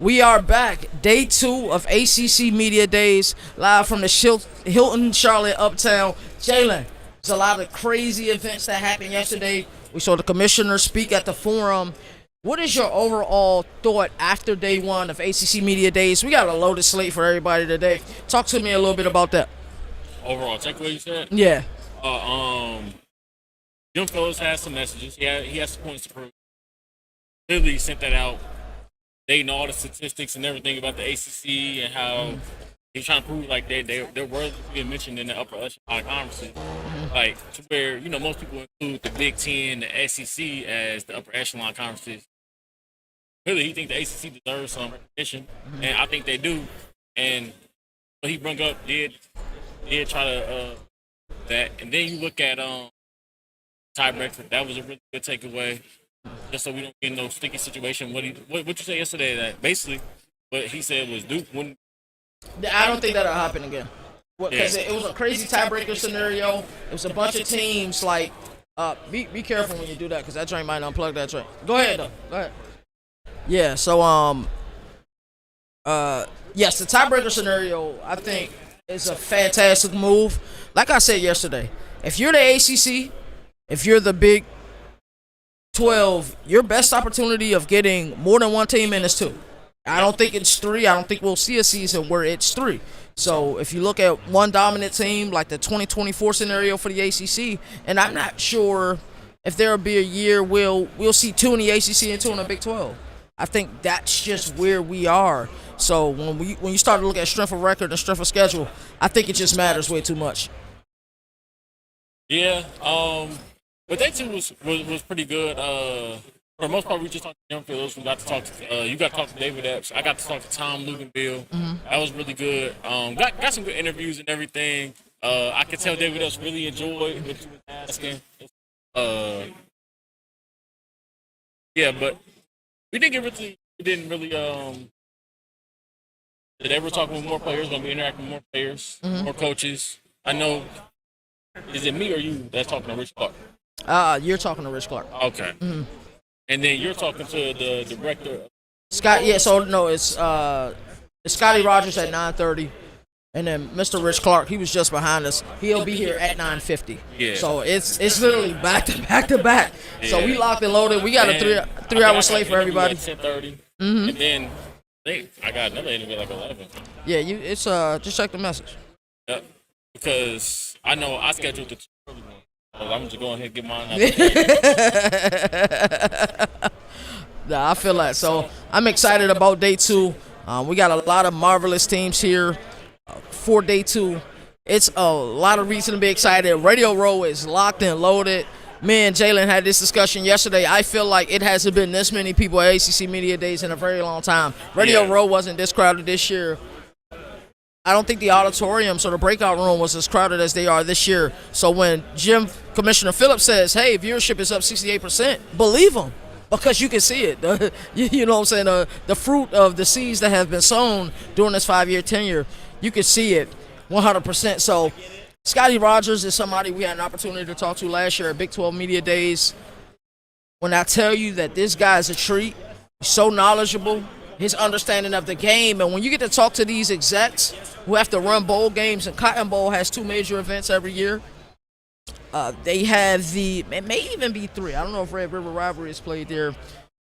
We are back. Day 2 of ACC Media Days, live from the Hilton Charlotte Uptown. Jalen, there's a lot of crazy events that happened yesterday. We saw the commissioner speak at the forum. What is your overall thought after day 1 of ACC Media Days? We got a loaded slate for everybody today. Talk to me a little bit about that. Overall, take what you said. Yeah. Young fellows has some messages. He has some points to prove. Clearly sent that out. They know all the statistics and everything about the ACC and how he's trying to prove like they're worthy of being mentioned in the upper echelon conferences. Like to where most people include the Big Ten, the SEC as the upper echelon conferences. Really, he thinks the ACC deserves some recognition, and I think they do. And what he brought up did try to that. And then you look at tiebreaker. That was a really good takeaway. Just so we don't get in no sticky situation. What you said yesterday that basically what he said was Duke wouldn't. I don't think that'll happen again. Because it was a crazy tiebreaker scenario. It was a bunch of teams like. Be careful when you do that because that train might unplug that train. Go ahead though. Go ahead. Yeah. So yes, the tiebreaker scenario I think is a fantastic move. Like I said yesterday, if you're the ACC, if you're the Big 12, your best opportunity of getting more than one team in is 2. I don't think it's 3. I don't think we'll see a season where it's 3. So if you look at one dominant team like the 2024 scenario for the ACC, and I'm not sure if there'll be a year we'll see 2 in the ACC and 2 in the Big 12. I think that's just where we are. So when you start to look at strength of record and strength of schedule, I think it just matters way too much. Yeah. But that too was pretty good. For the most part, we just talked to young fellows. We got to talk to you got to talk to David Epps. I got to talk to Tom Luganville. That was really good. Got some good interviews and everything. I could tell David Epps really enjoyed what you were asking. Yeah, but we didn't really they were talking with more players. Gonna be interacting with more players, more coaches. I know. Is it me or you that's talking to Rich Clark? You're talking to Rich Clark. Okay. And then you're talking to the director. Scott. Yeah. So no, it's Scottie Rodgers at 9:30, and then Mr. Rich Clark. He was just behind us. He'll be here at 9:50. Yeah. So it's literally back to back. Yeah. So we locked and loaded. We got a three hour slate for everybody. 10:30. And then I got another interview like 11. Yeah. It's just check the message. Yep. Because I know I scheduled the 2 early one. So I'm just going ahead and get mine out. Nah, I feel that. So I'm excited about day 2. We got a lot of marvelous teams here for day 2. It's a lot of reason to be excited. Radio Row is locked and loaded. Me and Jalen had this discussion yesterday. I feel like it hasn't been this many people at ACC Media Days in a very long time. Radio Row wasn't this crowded this year. I don't think the auditoriums or the breakout room was as crowded as they are this year. So when Commissioner Phillips says, hey, viewership is up 68%, believe him because you can see it. You know what I'm saying? The fruit of the seeds that have been sown during this 5-year tenure, you can see it 100%. So Scottie Rodgers is somebody we had an opportunity to talk to last year at Big 12 Media Days. When I tell you that this guy is a treat, he's so knowledgeable, his understanding of the game, and when you get to talk to these execs who have to run bowl games, and Cotton Bowl has 2 major events every year. They have it may even be 3. I don't know if Red River Rivalry is played there,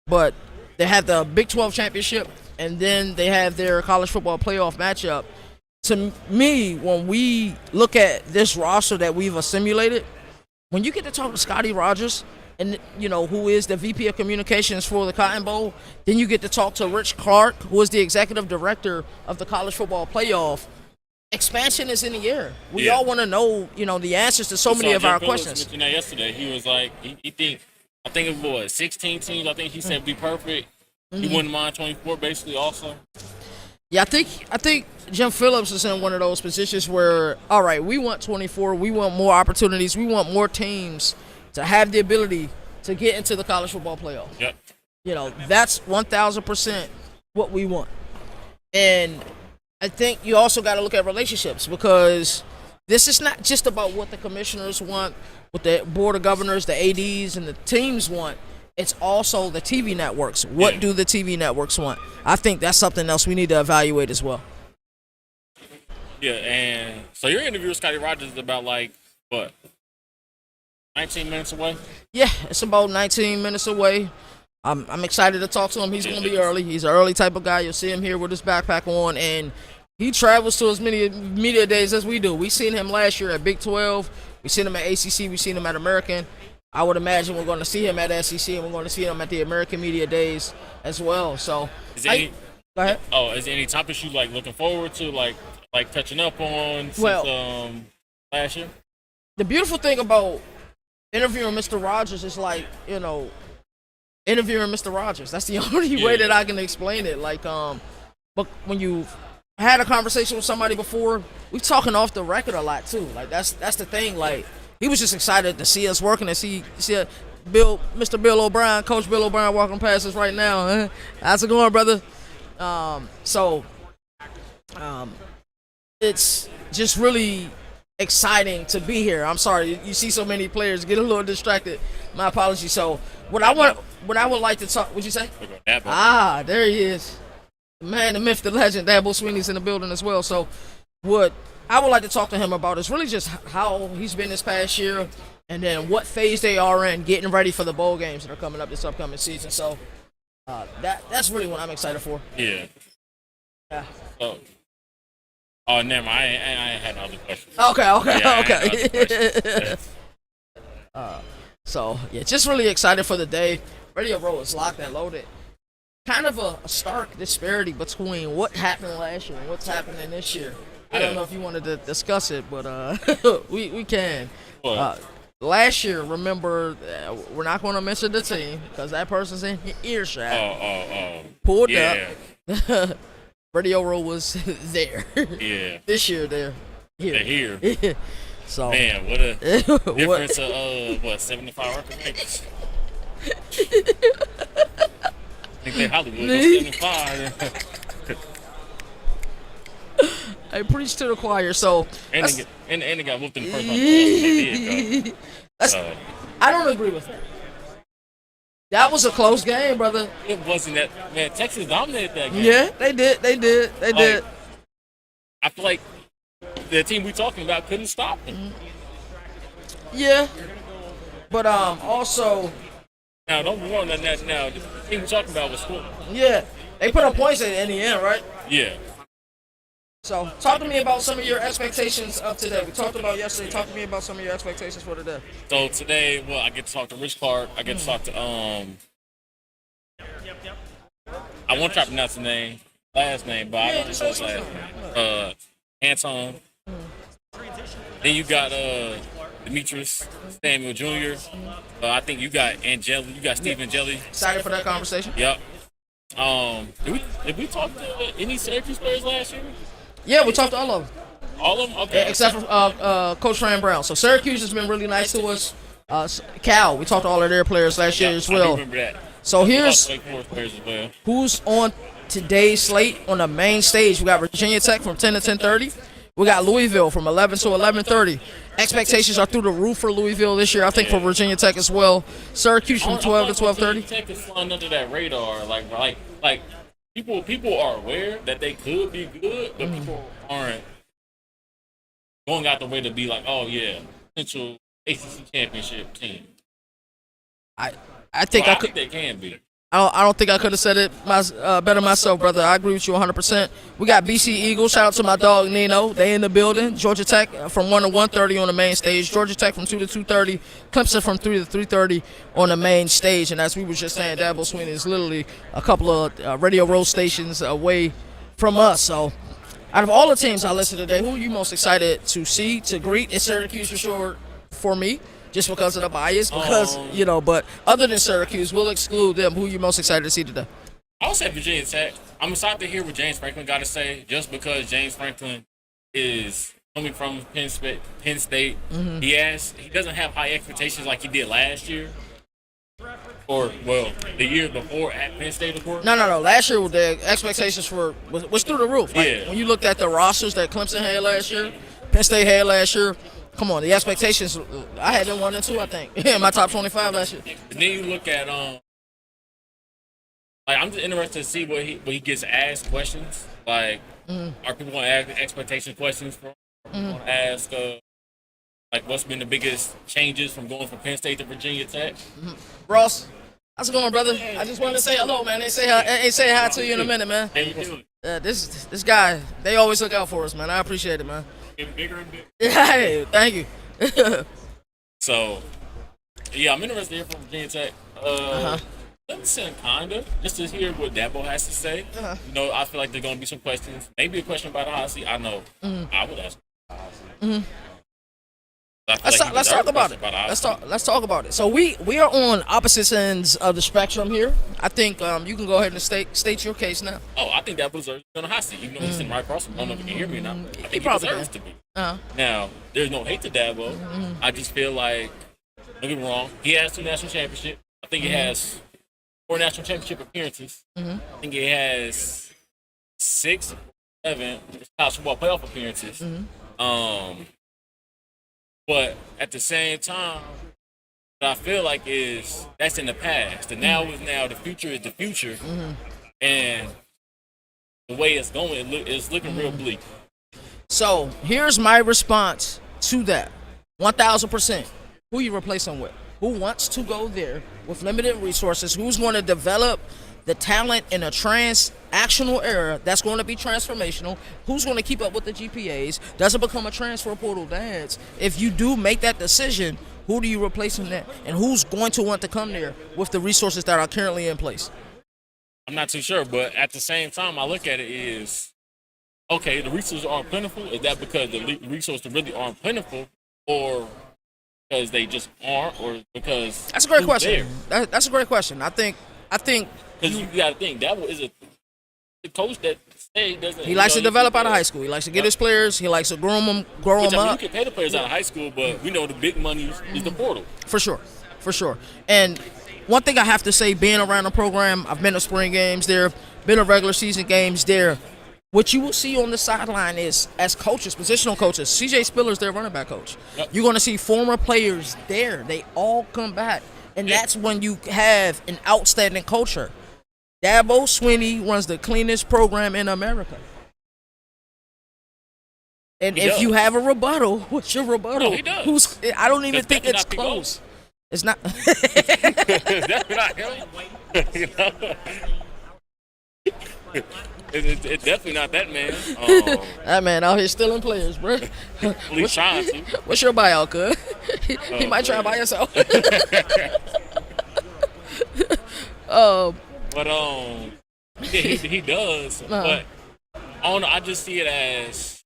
but they have the Big 12 championship, and then they have their college football playoff matchup. To me, when we look at this roster that we've assimilated, when you get to talk to Scottie Rodgers, and who is the VP of Communications for the Cotton Bowl, then you get to talk to Rich Clark, who is the executive director of the college football playoff. Expansion is in the air. We all want to know, the answers to so many of our questions. Mentioned that yesterday. He was like, I think it was 16 teams. I think he said be perfect. He wouldn't mind 24, basically. Also. Yeah, I think Jim Phillips is in one of those positions where, all right, we want 24. We want more opportunities. We want more teams to have the ability to get into the college football playoff. Yep. That's 1,000% what we want. And I think you also got to look at relationships because this is not just about what the commissioners want, what the board of governors, the ADs, and the teams want. it's also the TV networks. What Yeah. do the TV networks want? I think that's something else we need to evaluate as well. Yeah, and so your interview with Scottie Rodgers is about like what, 19 minutes away. Yeah, it's about 19 minutes away. I'm excited to talk to him. He's going to be early. He's an early type of guy. You'll see him here with his backpack on, and he travels to as many media days as we do. We seen him last year at Big 12. We seen him at ACC. We seen him at American. I would imagine we're going to see him at SEC, and we're going to see him at the American Media Days as well. So, Is there any, go ahead. is there any topics you like looking forward to, like touching up on since Well, last year? The beautiful thing about interviewing Mr. Rodgers is like, interviewing Mr. Rodgers. That's the only way that I can explain it. Like, but when you had a conversation with somebody before, we talking off the record a lot too. Like that's the thing. Like he was just excited to see us working and see Mr. Bill O'Brien, Coach Bill O'Brien walking past us right now. Huh? How's it going, brother? It's just really exciting to be here. I'm sorry, you see so many players get a little distracted. My apologies. So what I would like to talk. What'd you say? There he is. The man, the myth, the legend. Dabo Sweeney's in the building as well. So what I would like to talk to him about is really just how he's been this past year, and then what phase they are in, getting ready for the bowl games that are coming up this upcoming season. So that's really what I'm excited for. Yeah. Yeah. Oh, never mind. I ain't had no other questions. Okay. So, just really excited for the day. Radio Row is locked and loaded. Kind of a stark disparity between what happened last year and what's happening this year. I don't know if you wanted to discuss it, but we can. Last year, remember, we're not going to mention the team because that person's in earshot. Pulled up. Radio Row was there. Yeah. This year, they're here. They're here. So, man, what a difference of 75 record makers. I think they're Hollywood. 75. I preach to the choir. So, and they got whooped in the first round. They did, I don't agree with that. That was a close game, brother. It wasn't that. Man, Texas dominated that game. Yeah, they did. They did. I feel like the team we talking about couldn't stop them. Yeah, but also. Now don't be wrong on that. Now the team we talking about was cool. Yeah, they put up points in the end, right? Yeah. So talk to me about some of your expectations of today. We talked about yesterday. Talk to me about some of your expectations for today. So today, I get to talk to Rich Clark. I get to talk to I won't try to pronounce the last name, but I don't know his last name. Antoine. Then you got Demetres, Samuel Jr. I think you got Angeli. You got Steve Angeli. Excited for that conversation. Yep. Did we talk to any Syracuse players last year? Yeah, we talked to all of them. All of them? Okay. Except for Coach Fran Brown. So Syracuse has been really nice to us. Cal, we talked to all of their players last year as well. I remember that. So here's players as well. Who's on today's slate on the main stage. We got Virginia Tech from 10 to 10:30. We got Louisville from 11 to 11:30. Expectations are through the roof for Louisville this year. I think for Virginia Tech as well. Syracuse from 12 to 12:30. Tech is flying under that radar. Like people are aware that they could be good, but people aren't going out the way to be like, oh yeah, potential ACC championship team. I think I think they can be. I don't think I could have said it better myself, brother. I agree with you 100%. We got BC Eagles. Shout out to my dog, Nino. They in the building. Georgia Tech from 1 to 1:30 on the main stage. Georgia Tech from 2 to 2:30. Clemson from 3 to 3:30 on the main stage. And as we were just saying, Dabo Sweeney is literally a couple of Radio Row stations away from us. So out of all the teams I listed today, who are you most excited to see, to greet? It's Syracuse for sure for me. Just because of the bias, but other than Syracuse, we'll exclude them. Who are you most excited to see today? I would say Virginia Tech. I'm excited to hear what James Franklin got to say, just because James Franklin is coming from Penn State. Mm-hmm. He doesn't have high expectations like he did last year. Or, the year before at Penn State, of course. No. Last year, the expectations was through the roof. When you looked at the rosters that Clemson had last year, Penn State had last year, come on, the expectations, I had them 1 and 2, I think, in my top 25 last year. And then you look at like I'm just interested to see what he gets asked questions. Like, are people going to ask expectation questions from? Are people going to ask like what's been the biggest changes from going from Penn State to Virginia Tech? Ross, how's it going, brother? I just wanted to say hello, man. They say hi to you in a minute, man. How you doing? This guy, they always look out for us, man. I appreciate it, man. Getting bigger and bigger. Hey, thank you. So, yeah, I'm interested to hear from Virginia Tech. Listen, kinda, just to hear what Dabo has to say. You know, I feel like there's gonna be some questions. Maybe a question about the hot seat. I know. I would ask. Let's talk about it. Let's talk about it. So we are on opposite ends of the spectrum here. I think you can go ahead and state your case now. Oh, I think Dabo deserves to be on the hot seat, even though he's sitting right across from me. I don't know if you can hear me or not. I think he deserves to be. Now, there's no hate to Dabo. I just feel like, don't get me wrong, he has 2 national championships. I think he has 4 national championship appearances. I think he has 6, 7 college football playoff appearances. But at the same time, what I feel like is that's in the past. The now is now. The future is the future. And the way it's going, it's looking real bleak. So here's my response to that. 1,000%. Who you replace him with? Who wants to go there with limited resources? Who's going to develop the talent in a transactional era that's going to be transformational? Who's going to keep up with the GPAs? Does it become a transfer portal dance? If you do make that decision, who do you replace him there? And who's going to want to come there with the resources that are currently in place? I'm not too sure, but at the same time, I look at it is, okay, the resources aren't plentiful. Is that because the resources really aren't plentiful, or because they just aren't, or because that's a great question. That's a great question. I think because you got to think that is a coach that doesn't. He likes to develop out of high school. He likes to get his players. He likes to grow them up. You can pay the players out of high school, but we know the big money is the portal. For sure. And one thing I have to say, being around the program, I've been to spring games there, been to regular season games there. What you will see on the sideline is, as coaches, positional coaches, C.J. Spiller's their running back coach. Yep. You're going to see former players there. They all come back. And that's when you have an outstanding culture. Dabo Swinney runs the cleanest program in America. And if you have a rebuttal, what's your rebuttal? No, he does. I don't even think it's close. It's not. It's definitely not him. It's definitely not that man. That man out here stealing players, bro. At least trying to. What's your buyout, cuz? He might try to buy yourself. But he does. But I don't know. I just see it as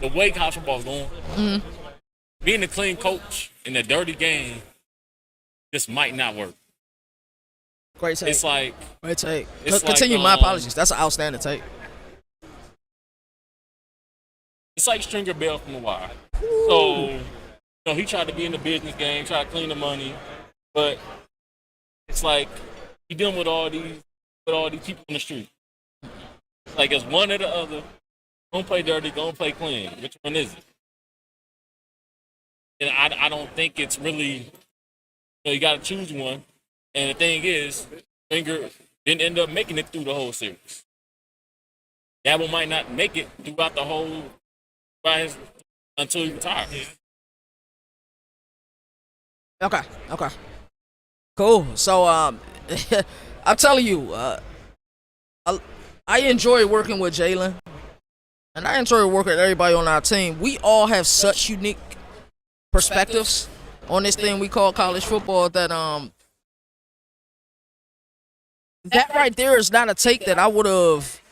the way college football is going. Being a clean coach in a dirty game just might not work. Great take. It's like great take. Continue. My apologies. That's an outstanding take. It's like Stringer Bell from The Wire. So, he tried to be in the business game, try to clean the money, but it's like he dealing with all these people in the street. Like it's one or the other. Gonna play dirty, gonna play clean. Which one is it? And I don't think it's really. You got to choose one. And the thing is, Stringer didn't end up making it through the whole series. Dabo might not make it throughout the whole until he retires. Okay. Cool. So I'm telling you, I enjoy working with Jalen, and I enjoy working with everybody on our team. We all have such unique perspectives on this thing we call college football that right there is not a take that I would have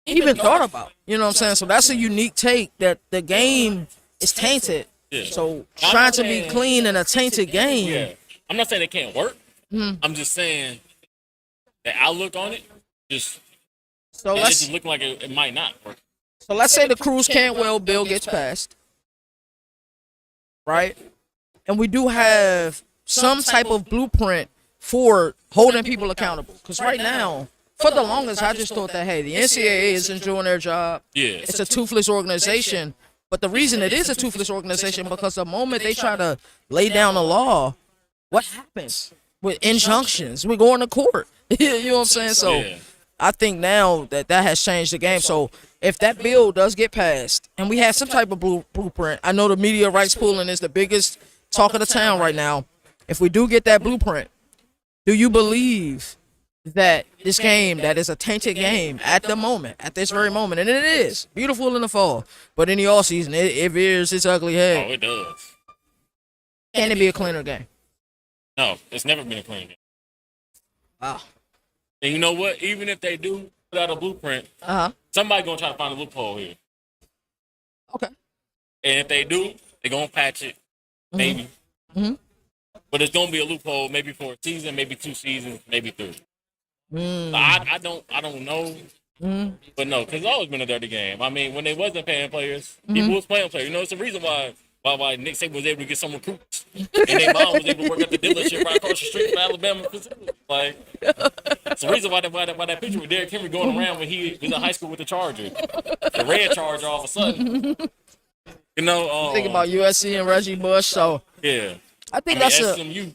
even thought about. You know what I'm saying? So that's a unique take that the game is tainted. Yeah. So trying to be clean in a tainted game. Yeah. I'm not saying it can't work. I'm just saying the outlook on it just look like it might not work. So let's say the Cruz Cantwell bill gets passed, right? And we do have some type of blueprint for holding people accountable. Because right now, for the longest, I just thought that, hey, the NCAA is enjoying their job. Yeah. It's a toothless organization. But the reason it is a toothless organization because the moment they try to lay down the law, what happens? with injunctions. We're going to court. You know what I'm saying? So Yeah. I think now that has changed the game. So if that bill does get passed and we have some type of blueprint, I know the media rights pooling is the biggest talk of the town right now. If we do get that blueprint, do you believe that this game that is a tainted game at the moment, at this very moment, and it is beautiful in the fall, but in the off season it rears its ugly head? Oh, it does. Can it be a cleaner game? No, it's never been a clean game. Wow. And you know what? Even if they do put out a blueprint, somebody gonna try to find a loophole here. Okay. And if they do, they're gonna patch it, maybe. But it's gonna be a loophole, maybe for a season, maybe 2 seasons, maybe 3. I don't know. But no, because it's always been a dirty game. I mean, when they wasn't paying players, people was playing players. You know, it's the reason why Nick Saban was able to get some recruits, and their mom was able to work at the dealership right across the street from Alabama facility. Like, it's the reason why that picture with Derrick Henry going around when he was in high school with the Chargers, the red Charger, all of a sudden. You know, think about USC and Reggie Bush. So yeah, I think SMU.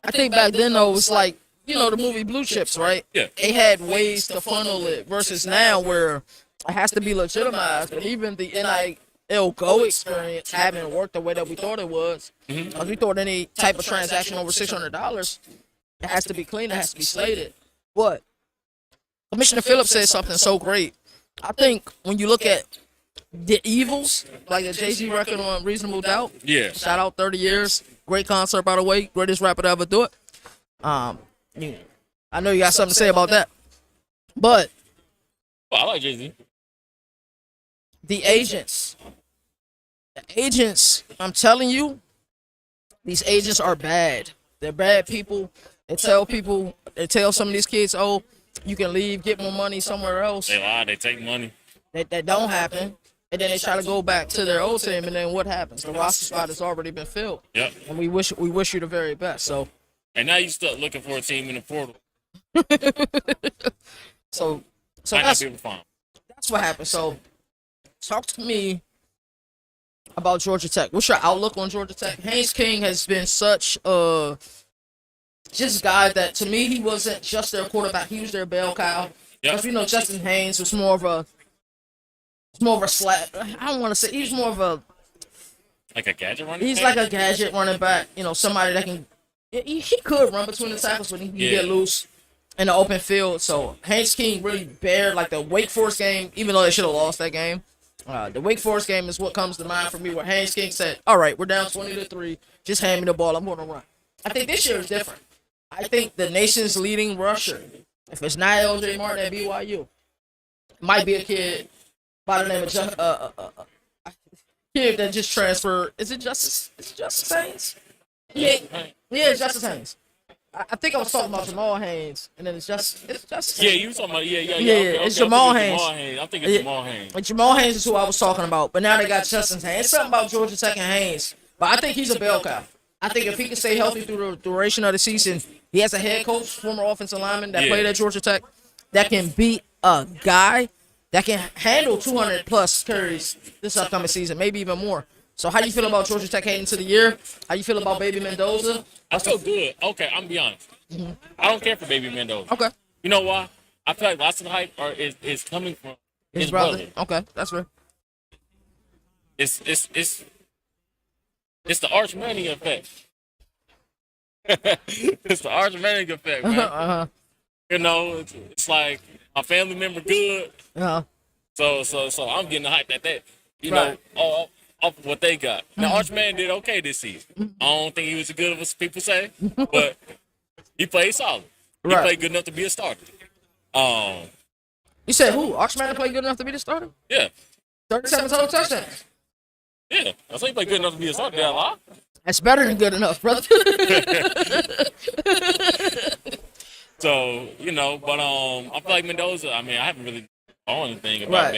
I think back then though it was like, you know, the movie Blue Chips, right? Yeah. They had ways to funnel it versus now where it has to be legitimized. But even the NIL Go experience haven't worked the way that we thought it was. Because we thought any type of transaction over $600, it has to be clean, it has to be slated. But Commissioner Phillips said something so great. I think when you look at the evils, like the Jay-Z record on Reasonable Doubt, Yeah. shout out 30 years, great concert by the way, greatest rapper to ever do it. I know you got something to say about that. But Well, I like Jay-Z. the agents, I'm telling you, these agents are bad. They're bad people. They tell some of these kids, oh, you can leave, get more money somewhere else. They lie, they take money. That don't happen. And then they try to go back to their old team, and then what happens? The roster spot has already been filled. Yep. And we wish you the very best. So And now you start looking for a team in the portal. so Might not be able to find. that's what happened. So talk to me about Georgia Tech. What's your outlook on Georgia Tech? Haynes King has been such a just guy that to me he wasn't just their quarterback. He was their bell cow. Because we know Justin Haynes was more of a slap. I don't want to say he's more of a. Like a gadget running He's back? like a gadget running back. You know, somebody that can. He could run between the tackles, but he can get loose in the open field. So Haynes King really bared like the Wake Forest game, even though they should have lost that game. The Wake Forest game is what comes to mind for me, where Haynes King said, "All right, we're down 20-3. Just hand me the ball. I'm going to run." I think this year is different. I think the nation's leading rusher, if it's not LJ Martin at BYU, might be a kid by the name of kid that just transferred. Is it Justice Haynes? Yeah, Justice Haynes. I think I was talking about Jamal Haynes, and then it's Justice. Yeah, you was talking about Okay, it's Jamal Haynes. I think it's Jamal Haynes. And Jamal Haynes is who I was talking about, but now they got Justin Haynes. It's something about Georgia Tech and Haynes, but I think he's a bell cow. I think if he can stay healthy through the duration of the season, he has a head coach, former offensive lineman that played at Georgia Tech, that can beat a guy that can handle 200 plus carries this upcoming season, maybe even more. So how do you feel about Georgia Tech heading into the year? How you feel about Baby Mendoza? I feel good. Okay, I'm gonna be honest. I don't care for Baby Mendoza. Okay. You know why? I feel like lots of the hype is coming from his brother. Okay, that's fair. It's the Arch Manning effect. It's the Arch Manning effect, man. You know, it's like my family member good. So I'm getting the hype that you know, off of what they got. Now Arch Manning did okay this season. I don't think he was as good as people say, but he played solid. He played good enough to be a starter. You said who? Arch Manning played good enough to be the starter? Yeah. 37 total touchdowns. Yeah. I say he played good enough to be a starter. Did I lie? That's better than good enough, brother. So, you know, but I feel like Mendoza, I mean, I haven't really saw anything about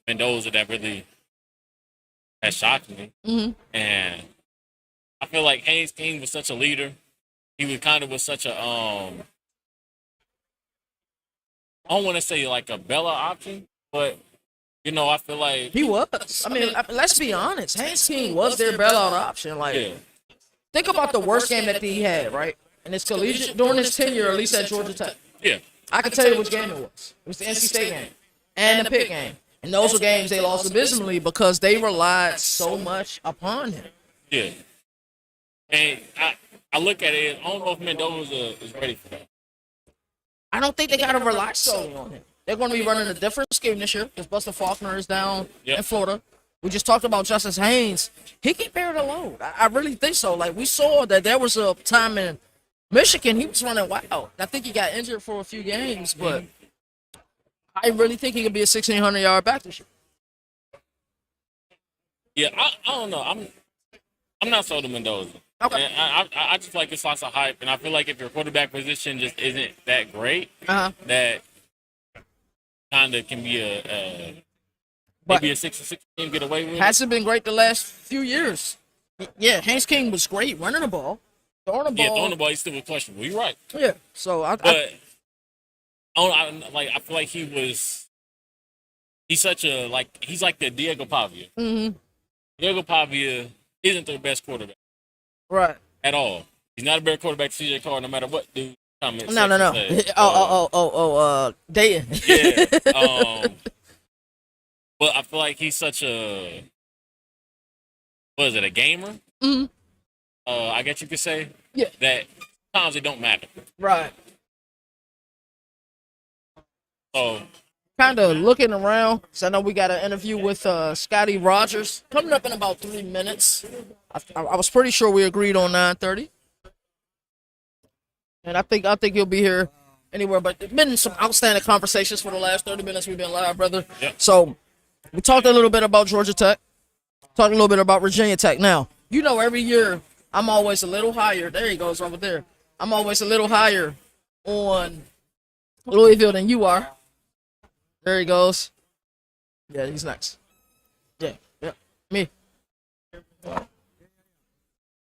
Mendoza that really has shocked me. And I feel like Haynes King was such a leader. He was such a I don't want to say like a Bella option, but you know, I feel like he was. I mean, let's be honest. Haynes King was their bailout option. Like, think think about the worst game that he had, right? And his collegiate during his tenure, at least at Georgia Tech. Yeah. I can tell you which game it was. It was the NC State game and the Pitt game. And those were games they lost abysmally because they relied so much upon him. Yeah. And I look at it, I don't know if Mendoza is ready for that. I don't think they got to rely solely on him. They're going to be running a different scheme this year because Buster Faulkner is down in Florida. We just talked about Justice Haynes. He can bear the load. I really think so. Like, we saw that there was a time in Michigan he was running wild. I think he got injured for a few games, but I really think he could be a 1,600-yard back this year. Yeah, I don't know. I'm not sold on Mendoza. Okay. And I just feel like it's lots of hype, and I feel like if your quarterback position just isn't that great, that kind of can be maybe a 6-6 team get away with. Hasn't been great the last few years. Yeah, Haynes King was great running the ball. Throwing the ball, he's still questionable. You're right. Yeah, so I feel like he's like the Diego Pavia. Mm-hmm. Diego Pavia isn't their best quarterback. Right. At all. He's not a better quarterback than CJ Carr, no matter what dude comments. No. Dayton. Yeah. But I feel like he's such a gamer? Mm-hmm. I guess you could say. Yeah. That sometimes it don't matter. Right. So kind of looking around, because I know we got an interview with Scottie Rodgers coming up in about 3 minutes. I was pretty sure we agreed on 9:30, and I think he'll be here anywhere. But there's been some outstanding conversations for the last 30 minutes we've been live, brother. Yep. So we talked a little bit about Georgia Tech, talked a little bit about Virginia Tech. Now, you know, every year I'm always a little higher. There he goes, over there. I'm always a little higher on Louisville than you are. There he goes. Yeah, he's next. Yeah. Me.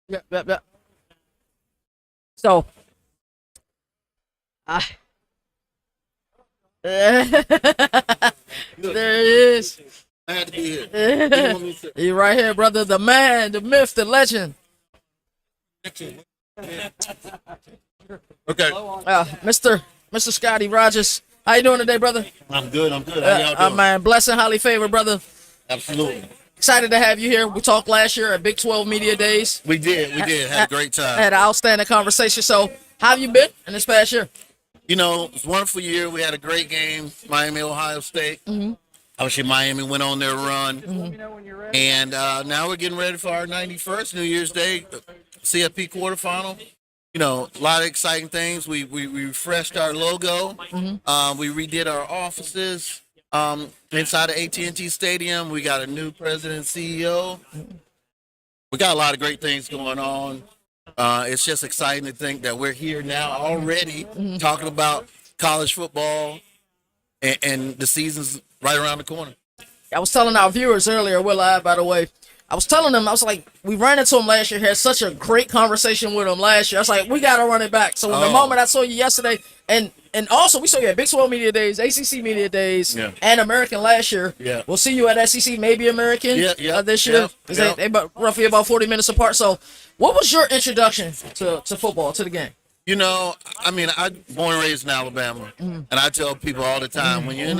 Yeah. So, there he is. I had to be here. You right here, brother. The man, the myth, the legend. Okay. Mr. Scottie Rodgers. How you doing today, brother? I'm good. How y'all doing? Man, blessed and highly favored, brother. Absolutely. Excited to have you here. We talked last year at Big 12 Media Days. We did. Had a great time. Had an outstanding conversation. So, how have you been in this past year? You know, it's a wonderful year. We had a great game, Miami, Ohio State. Mm-hmm. Obviously, Miami went on their run. Mm-hmm. And now we're getting ready for our 91st New Year's Day CFP quarterfinal. You know, a lot of exciting things. We refreshed our logo. Mm-hmm. We redid our offices inside of AT&T Stadium. We got a new president and CEO. We got a lot of great things going on. It's just exciting to think that we're here now already talking about college football and the season's right around the corner. I was telling our viewers earlier, we're live, by the way. I was telling them, I was like, we ran into him last year, had such a great conversation with him last year. I was like, we got to run it back. So the moment I saw you yesterday, and also we saw you at Big 12 Media Days, ACC Media Days, and American last year. Yeah. We'll see you at SEC, maybe American this year. Because they roughly about 40 minutes apart. So what was your introduction to football, to the game? You know, I mean, I'm born and raised in Alabama, and I tell people all the time, when you're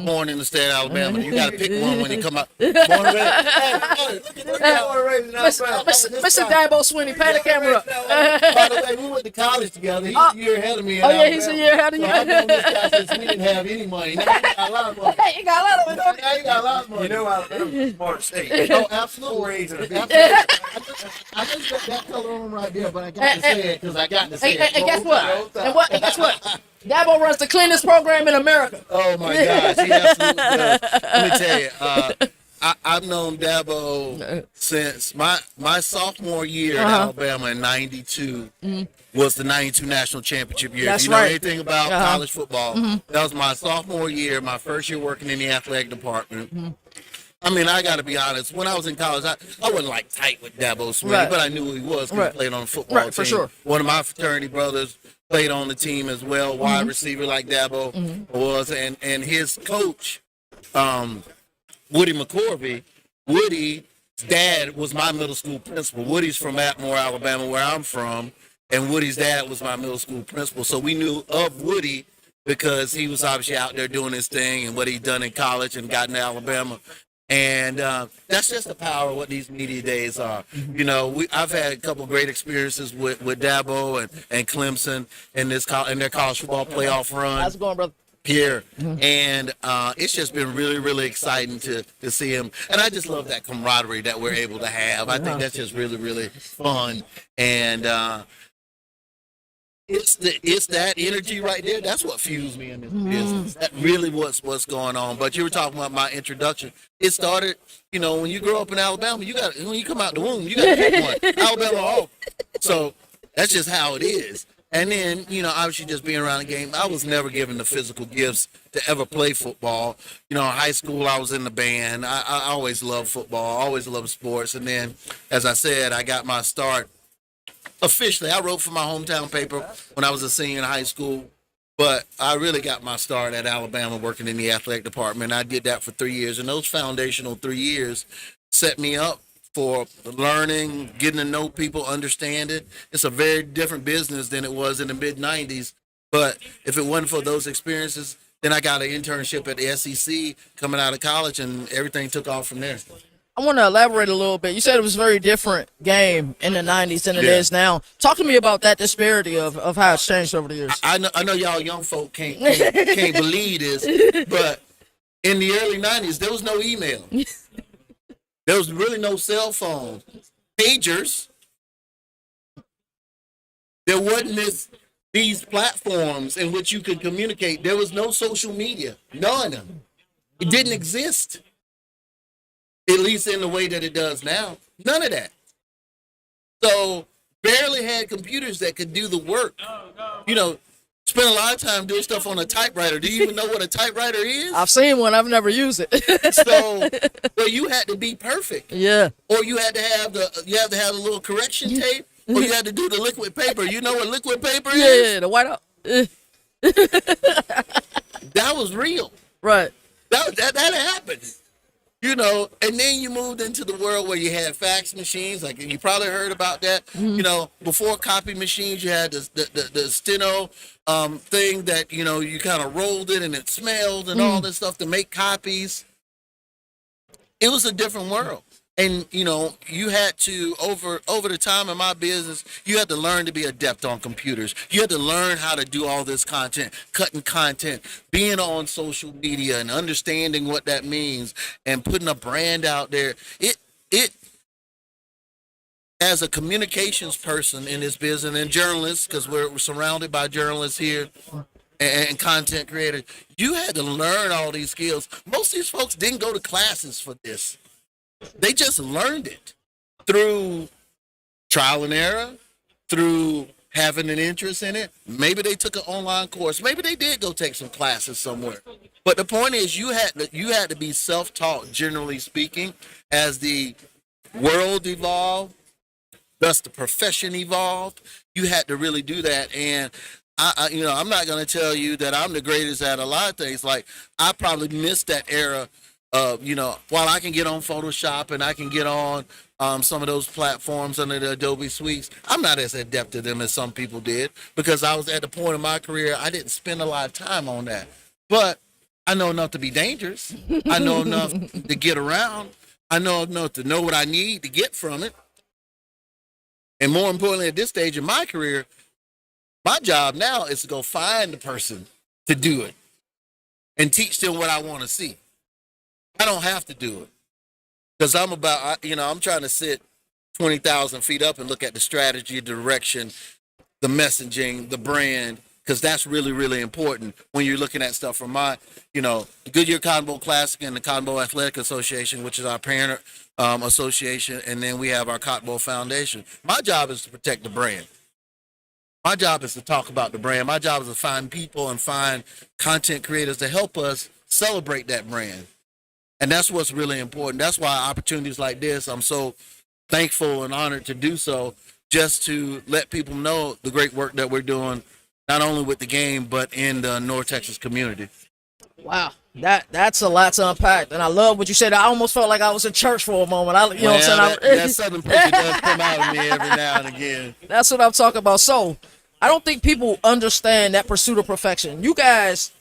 born in the state of Alabama, you got to pick one when you come out. Born and raised. Hey, look at born and raised in Alabama. Mr. Dabo Swinney, pan the camera up. By the way, we went to college together. He's a year ahead of me. He's a year ahead of you. So I've known this guy since we didn't have any money. Now he got a lot of money. Hey, you got a lot of money. Now he got a lot of money. You know, Alabama's a smart state. Oh, absolutely. I just got that color on right there, but I got to say it because I got to say it. And guess what? And guess what? Dabo runs the cleanest program in America. Oh my gosh, he absolutely does. Let me tell you, I've known Dabo since my sophomore year at Alabama in '92 was the '92 national championship year. That's if you know right. anything about college football, that was my sophomore year, my first year working in the athletic department. I mean, I got to be honest. When I was in college, I wasn't like tight with Dabo Swinney, but I knew who he was because he played on the football team. For sure. One of my fraternity brothers played on the team as well, wide receiver like Dabo was, and his coach, Woody McCorvey. Woody's dad was my middle school principal. Woody's from Atmore, Alabama, where I'm from, and Woody's dad was my middle school principal. So we knew of Woody because he was obviously out there doing his thing and what he'd done in college and gotten to Alabama. And that's just the power of what these media days are. You know, I've had a couple of great experiences with Dabo and Clemson in their college football playoff run. How's it going, brother? Here, and it's just been really, really exciting to see him, and I just love that camaraderie that we're able to have. I think that's just really, really fun, and it's that energy right there. That's what fuels me in this business. That really what's going on. But you were talking about my introduction. It started, you know, when you grow up in Alabama, when you come out the womb, you got to pick one. Alabama, oh, so that's just how it is. And then, you know, obviously just being around the game, I was never given the physical gifts to ever play football. You know, in high school, I was in the band. I always loved football, always loved sports. And then, as I said, I got my start officially. I wrote for my hometown paper when I was a senior in high school. But I really got my start at Alabama working in the athletic department. I did that for 3 years. And those foundational 3 years set me up for learning, getting to know people, understand it. It's a very different business than it was in the mid-'90s. But if it wasn't for those experiences, then I got an internship at the SEC coming out of college, and everything took off from there. I want to elaborate a little bit. You said it was a very different game in the 90s than it is now. Talk to me about that disparity of how it's changed over the years. I know y'all young folk can't believe this, but in the early 90s, there was no email. There was really no cell phones, pagers. There wasn't these platforms in which you could communicate. There was no social media, none. It didn't exist, at least in the way that it does now. None of that. So barely had computers that could do the work. You know, spent a lot of time doing stuff on a typewriter. Do you even know what a typewriter is? I've seen one. I've never used it. So, well, you had to be perfect. Yeah. Or you had to have the little correction tape, or you had to do the liquid paper. You know what liquid paper is? Yeah, the whiteout. That was real. Right. That happened. You know, and then you moved into the world where you had fax machines, like you probably heard about that. You know, before copy machines, you had the steno thing that, you know, you kind of rolled it and it smelled and all this stuff to make copies. It was a different world. And, you know, you had to, over the time in my business, you had to learn to be adept on computers. You had to learn how to do all this content, cutting content, being on social media and understanding what that means and putting a brand out there. It as a communications person in this business and journalists, because we're surrounded by journalists here and content creators, you had to learn all these skills. Most of these folks didn't go to classes for this. They just learned it through trial and error, through having an interest in it. Maybe they took an online course. Maybe they did go take some classes somewhere. But the point is, you had to be self-taught, generally speaking, as the world evolved, thus the profession evolved. You had to really do that. And I'm not going to tell you that I'm the greatest at a lot of things. Like, I probably missed that era. While I can get on Photoshop and I can get on some of those platforms under the Adobe suites, I'm not as adept at them as some people did, because I was at the point in my career, I didn't spend a lot of time on that. But I know enough to be dangerous. I know enough to get around. I know enough to know what I need to get from it. And more importantly, at this stage in my career, my job now is to go find the person to do it and teach them what I want to see. I don't have to do it, because I'm trying to sit 20,000 feet up and look at the strategy, the direction, the messaging, the brand, because that's really, really important when you're looking at stuff from my, the Goodyear Cotton Bowl Classic and the Cotton Bowl Athletic Association, which is our parent association, and then we have our Cotton Bowl Foundation. My job is to protect the brand. My job is to talk about the brand. My job is to find people and find content creators to help us celebrate that brand. And that's what's really important. That's why opportunities like this, I'm so thankful and honored to do so, just to let people know the great work that we're doing, not only with the game, but in the North Texas community. Wow, that's a lot to unpack, and I love what you said. I almost felt like I was in church for a moment. What I'm saying? That Southern preacher does come out of me every now and again. That's what I'm talking about. So, I don't think people understand that pursuit of perfection. You guys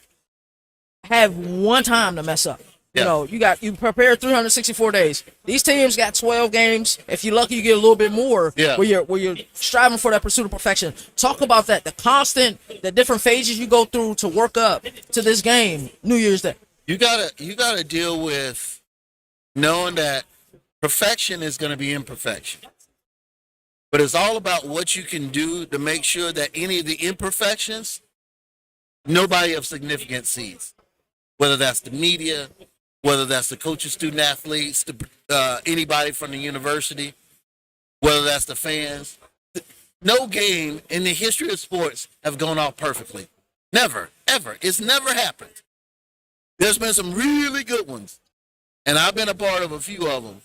have one time to mess up. Yeah. You prepare 364 days. These teams got 12 games. If you're lucky, you get a little bit more. Yeah. Where you're striving for that pursuit of perfection. Talk about that. The different phases you go through to work up to this game, New Year's Day. You gotta deal with knowing that perfection is going to be imperfection. But it's all about what you can do to make sure that any of the imperfections, nobody of significance sees. Whether that's the media, whether that's the coaches, student athletes, anybody from the university, whether that's the fans. No game in the history of sports have gone off perfectly. Never, ever. It's never happened. There's been some really good ones, and I've been a part of a few of them.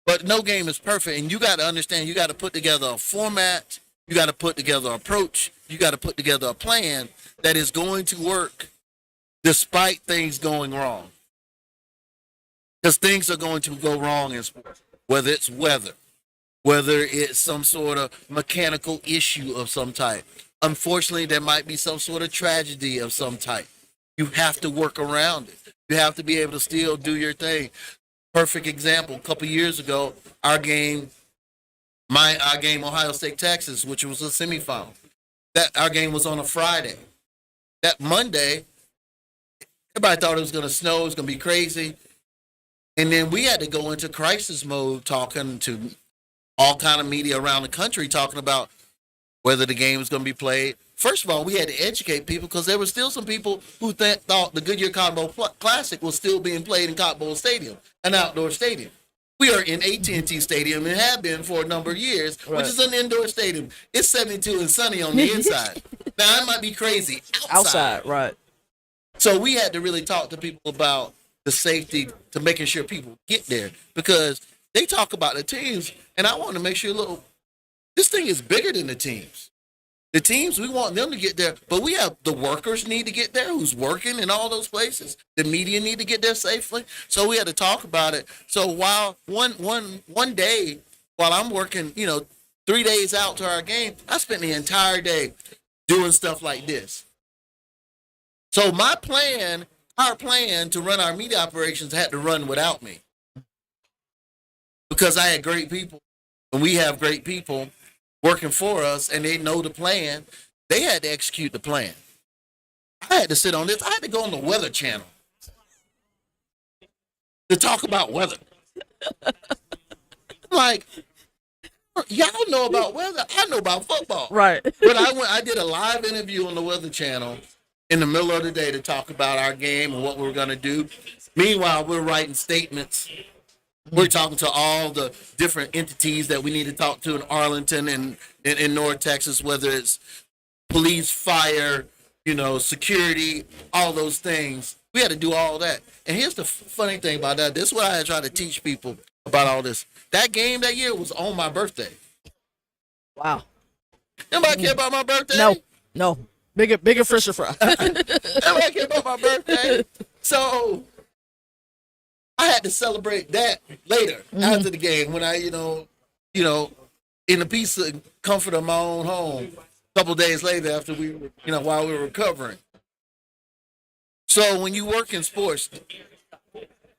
But no game is perfect, and you got to understand, you got to put together a format, you got to put together an approach, you got to put together a plan that is going to work despite things going wrong. Because things are going to go wrong in sports, whether it's weather, whether it's some sort of mechanical issue of some type. Unfortunately, there might be some sort of tragedy of some type. You have to work around it. You have to be able to still do your thing. Perfect example, a couple years ago, our game, Ohio State, Texas, which was a semifinal. Our game was on a Friday. That Monday, everybody thought it was going to snow, it was going to be crazy. And then we had to go into crisis mode, talking to all kind of media around the country, talking about whether the game was going to be played. First of all, we had to educate people because there were still some people who thought the Goodyear Cotton Bowl Classic was still being played in Cotton Bowl Stadium, an outdoor stadium. We are in AT&T Stadium and have been for a number of years, which is an indoor stadium. It's 72 and sunny on the inside. Now, it might be crazy outside. Right. So we had to really talk to people about the safety to making sure people get there because they talk about the teams, and I want to make sure, look, this thing is bigger than the teams. The teams, we want them to get there, but we have the workers need to get there who's working in all those places. The media need to get there safely. So we had to talk about it. So while one day, while I'm working, 3 days out to our game, I spent the entire day doing stuff like this. So our plan to run our media operations had to run without me. Because I had great people, and we have great people working for us, and they know the plan. They had to execute the plan. I had to sit on this. I had to go on the Weather Channel to talk about weather. Like, y'all know about weather. I know about football. Right. But I did a live interview on the Weather Channel in the middle of the day to talk about our game and what we were going to do. Meanwhile, we're writing statements. We're talking to all the different entities that we need to talk to in Arlington and in North Texas, whether it's police, fire, security, all those things. We had to do all that. And here's the funny thing about that. This is what I try to teach people about all this. That game that year was on my birthday. Wow. Anybody care about my birthday? No. Bigger Fisher fry. Nobody care about my birthday. So I had to celebrate that later after the game when I, in the peace and comfort of my own home. A couple of days later, after we were, while we were recovering. So when you work in sports,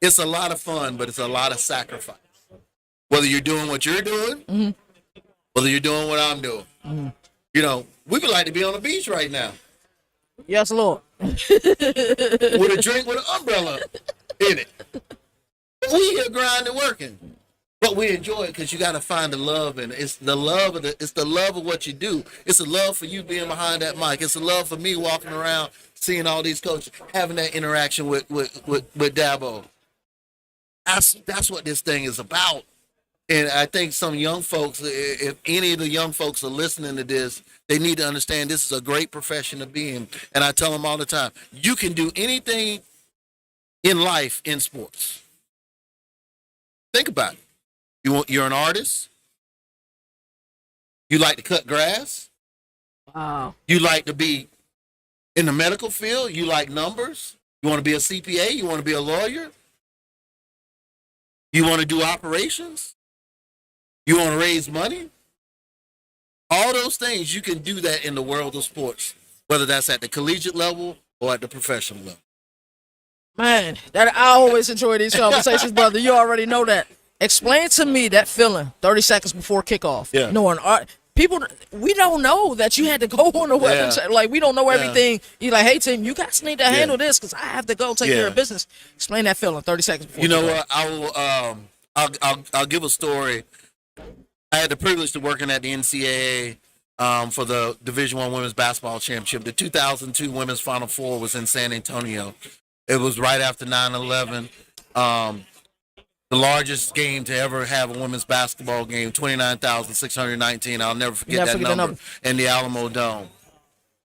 it's a lot of fun, but it's a lot of sacrifice. Whether you're doing what you're doing, whether you're doing what I'm doing. We would like to be on the beach right now. Yes, Lord. With a drink with an umbrella in it. We here grinding, working. But we enjoy it because you got to find the love in it. It's the love of what you do. It's the love for you being behind that mic. It's the love for me walking around, seeing all these coaches, having that interaction with Dabo. That's what this thing is about. And I think some young folks, if any of the young folks are listening to this, they need to understand this is a great profession to be in. And I tell them all the time, you can do anything in life in sports. Think about it. You're an artist. You like to cut grass. Wow. You like to be in the medical field. You like numbers. You want to be a CPA? You want to be a lawyer? You want to do operations? You want to raise money? All those things, you can do that in the world of sports, whether that's at the collegiate level or at the professional level. Man, that I always enjoy these conversations, brother. You already know that. Explain to me that feeling 30 seconds before kickoff. Yeah. Knowing people, we don't know that you had to go on the website. Yeah. Like, we don't know Yeah. everything. You're like, hey, team, you guys need to handle this because I have to go take care of business. Explain that feeling 30 seconds before You know kickoff. what? I'll give a story. I had the privilege of working at the NCAA for the Division I Women's Basketball Championship. The 2002 Women's Final Four was in San Antonio. It was right after 9/11. The largest game to ever have a women's basketball game, 29,619. I'll never forget that number in the Alamo Dome.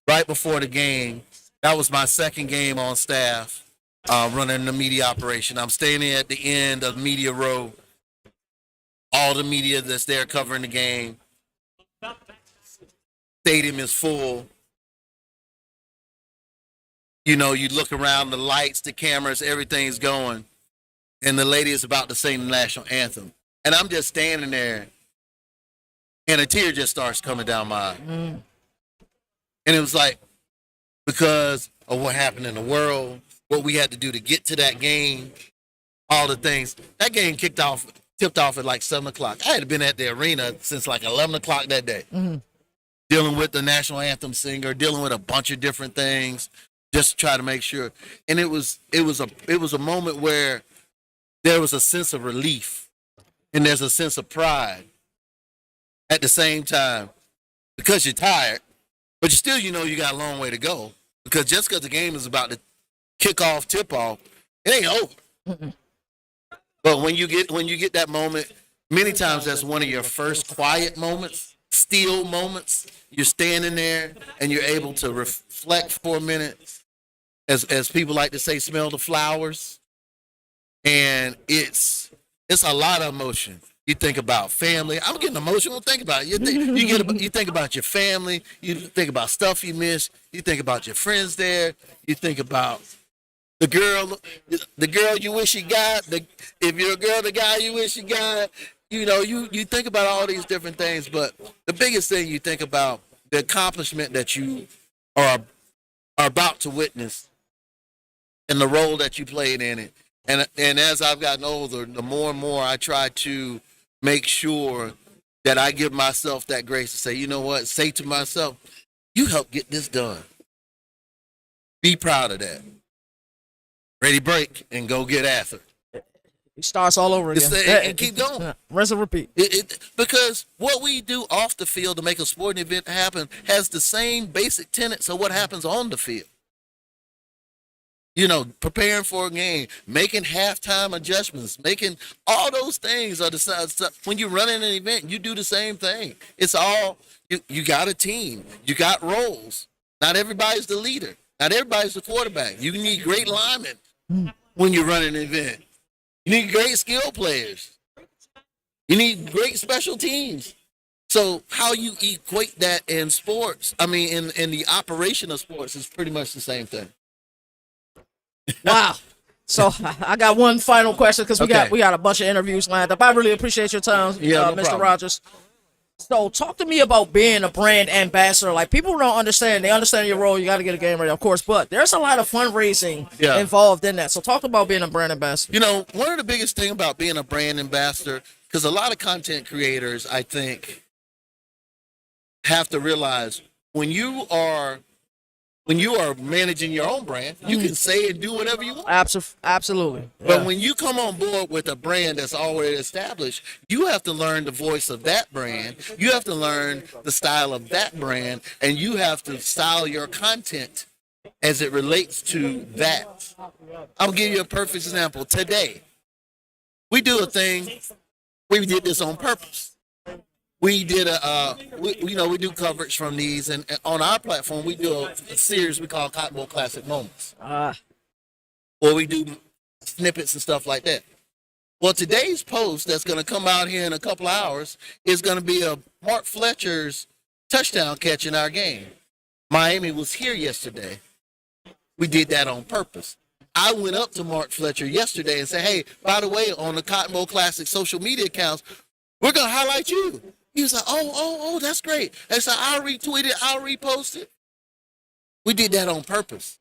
Right before the game, that was my second game on staff running the media operation. I'm standing at the end of media row. All the media that's there covering the game. Stadium is full. You know, you look around, the lights, the cameras, everything's going. And the lady is about to sing the national anthem. And I'm just standing there, and a tear just starts coming down my eye. And it was like, because of what happened in the world, what we had to do to get to that game, all the things. That game tipped off at like 7 o'clock. I had been at the arena since like 11 o'clock that day. Dealing with the national anthem singer, dealing with a bunch of different things, just to try to make sure. And it was a moment where there was a sense of relief and there's a sense of pride at the same time, because you're tired, but you still, you know, you got a long way to go, because just because the game is about to kick off, tip off, it ain't over. But when you get that moment, many times that's one of your first quiet moments, still moments. You're standing there and you're able to reflect for a minute, as people like to say, smell the flowers. And it's a lot of emotion. You think about family. I'm getting emotional. Think about it. You think about your family. You think about stuff you miss. You think about your friends there. You think about the girl you wish you got. If you're a girl, the guy you wish you got. You know, you think about all these different things. But the biggest thing you think about, the accomplishment that you are about to witness, and the role that you played in it. And as I've gotten older, the more and more I try to make sure that I give myself that grace to say, you know what, say to myself, you helped get this done. Be proud of that. Ready, break, and go get after it. It starts all over again. And keep going. Rinse and repeat. Because what we do off the field to make a sporting event happen has the same basic tenets of what happens on the field. You know, preparing for a game, making halftime adjustments, making all those things are the stuff. When you're running an event, you do the same thing. It's all, you got a team. You got roles. Not everybody's the leader. Not everybody's the quarterback. You need great linemen when you're running an event. You need great skill players. You need great special teams. So how you equate that in sports, I mean, in the operation of sports, is pretty much the same thing. Wow. So I got one final question, because we got a bunch of interviews lined up. I really appreciate your time, no Mr. problem. Rodgers. So talk to me about being a brand ambassador. Like, people don't understand. They understand your role. You got to get a game ready, of course, but there's a lot of fundraising involved in that. So talk about being a brand ambassador. You know, one of the biggest things about being a brand ambassador, because a lot of content creators, I think, have to realize when you are managing your own brand, you can say and do whatever you want. Absolutely. But when you come on board with a brand that's already established, you have to learn the voice of that brand. You have to learn the style of that brand, and you have to style your content as it relates to that. I'll give you a perfect example. Today, we do a thing. We did this on purpose. We did we do coverage from these, and on our platform we do a series we call Cotton Bowl Classic Moments, or we do snippets and stuff like that. Well, today's post that's going to come out here in a couple hours is going to be a Mark Fletcher's touchdown catch in our game. Miami was here yesterday. We did that on purpose. I went up to Mark Fletcher yesterday and said, hey, by the way, on the Cotton Bowl Classic social media accounts, we're going to highlight you. He was like, oh, that's great. And so I'll retweet it, I'll repost it. We did that on purpose.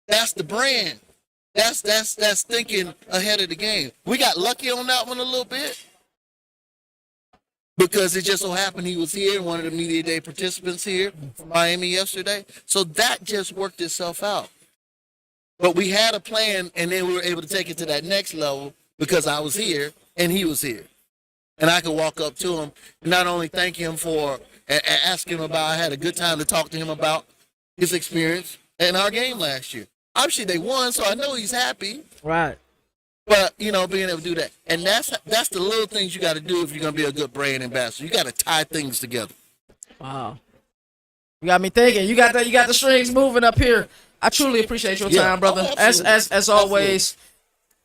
That's the brand. That's thinking ahead of the game. We got lucky on that one a little bit because it just so happened he was here, one of the media day participants here from Miami yesterday. So that just worked itself out. But we had a plan, and then we were able to take it to that next level because I was here and he was here. And I could walk up to him and not only thank him for and ask him about, I had a good time to talk to him about his experience in our game last year. Obviously, they won, so I know he's happy. Right. But, being able to do that. And that's the little things you got to do if you're going to be a good brand ambassador. You got to tie things together. Wow. You got me thinking. You got the strings moving up here. I truly appreciate your time, brother. Oh, as always,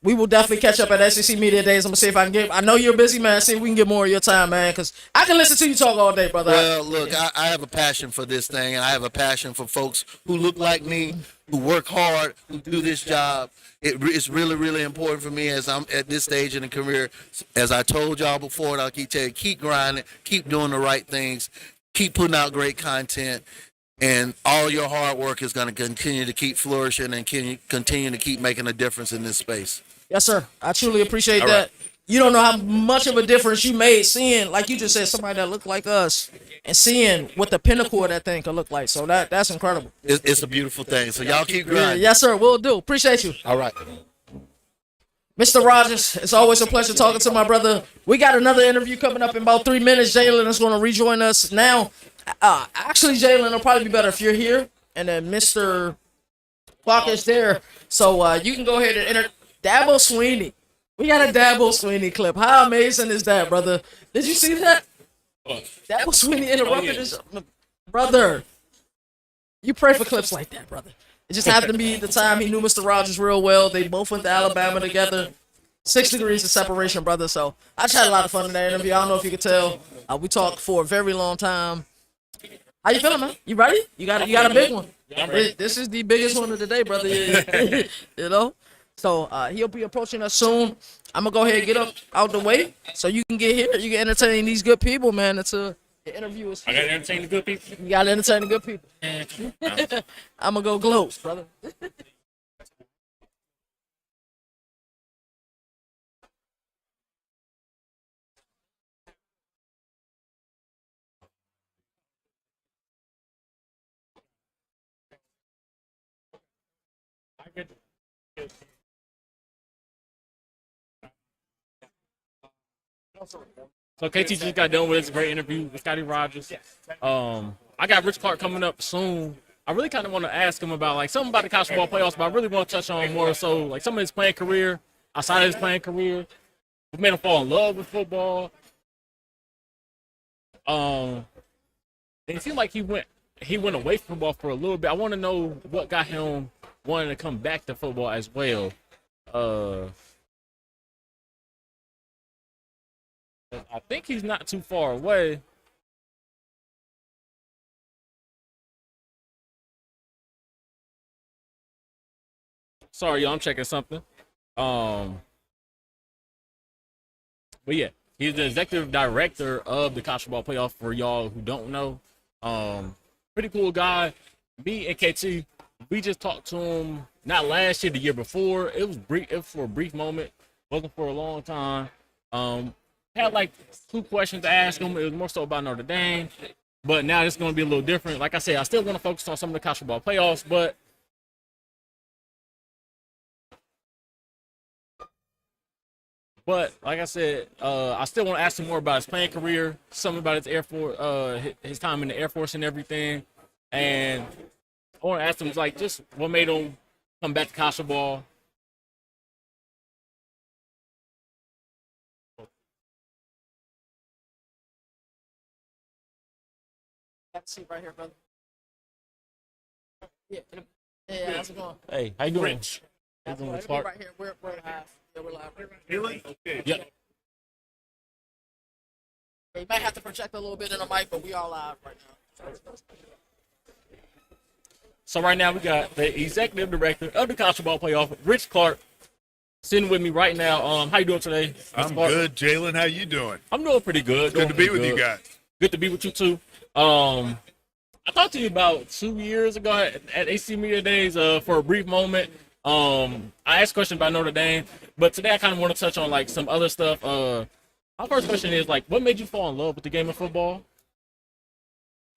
we will definitely catch up at SEC Media Days. I'm going to see if I can I know you're a busy man. See if we can get more of your time, man, because I can listen to you talk all day, brother. Well, look, I have a passion for this thing, and I have a passion for folks who look like me, who work hard, who do this job. It's really, really important for me as I'm at this stage in the career. As I told y'all before, and I'll keep telling you, keep grinding, keep doing the right things, keep putting out great content, and all your hard work is going to continue to keep flourishing and continue to keep making a difference in this space. Yes, sir. I truly appreciate that. Right. You don't know how much of a difference you made seeing, like you just said, somebody that looked like us and seeing what the pinnacle of that thing could look like. So that's incredible. It's a beautiful thing. So y'all keep grinding. Yes, sir. We'll do. Appreciate you. All right. Mr. Rodgers, it's always a pleasure talking to my brother. We got another interview coming up in about 3 minutes. Jalen is going to rejoin us now. Actually, Jalen, it'll probably be better if you're here and then Mr. Clark is there. So you can go ahead and enter Dabo Sweeney. We got a Dabo Sweeney clip. How amazing is that, brother? Did you see that? Dabo Sweeney interrupted his brother. You pray for clips like that, brother. It just happened to be the time he knew Mr. Rodgers real well. They both went to Alabama together. 6 degrees of separation, brother. So I just had a lot of fun in that interview. I don't know if you could tell. We talked for a very long time. How you feeling, man? You ready? You got a big one. This is the biggest one of the day, brother. You know? So he'll be approaching us soon. I'm going to go ahead and get up out the way so you can get here. You can entertain these good people, man. The interview is here. I got to entertain the good people. You got to entertain the good people. I'm going to go close, brother. So KT just got done with his great interview with Scottie Rodgers. I got Rich Clark coming up soon. I really kind of want to ask him about something about the college football playoffs, but I really want to touch on more so some of his playing career, outside of his playing career, what made him fall in love with football. And it seemed like he went away from football for a little bit. I want to know what got him wanting to come back to football as well. I think he's not too far away. Sorry, y'all, I'm checking something. But yeah, he's the executive director of the college football playoff for y'all who don't know. Pretty cool guy. Me and KT, we just talked to him not last year, the year before. It was brief. It was for a brief moment. Wasn't for a long time. Had 2 questions to ask him. It was more so about Notre Dame, but now it's going to be a little different. Like I said, I still want to focus on some of the college football playoffs, but like I said, I still want to ask him more about his playing career, something about his Air Force, his time in the Air Force and everything, and I want to ask him just what made him come back to college football. Have a seat right here, brother. Yeah, how's it going? Hey, how you doing? Rich. Right here. We're live. Yeah, we're live. Really? Okay. Yeah. You might have to project a little bit in the mic, but we all live right now. So right now we got the executive director of the college football playoff, Rich Clark, sitting with me right now. How you doing today, Mr. I'm Clark? good, Jalen. How you doing? I'm doing pretty good. Good to be with you guys. Good to be with you too. I talked to you about 2 years ago at ACC Media Days for a brief moment. I asked a question about Notre Dame, but today I kind of want to touch on like some other stuff. My first question is like, what made you fall in love with the game of football?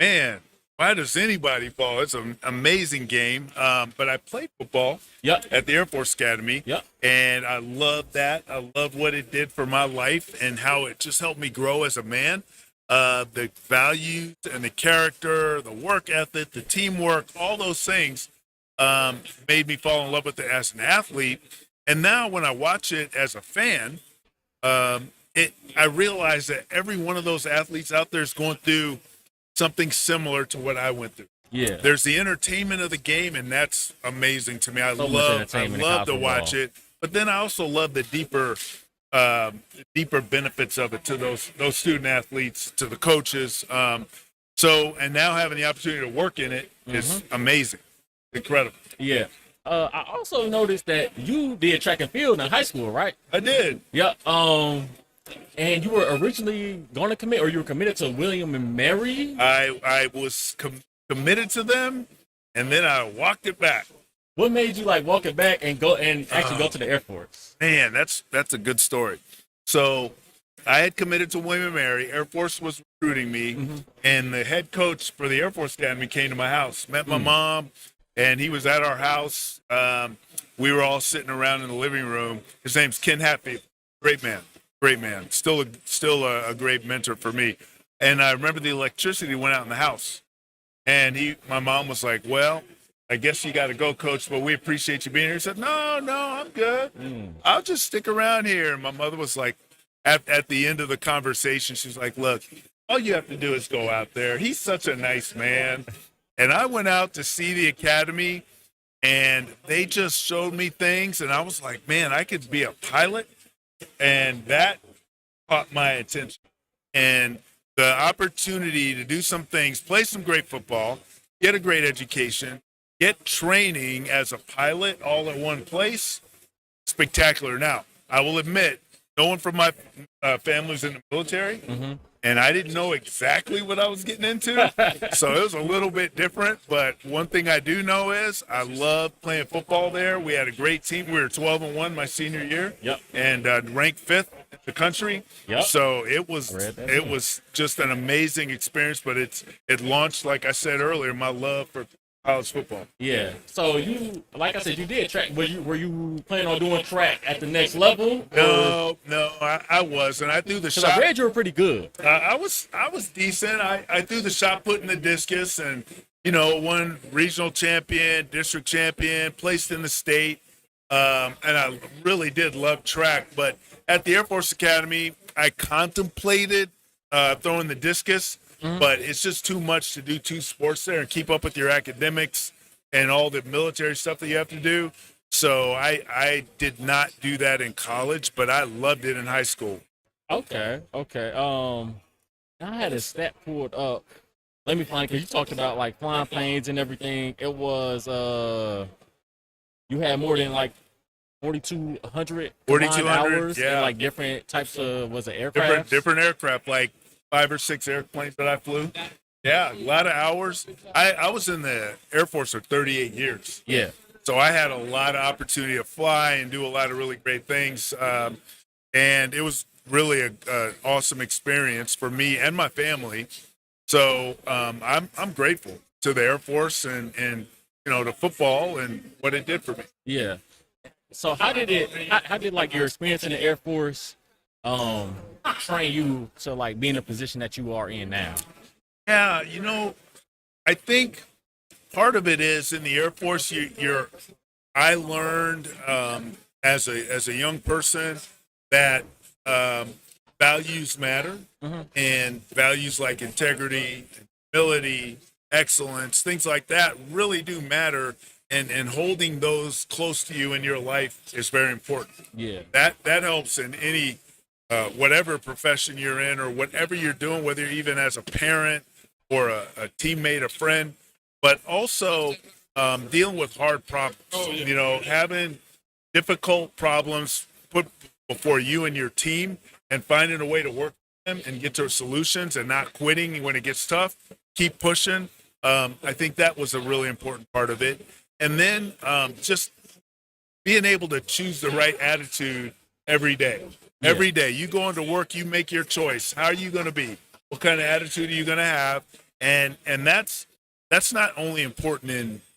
Man, why does anybody fall? It's an amazing game. But I played football at the Air Force Academy, and I love that. I love what it did for my life and how it just helped me grow as a man. The values and the character, the work ethic, the teamwork, all those things made me fall in love with it as an athlete. And now when I watch it as a fan, I realize that every one of those athletes out there is going through something similar to what I went through. Yeah. There's the entertainment of the game, and that's amazing to me. I love to watch it. But then I also love the deeper benefits of it to those student athletes, to the coaches. And now having the opportunity to work in it is amazing, incredible. Yeah. I also noticed that you did track and field in high school, right? I did. Yeah. And you were originally going to commit, or you were committed to William and Mary? I was committed to them, and then I walked it back. What made you like walk it back and go and actually go to the Air Force? Man, that's a good story. So I had committed to William and Mary. Air Force was recruiting me, and the head coach for the Air Force Academy came to my house, met my mom, and he was at our house. We were all sitting around in the living room. His name's Ken Hatfield. Great man. Still a great mentor for me. And I remember the electricity went out in the house. And my mom was like, well, I guess you got to go, Coach, but we appreciate you being here. He said, no, I'm good. I'll just stick around here. And my mother was like, at the end of the conversation, she's like, look, all you have to do is go out there. He's such a nice man. And I went out to see the academy, and they just showed me things. And I was like, man, I could be a pilot. And that caught my attention. And the opportunity to do some things, play some great football, get a great education, get training as a pilot all at one place, spectacular. Now, I will admit, no one from my family's in the military, and I didn't know exactly what I was getting into. So it was a little bit different. But one thing I do know is I love playing football there. We had a great team. We were 12-1 my senior year, and ranked 5th in the country. So it was just an amazing experience. But it launched, like I said earlier, my love for college football. Yeah. So you, like I said, you did track. Were you planning on doing track at the next level? No, I wasn't. I threw the shot. I read you were pretty good. I was decent. I threw the shot put in the discus, and won regional champion, district champion, placed in the state. And I really did love track. But at the Air Force Academy, I contemplated throwing the discus. But it's just too much to do 2 sports there and keep up with your academics and all the military stuff that you have to do. So I did not do that in college, but I loved it in high school. Okay. I had a stat pulled up. Let me find it, because you talked about like flying planes and everything. It was you had more than like 4,200 hours in like different types of aircraft. Different aircraft, like 5 or 6 airplanes that I flew. Yeah, a lot of hours. I was in the Air Force for 38 years. Yeah. So I had a lot of opportunity to fly and do a lot of really great things. And it was really an awesome experience for me and my family. So I'm grateful to the Air Force and to football and what it did for me. Yeah. So how did like your experience in the Air Force train you to like be in the position that you are in now? Yeah, I think part of it is in the Air Force. I learned as a young person that values matter, and values like integrity, humility, excellence, things like that really do matter. And holding those close to you in your life is very important. Yeah, that helps in any whatever profession you're in or whatever you're doing, whether you're even as a parent or a teammate, a friend. But also, dealing with hard problems. Having difficult problems put before you and your team and finding a way to work with them and get to solutions and not quitting when it gets tough. Keep pushing. I think that was a really important part of it. And then just being able to choose the right attitude every day. Yeah. Every day. You go into work, you make your choice. How are you going to be? What kind of attitude are you going to have? And that's not only important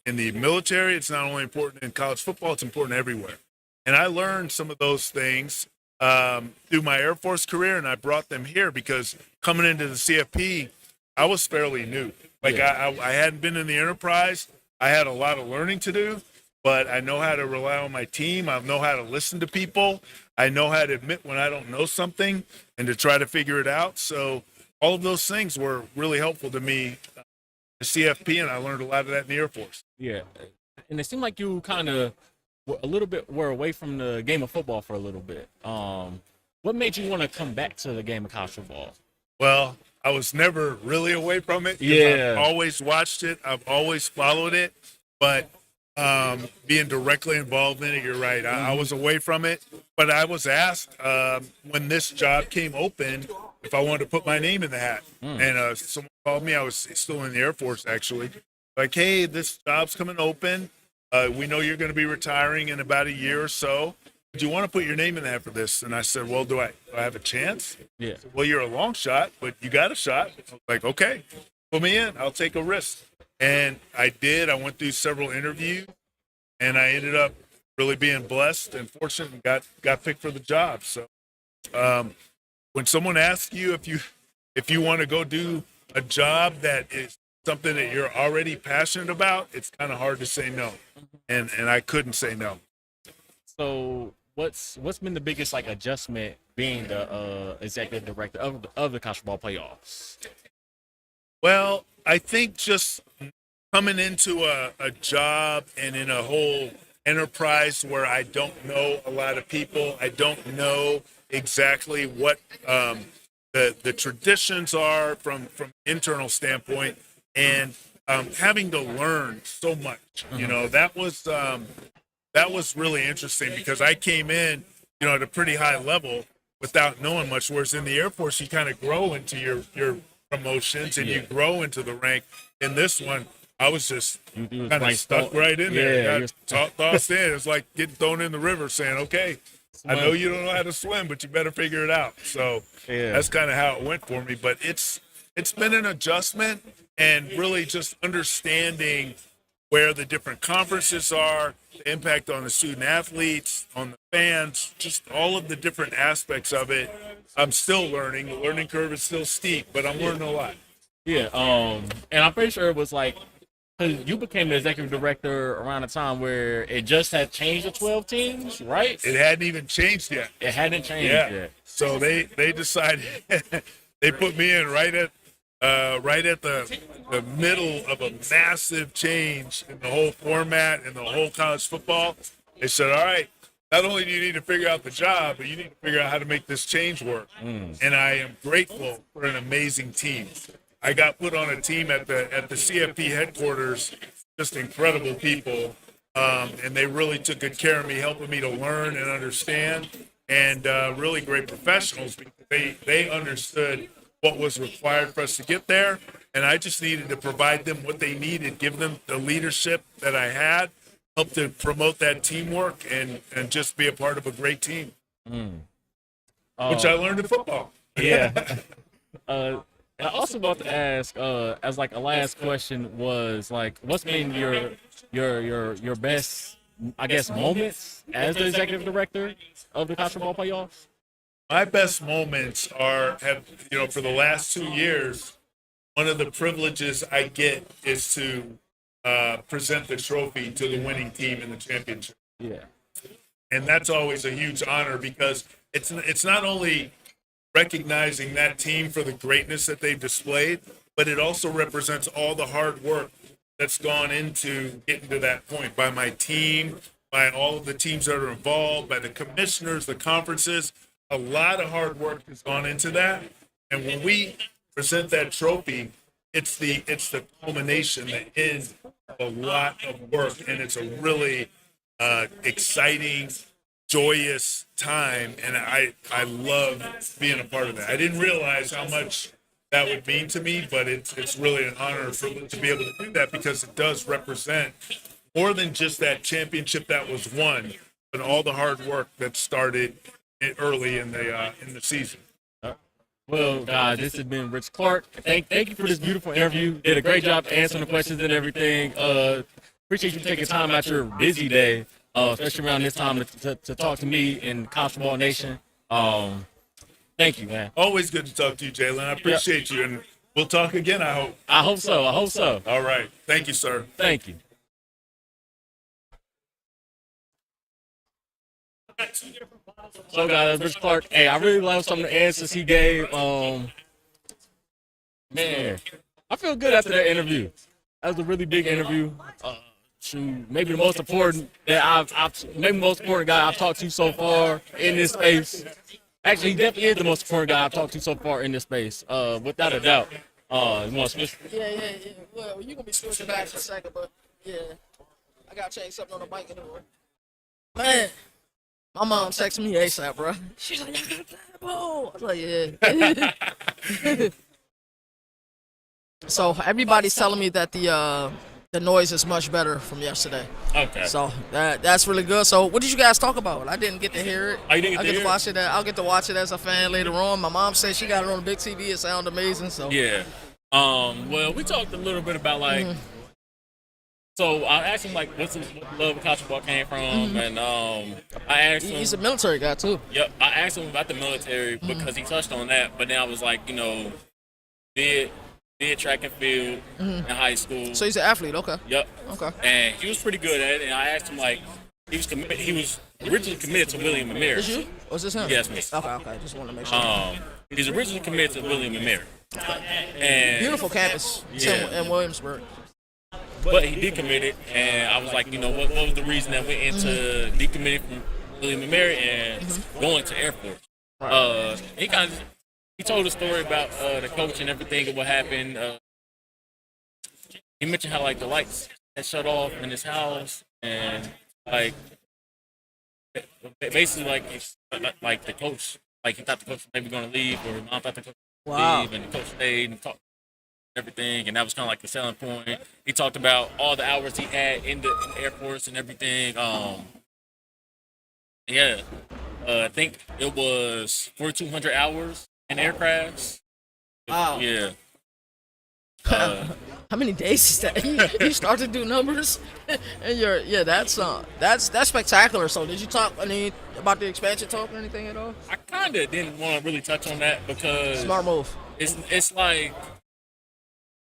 in the military. It's not only important in college football. It's important everywhere. And I learned some of those things through my Air Force career, and I brought them here because coming into the CFP, I was fairly new. I hadn't been in the enterprise. I had a lot of learning to do, but I know how to rely on my team. I know how to listen to people. I know how to admit when I don't know something and to try to figure it out. So all of those things were really helpful to me at CFP, and I learned a lot of that in the Air Force. Yeah, and it seemed like you kind of a little bit were away from the game of football for a little bit. What made you want to come back to the game of college football? Well, I was never really away from it. Yeah. I've always watched it. I've always followed it. But being directly involved in it, you're right. I was away from it. But I was asked when this job came open if I wanted to put my name in the hat. And someone called me. I was still in the Air Force, actually. Like, hey, this job's coming open. We know you're going to be retiring in about a year or so. Do you want to put your name in the hat for this? And I said, well, do I have a chance? Yeah. Said, well, you're a long shot, but you got a shot. I was like, okay, put me in. I'll take a risk. And I did. I went through several interviews, and I ended up really being blessed and fortunate and got picked for the job. So when someone asks you if you want to go do a job that is something that you're already passionate about, it's kind of hard to say no. And I couldn't say no. So what's been the biggest adjustment being the executive director of the college football playoffs? Well, I think just coming into a job and in a whole enterprise where I don't know a lot of people, I don't know exactly what the traditions are from internal standpoint, and having to learn so much. That was really interesting because I came in, at a pretty high level without knowing much. Whereas in the Air Force, you kind of grow into your promotions and you grow into the rank. In this one, I was just kind of stuck right in there. Got tossed in. It's like getting thrown in the river saying, okay, I know you don't know how to swim, but you better figure it out. So that's kind of how it went for me. But it's been an adjustment and really just understanding where the different conferences are, the impact on the student athletes, on the fans, just all of the different aspects of it. I'm still learning. The learning curve is still steep, but I'm learning a lot. Yeah, and I'm pretty sure it was because you became the executive director around a time where it just had changed to 12 teams, right? It hadn't even changed yet. It hadn't changed yet. So they decided they put me in right at the middle of a massive change in the whole format and the whole college football. They said, all right, not only do you need to figure out the job, but you need to figure out how to make this change work. And I am grateful for an amazing team. I got put on a team at the CFP headquarters, just incredible people, and they really took good care of me, helping me to learn and understand, and really great professionals because they understood what was required for us to get there, and I just needed to provide them what they needed, give them the leadership that I had, help to promote that teamwork, and just be a part of a great team, which I learned in football. Yeah. I also about to ask, as a last question, was what's been your best, I guess, moments as the executive director of the college football playoffs? My best moments have for the last 2 years, one of the privileges I get is to present the trophy to the winning team in the championship. Yeah. And that's always a huge honor because it's not only recognizing that team for the greatness that they've displayed, but it also represents all the hard work that's gone into getting to that point by my team, by all of the teams that are involved, by the commissioners, the conferences. A lot of hard work has gone into that. And when we present that trophy, it's the culmination, the end of a lot of work, and it's a really exciting, joyous time, and I love being a part of that. I didn't realize how much that would mean to me, but it's really an honor to be able to do that, because it does represent more than just that championship that was won, but all the hard work that started early in the season. Well, guys, this has been Rich Clark. Thank you for this beautiful interview. Did a great job answering the questions and everything. Appreciate you taking time out your busy day, especially around this time to talk to me and College Football Nation. Thank you, man. Always good to talk to you, Jalen. I appreciate you, and we'll talk again, I hope. I hope so. All right. Thank you, sir. Thank you. So, guys, Rich Clark. Hey, I really love some of the answers he gave. Man, I feel good after that interview. That was a really big interview. Maybe the most important guy I've talked to so far in this space. Actually, he definitely is the most important guy I've talked to so far in this space, without a doubt. You want to switch? Yeah. Well, you're going to be switching back in a second, but yeah. I got to change something on the bike anyway. Man, my mom texted me ASAP, bro. She's like, I got that ball. I was like, yeah. So everybody's telling me that the noise is much better from yesterday. Okay. So that's really good. So what did you guys talk about? I didn't get to hear it. Oh, you didn't get to hear it? Watch it. I'll get to watch it as a fan later on. My mom said she got it on the big TV. It sounded amazing. So Yeah. Well, we talked a little bit about like. So I asked him like, what's his love of college football came from, and I asked him. He's a military guy too. Yep. I asked him about the military because he touched on that, but then I was like, did track and field in high school. So he's an athlete. Okay. Yep. Okay. And he was pretty good at it. And I asked him like, he was originally committed to William and Mary. Is you? Or is this him? Yes, me. Okay. Just want to make sure. He's originally committed to William and Mary. And Beautiful campus. Yeah. In Williamsburg. But he decommitted, and I was like, what was the reason that went into decommitting from William and Mary and going to Air Force? Right. He told a story about the coach and everything and what happened. He mentioned how like the lights had shut off in his house, and like basically like the coach, like he thought the coach was maybe going to leave, or mom thought the coach was going to leave, and the coach stayed and talked everything, and that was kind of like the selling point. He talked about all the hours he had in the Air Force and everything. I think it was 4,200 hours in aircrafts. Wow. Yeah. How many days is that? You start to do numbers, and that's spectacular. So did you talk about the expansion talk or anything at all? I kind of didn't want to really touch on that because Smart move. It's like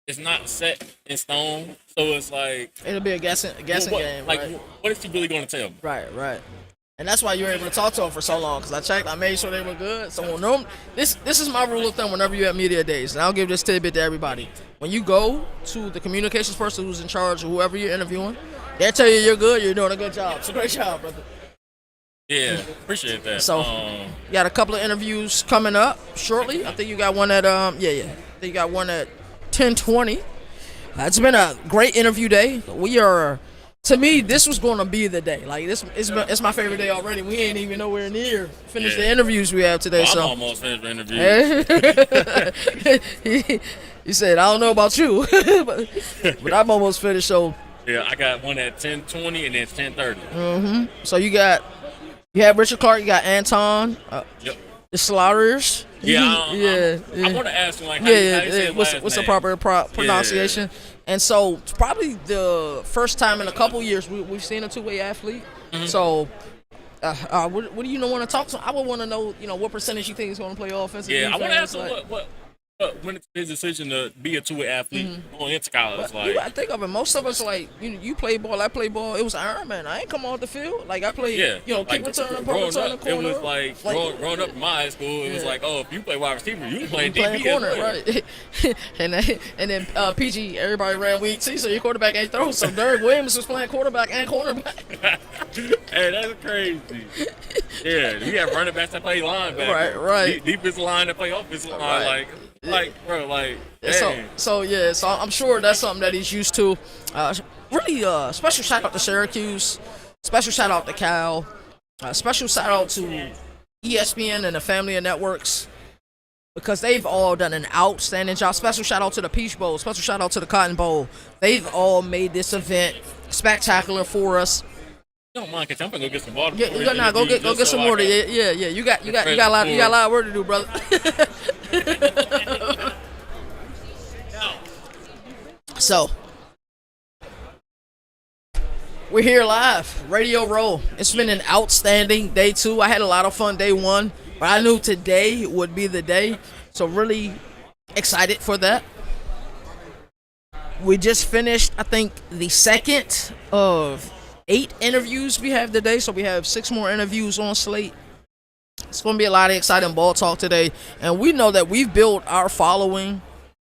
it's not set in stone, so it's like It'll be a guessing game, like, right? what is he really going to tell me? Right. And that's why you were able to talk to them for so long, because I checked, I made sure they were good. So this is my rule of thumb whenever you have media days, and I'll give this tidbit to everybody. When you go to the communications person who's in charge or whoever you're interviewing, they'll tell you you're good, you're doing a good job. It's a great job, brother. Yeah, appreciate that. So you got a couple of interviews coming up shortly. I think you got one at I think you got one at 10:20. It's been a great interview day. To me, this was going to be the day. Like it's my favorite day already. We ain't even nowhere near finished the interviews we have today. I'm almost finished the interview. He said, I don't know about you, but I'm almost finished. So yeah, I got one at 10:20 and then 10:30. So you have Richard Clark, you got Antoine, Yep. Deslauriers. I want to ask him like, how you say his last what's the name? proper pronunciation? And so it's probably the first time in a couple years we've seen a two-way athlete. So what do you want to talk to? I would want to know, what percentage you think he's going to play offensive. Yeah, I want to defense, ask him like- what when it's his decision to be a two-way athlete going into college. Like, I think of it. Most of us you play ball, I play ball. It was Iron Man. I ain't come off the field. Like I played, kick like, return, punt growing return, up, corner. it was like growing up in my high school. It was like, if you play wide receiver, you play playing DB as corner, well. right? and then PG, everybody ran weak T, so your quarterback ain't throw. So Derek Williams was playing quarterback and cornerback. Hey, that's crazy. Yeah, you have running backs that play linebacker. Right. Defensive line that play offensive line. Right. Like, Like, bro, like, So, dang. so I'm sure that's something that he's used to. Really, special shout out to Syracuse. Special shout out to Cal. Special shout out to ESPN and the family of networks because they've all done an outstanding job. Special shout out to the Peach Bowl. Special shout out to the Cotton Bowl. They've all made this event spectacular for us. Don't mind, cause I'm gonna go get some water. Yeah, before you got go interview, get just some so I water. can- Yeah. You got a lot of work to do, brother. So we're here live, Radio Row. It's been an outstanding day 2. I had a lot of fun day 1, but I knew today would be the day. So really excited for that. We just finished, I think, the second of 8 interviews we have today. So we have 6 more interviews on slate. It's going to be a lot of exciting ball talk today. And we know that we've built our following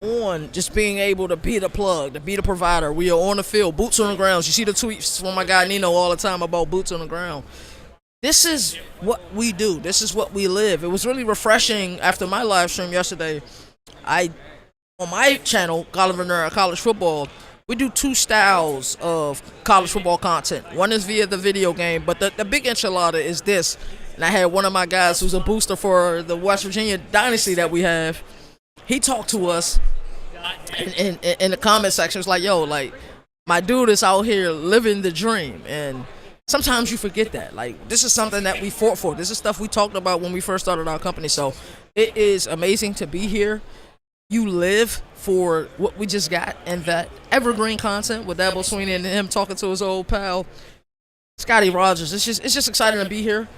on just being able to be the plug, to be the provider. We are on the field, boots on the ground. You see the tweets from my guy Nino all the time about boots on the ground. This is what we do. This is what we live. It was really refreshing after my live stream yesterday. On my channel, Oliver Nerd College Football, we do 2 styles of college football content. One is via the video game, but the big enchilada is this. And I had one of my guys who's a booster for the West Virginia dynasty that we have. He talked to us in the comment section. It's like, yo, like, my dude is out here living the dream. And sometimes you forget that. Like, this is something that we fought for. This is stuff we talked about when we first started our company. So it is amazing to be here. You live for what we just got and that evergreen content with Dabo Sweeney and him talking to his old pal, Scottie Rodgers. It's just exciting to be here.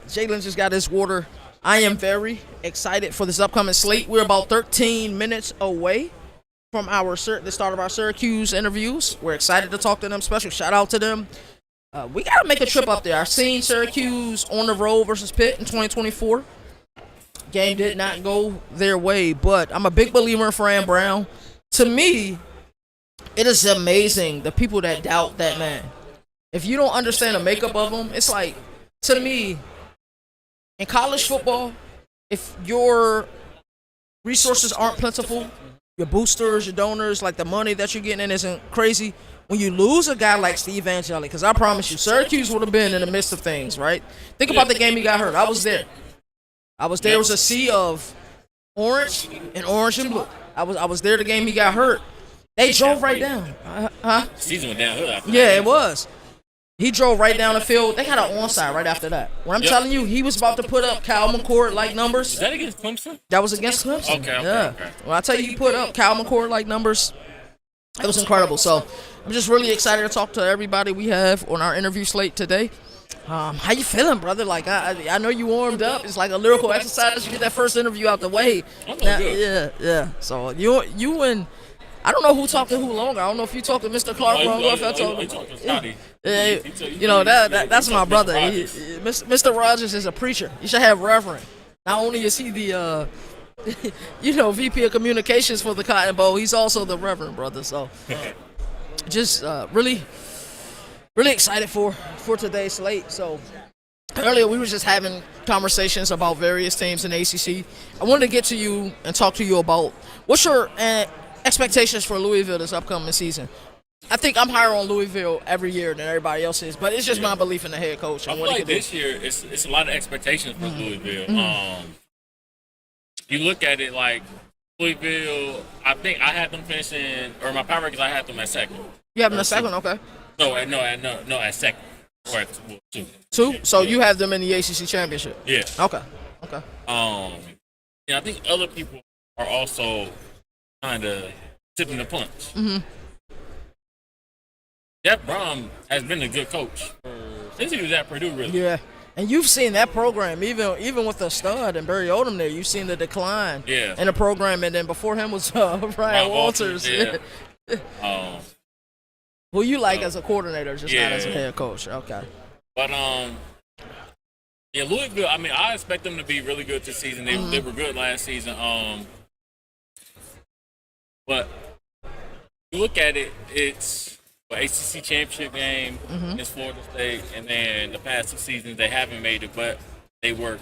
Jalen just got his water. I am very excited for this upcoming slate. We're about 13 minutes away from the start of our Syracuse interviews. We're excited to talk to them. Special shout out to them. We got to make a trip up there. I've seen Syracuse on the road versus Pitt in 2024. Game did not go their way, but I'm a big believer in Fran Brown. To me, it is amazing the people that doubt that man. If you don't understand the makeup of him, it's like, to me, in college football, if your resources aren't plentiful, your boosters, your donors, like the money that you're getting in isn't crazy, when you lose a guy like Steve Angeli, because I promise you, Syracuse would have been in the midst of things, right? Think about the game he got hurt. I was there. It was a sea of orange and blue. I was there the game he got hurt. They drove right down. Season went downhill after Yeah, that. it was. He drove right down the field. They got an onside right after that. When I'm telling you, he was about to put up Cal McCord-like numbers. Is that against Clemson? That was against Clemson. Okay. When I tell you, he put up Cal McCord-like numbers, it was incredible. So I'm just really excited to talk to everybody we have on our interview slate today. How you feeling, brother? Like, I know you warmed up. It's like a lyrical exercise. You get that first interview out the way. I'm doing good. Yeah. So you and I don't know who talked to who longer. I don't know if you talked to Mr. Clark or if I I talked talked to Scottie. Yeah, you know that's my brother. Mr. Rodgers is a preacher. You should have Reverend. Not only is he the VP of Communications for the Cotton Bowl, he's also the Reverend brother. So just really excited for today's slate. So earlier we were just having conversations about various teams in the ACC. I wanted to get to you and talk to you about what's your expectations for Louisville this upcoming season. I think I'm higher on Louisville every year than everybody else is, but it's just my belief in the head coach. I feel like this year it's a lot of expectations for Louisville. You look at it like Louisville. I think I had them finishing, or my power rankings I had them at second. You have them at second, okay? No, at second or at 2. 2. So you have them in the ACC championship. Yeah. Okay. I think other people are also kind of tipping the punch. Jeff Brohm has been a good coach since he was at Purdue, really. Yeah, and you've seen that program, even with the stud and Barry Odom there, you've seen the decline in the program, and then before him was Ryan Walters. Yeah. Who you like as a coordinator, just not as a head coach. Okay. But Louisville. I mean, I expect them to be really good this season. They were good last season. But you look at it, it's ACC championship game against Florida State, and then the past 2 seasons they haven't made it, but they were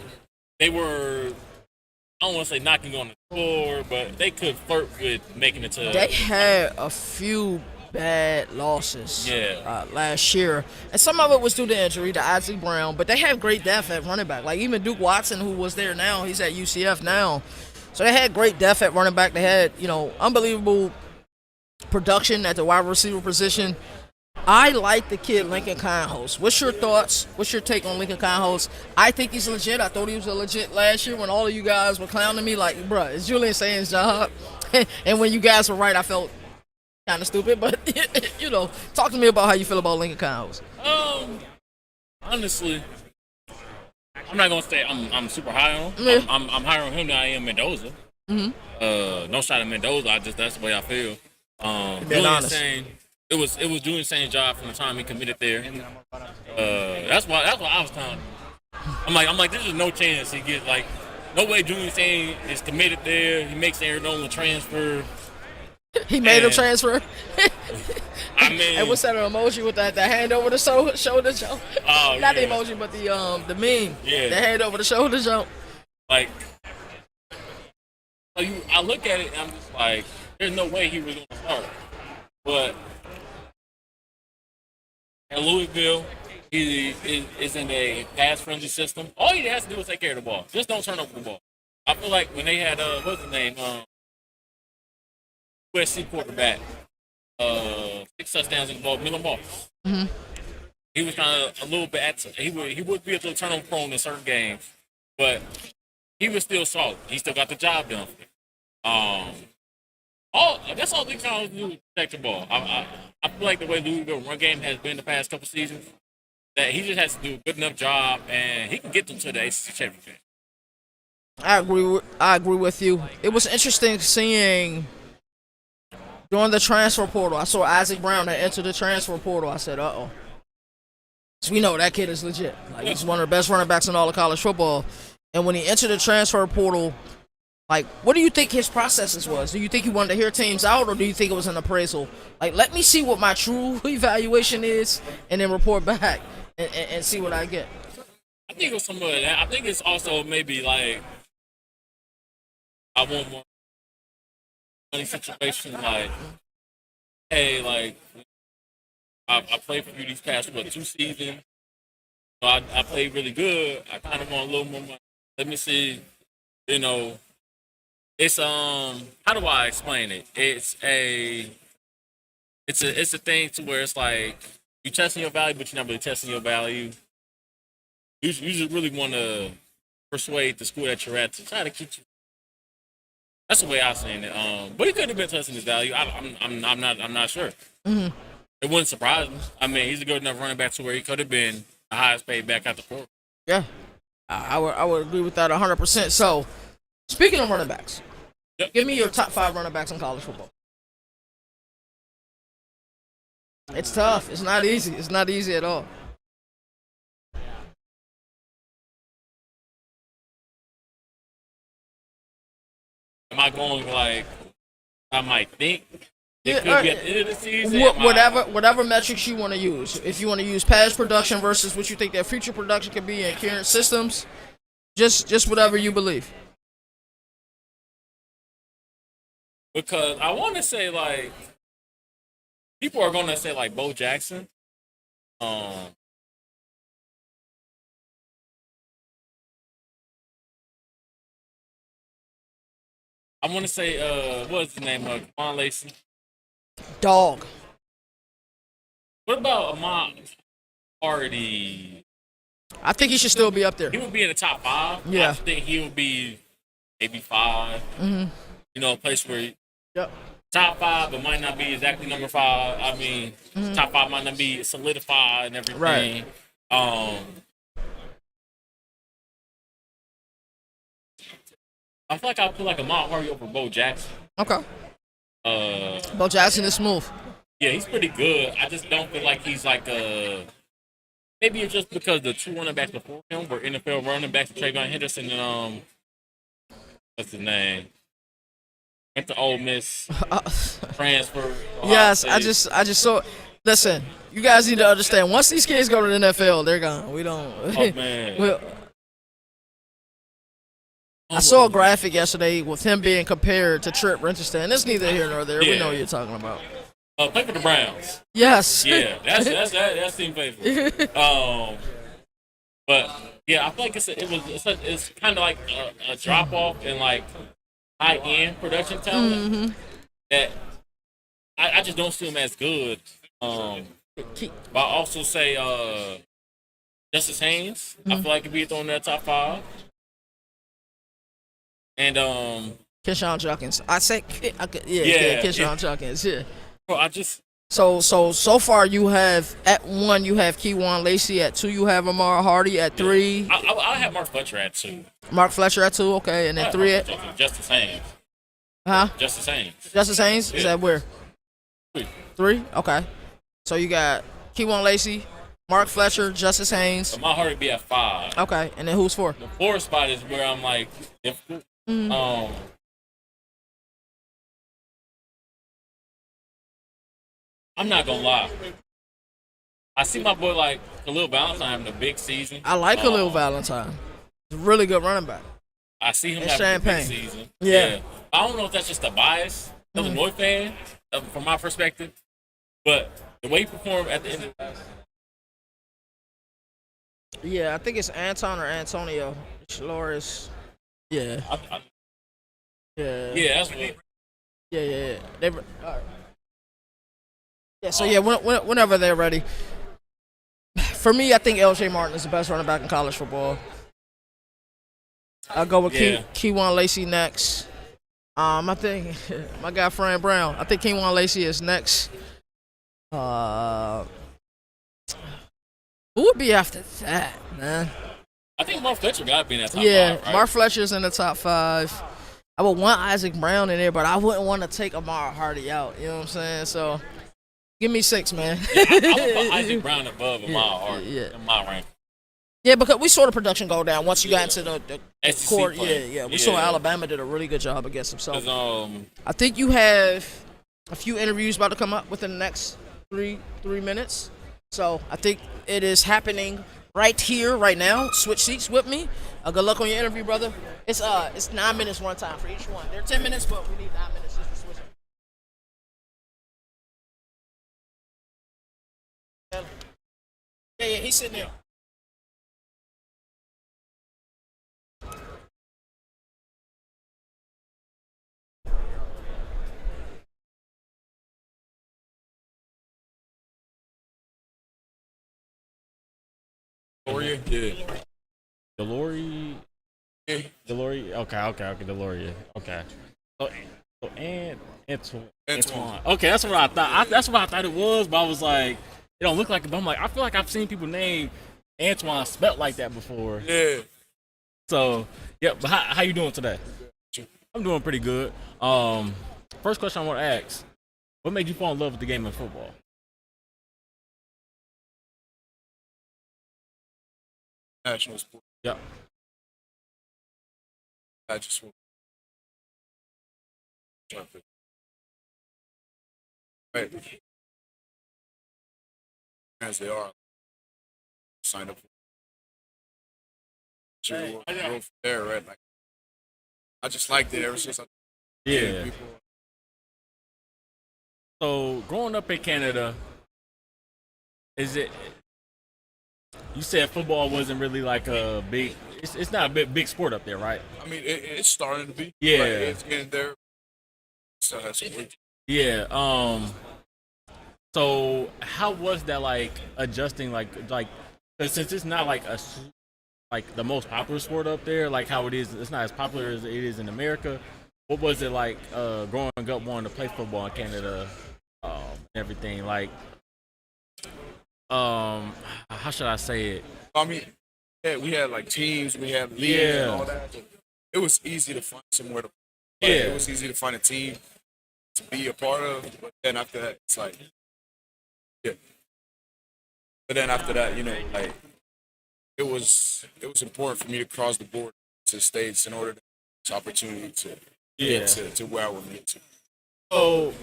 I don't want to say knocking on the door, but they could flirt with making it to. They had a few bad losses last year, and some of it was due to injury to Isaac Brown, but they have great depth at running back. Like even Duke Watson, who was there now, he's at UCF now. So they had great depth at running back. They had, unbelievable production at the wide receiver position. I like the kid Lincoln Conhost. What's your thoughts? What's your take on Lincoln Conhost? I think he's legit. I thought he was a legit last year when all of you guys were clowning me like, bruh, is Julian saying his job? And when you guys were right, I felt kind of stupid. But, talk to me about how you feel about Lincoln Conhost. Honestly, I'm not gonna say I'm super high on him. Yeah. I'm higher on him than I am Mendoza. Mm-hmm. No shot at Mendoza. That's the way I feel. Julian saying it was Julian Saint's job from the time he committed there. That's why I was telling him. I'm like, there's no chance he gets no way Julian Saint is committed there. He makes Aaron Nolan transfer. He made him transfer. I mean, and what's that emoji with that? The hand over the shoulder jump. Oh, Not the emoji, but the meme. Yeah. The hand over the shoulder jump. I look at it and I'm just like, there's no way he was going to start. But at Louisville, he is in a pass-friendly system. All he has to do is take care of the ball. Just don't turn over the ball. I feel like when they had, what's his name? USC quarterback. 6 touchdowns in the ball, Miller Ball. Mm-hmm. He was kind of a little bit. He would be a little turnover prone in certain games, but he was still solid. He still got the job done. That's all Lincoln Conhost do is protect the ball. I feel like the way Louisville run game has been the past couple seasons, that he just has to do a good enough job, and he can get them to the ACC championship. I agree with you. It was interesting seeing. During the transfer portal, I saw Isaac Brown that entered the transfer portal. I said, uh-oh. So we know that kid is legit. He's one of the best running backs in all of college football. And when he entered the transfer portal, what do you think his processes was? Do you think he wanted to hear teams out, or do you think it was an appraisal? Let me see what my true evaluation is and then report back and see what I get. I think it was some of that. I think it's also maybe I want more money situation, hey, I played for you these past 2 seasons. I played really good. I kind of want a little more money. Let me see. It's how do I explain it? It's a thing to where it's you testing your value, but you're not really testing your value. You just really want to persuade the school that you're at to try to keep you. That's the way I've seen it. But he could have been testing his value. I'm not sure. Mm-hmm. It wouldn't surprise me. I mean, he's a good enough running back to where he could have been the highest paid back at the court. Yeah, I would agree with that 100%. So, speaking of running backs, give me your top 5 running backs in college football. It's tough. It's not easy. It's not easy at all. Am I going I might think it could be at the end of the season? Whatever metrics you want to use. If you want to use past production versus what you think their future production could be in current systems, just whatever you believe. Because I want to say people are going to say Bo Jackson. I want to say, what's his name? Kamon Lacey. Dog. What about Ahmad Hardy? I think he should still be up there. He would be in the top 5. Yeah. I think he would be maybe 5. Mm-hmm. A place where top 5, but might not be exactly number 5. I mean, top 5 might not be solidified and everything. Right. I feel like I'll put Ahmad Hardy over Bo Jackson. Okay. Bo Jackson is smooth. Yeah, he's pretty good. I just don't feel like he's maybe it's just because the 2 running backs before him were NFL running backs, Trayvon Henderson and what's his name? Went to Ole Miss. Transfer. Yes, I just saw. Listen, you guys need to understand. Once these kids go to the NFL, they're gone. We don't. Oh man. I saw a graphic yesterday with him being compared to Trent Richardson. And it's neither here nor there. We Yeah. know what you're talking about. Play for the Browns. Yes. Yeah, that's team favorite. But yeah, I feel like it's kind of like a drop off in like high end production talent that I just don't see him as good. But I also say Justice Haynes. I feel like he'd be thrown in that top 5. And Keyshawn Junkins. I say, Yeah. Keyshawn Junkins. Yeah. bro, I just So far you have at 1 you have Keywan Lacey, at 2 you have Amar Hardy, at 3 I have Mark Fletcher at 2. Mark Fletcher at 2, okay, and then 3 at Justice Haynes. Justice Haynes is Yeah. that where 3. 3, okay. So you got Keywan Lacey, Mark Fletcher, Justice Haynes, But my heart would be at 5. okay, and then who's 4? The 4th spot is where I'm like difficult. I'm not gonna lie. I see my boy like Khalil Valentine having a big season. I like Khalil Valentine. He's a really good running back. I see him And having a Champagne. big season. Yeah. I don't know if that's just a bias, Illinois fan, from my perspective, but the way he performed at the end of the Yeah, I think it's Anton or Antonio. Deslauriers. Yeah. Yeah. yeah, that's what. Yeah. They, all right. Yeah, so yeah, whenever they're ready. For me, I think LJ Martin is the best running back in college football. I'll go with Yeah. Keywan Lacey next. I think my guy Fran Brown. I think Keywan Lacey is next. Who would be after that, man? I think Mark Fletcher got to be in that top Yeah, 5, right? Mark Fletcher's in the top 5. I would want Isaac Brown in there, but I wouldn't want to take Amar Hardy out. You know what I'm saying? So, give me 6, man. I would put Isaac Brown above in my heart, in my rank. Yeah, because we saw the production go down once you got into the SEC court. play. Yeah. We saw Alabama did a really good job against them. So 'Cause, I think you have a few interviews about to come up within the next three minutes. So I think it is happening right here, right now. Switch seats with me. Good luck on your interview, brother. It's 9 minutes one time for each one. They're 10 minutes, but we need 9 minutes just to switch them. Yeah, he's sitting there. yeah. Deslauriers. Deslauriers. Okay. Deslauriers. Okay. So Antoine. Okay, that's what I thought. That's what I thought it was, but I was like, it don't look like it. But I'm like, I feel like I've seen people name Antoine spelt like that before. Yeah. So yeah, but how you doing today? I'm doing pretty good. First question I want to ask: what made you fall in love with the game of football? National sport. Yeah. I just want to jump in. Right. As they are, sign up. Go from there, right? Like, I just liked it ever since I. Yeah. People. So growing up in Canada, is it? You said football wasn't really like a big. It's not a big sport up there, right? I mean, it's starting to be. Yeah. Like, it's getting there. Still has some work. Yeah. So how was that like adjusting like 'cause since it's not like like the most popular sport up there, like how it is, it's not as popular as it is in America. What was it like growing up wanting to play football in Canada? Everything like how should I say it? I mean, yeah, we had like teams, we had leagues and all that. It was easy to find somewhere to play. Yeah. It was easy to find a team to be a part of. But then after that, it's like, yeah. But then after that, you know, like it was important for me to cross the border to states in order to have this opportunity to get to where I would get to. So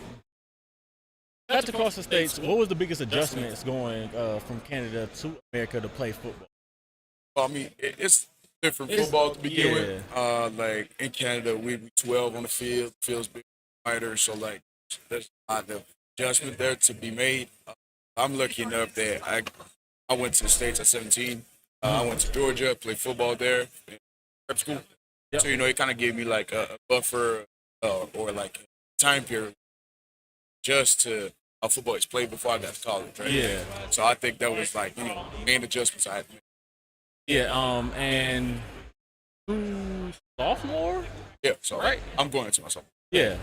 at across the states, what was the biggest adjustments going from Canada to America to play football? Well, I mean, it's different football to begin yeah. with. Like in Canada, we 12 on the field. Field's big wider, so like there's a lot of adjustment there to be made. I'm lucky enough that I went to the States at 17. I went to Georgia, played football there in prep school. Yep. So it kind of gave me like a buffer or like a time period just to how football is played before I got to college, right? Yeah. So I think that was like main adjustments I had to make. Yeah. And sophomore. Yeah, so Right. I'm going into myself. Yeah.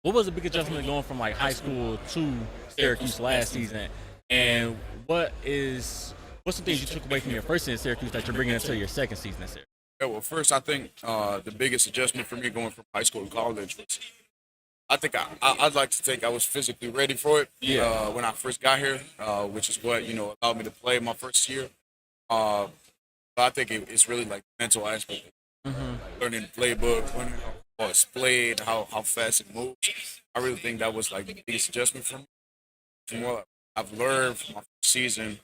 What was the big adjustment going from like high school to Syracuse last season? And what's the things you took away from your first season at Syracuse that you're bringing into your second season at Syracuse? Yeah, well, first I think the biggest adjustment for me going from high school to college was I think I'd like to think I was physically ready for it when I first got here, which is what allowed me to play my first year. But I think it's really like the mental aspect, learning the playbook, learning how it's played, how fast it moves. I really think that was like the biggest adjustment for me. From what I've learned from my first season,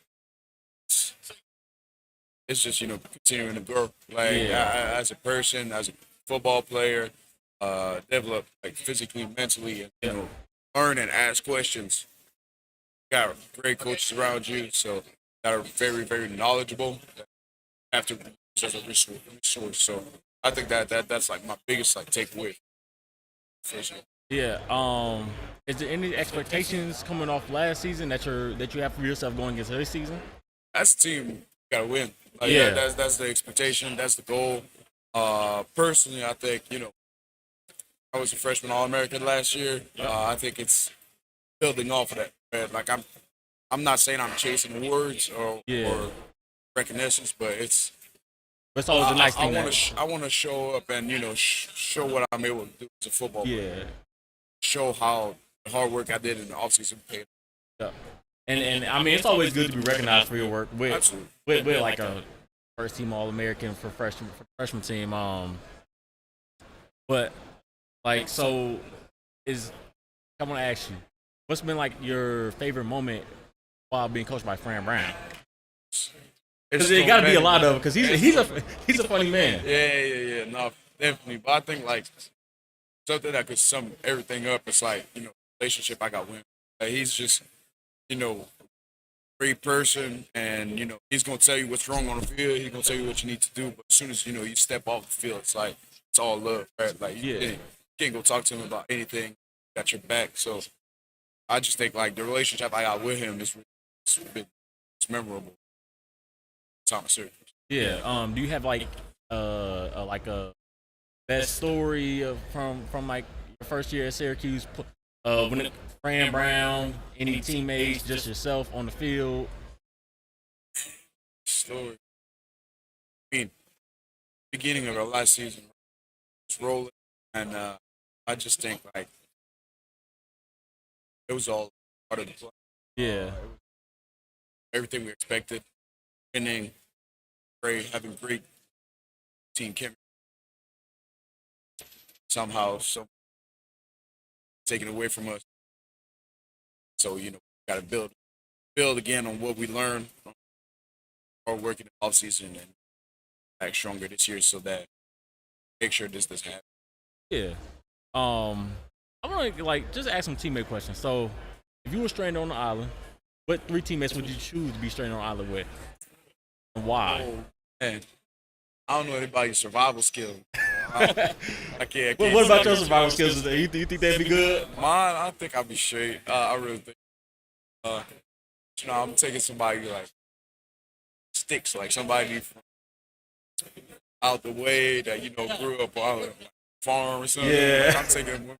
it's just continuing to grow. Like as a person, as a football player, develop like physically, mentally, and learn and ask questions. Got great coaches around you, so that are very, very knowledgeable. After as a resource, so I think that's like my biggest like takeaway. For sure. Yeah. Is there any expectations coming off last season that you have for yourself going into this season? As a team, you gotta win. Like, Yeah. That's the expectation. That's the goal. Personally, I think I was a freshman All-American last year. I think it's building off of that. Man. Like I'm not saying I'm chasing awards or recognitions, but it's always a nice thing. I want to show up and show what I'm able to do as a football player. Show how the hard work I did in the offseason paid. Yeah. And I mean, it's always good to be recognized for your work with like a first team All-American for freshman team. But like, so I want to ask you, what's been like your favorite moment while being coached by Fran Brown? Because there got to be a lot of because he's a funny man. Yeah. No, definitely. But I think like something that could sum everything up is like relationship I got with him. Like, he's just great person, and he's gonna tell you what's wrong on the field. He's gonna tell you what you need to do. But as soon as you step off the field, it's like it's all love, right? Like you can't go talk to him about anything. Got your back. So I just think like the relationship I got with him is memorable. Thomas Syracuse. Yeah. Do you have like a best story from like your first year at Syracuse? When Fran Brown, any teammates, just yourself on the field? Story. I mean, beginning of our last season, was rolling, and I just think like it was all part of the play. Yeah. Everything we expected, winning, great, having great team chemistry. Somehow, taken away from us. So got to build again on what we learned from our work in the offseason and act stronger this year, so that make sure this doesn't happen. Yeah. I want to like just ask some teammate questions. So, if you were stranded on the island, what 3 teammates would you choose to be stranded on the island with, and why? Oh, man. I don't know anybody's survival skills. I can't. What about your survival skills? You think they'd be good? Mine, I think I'd be straight. I really think. I'm taking somebody like sticks, like somebody from out the way that grew up on a farm or something. Yeah. Like, I'm taking.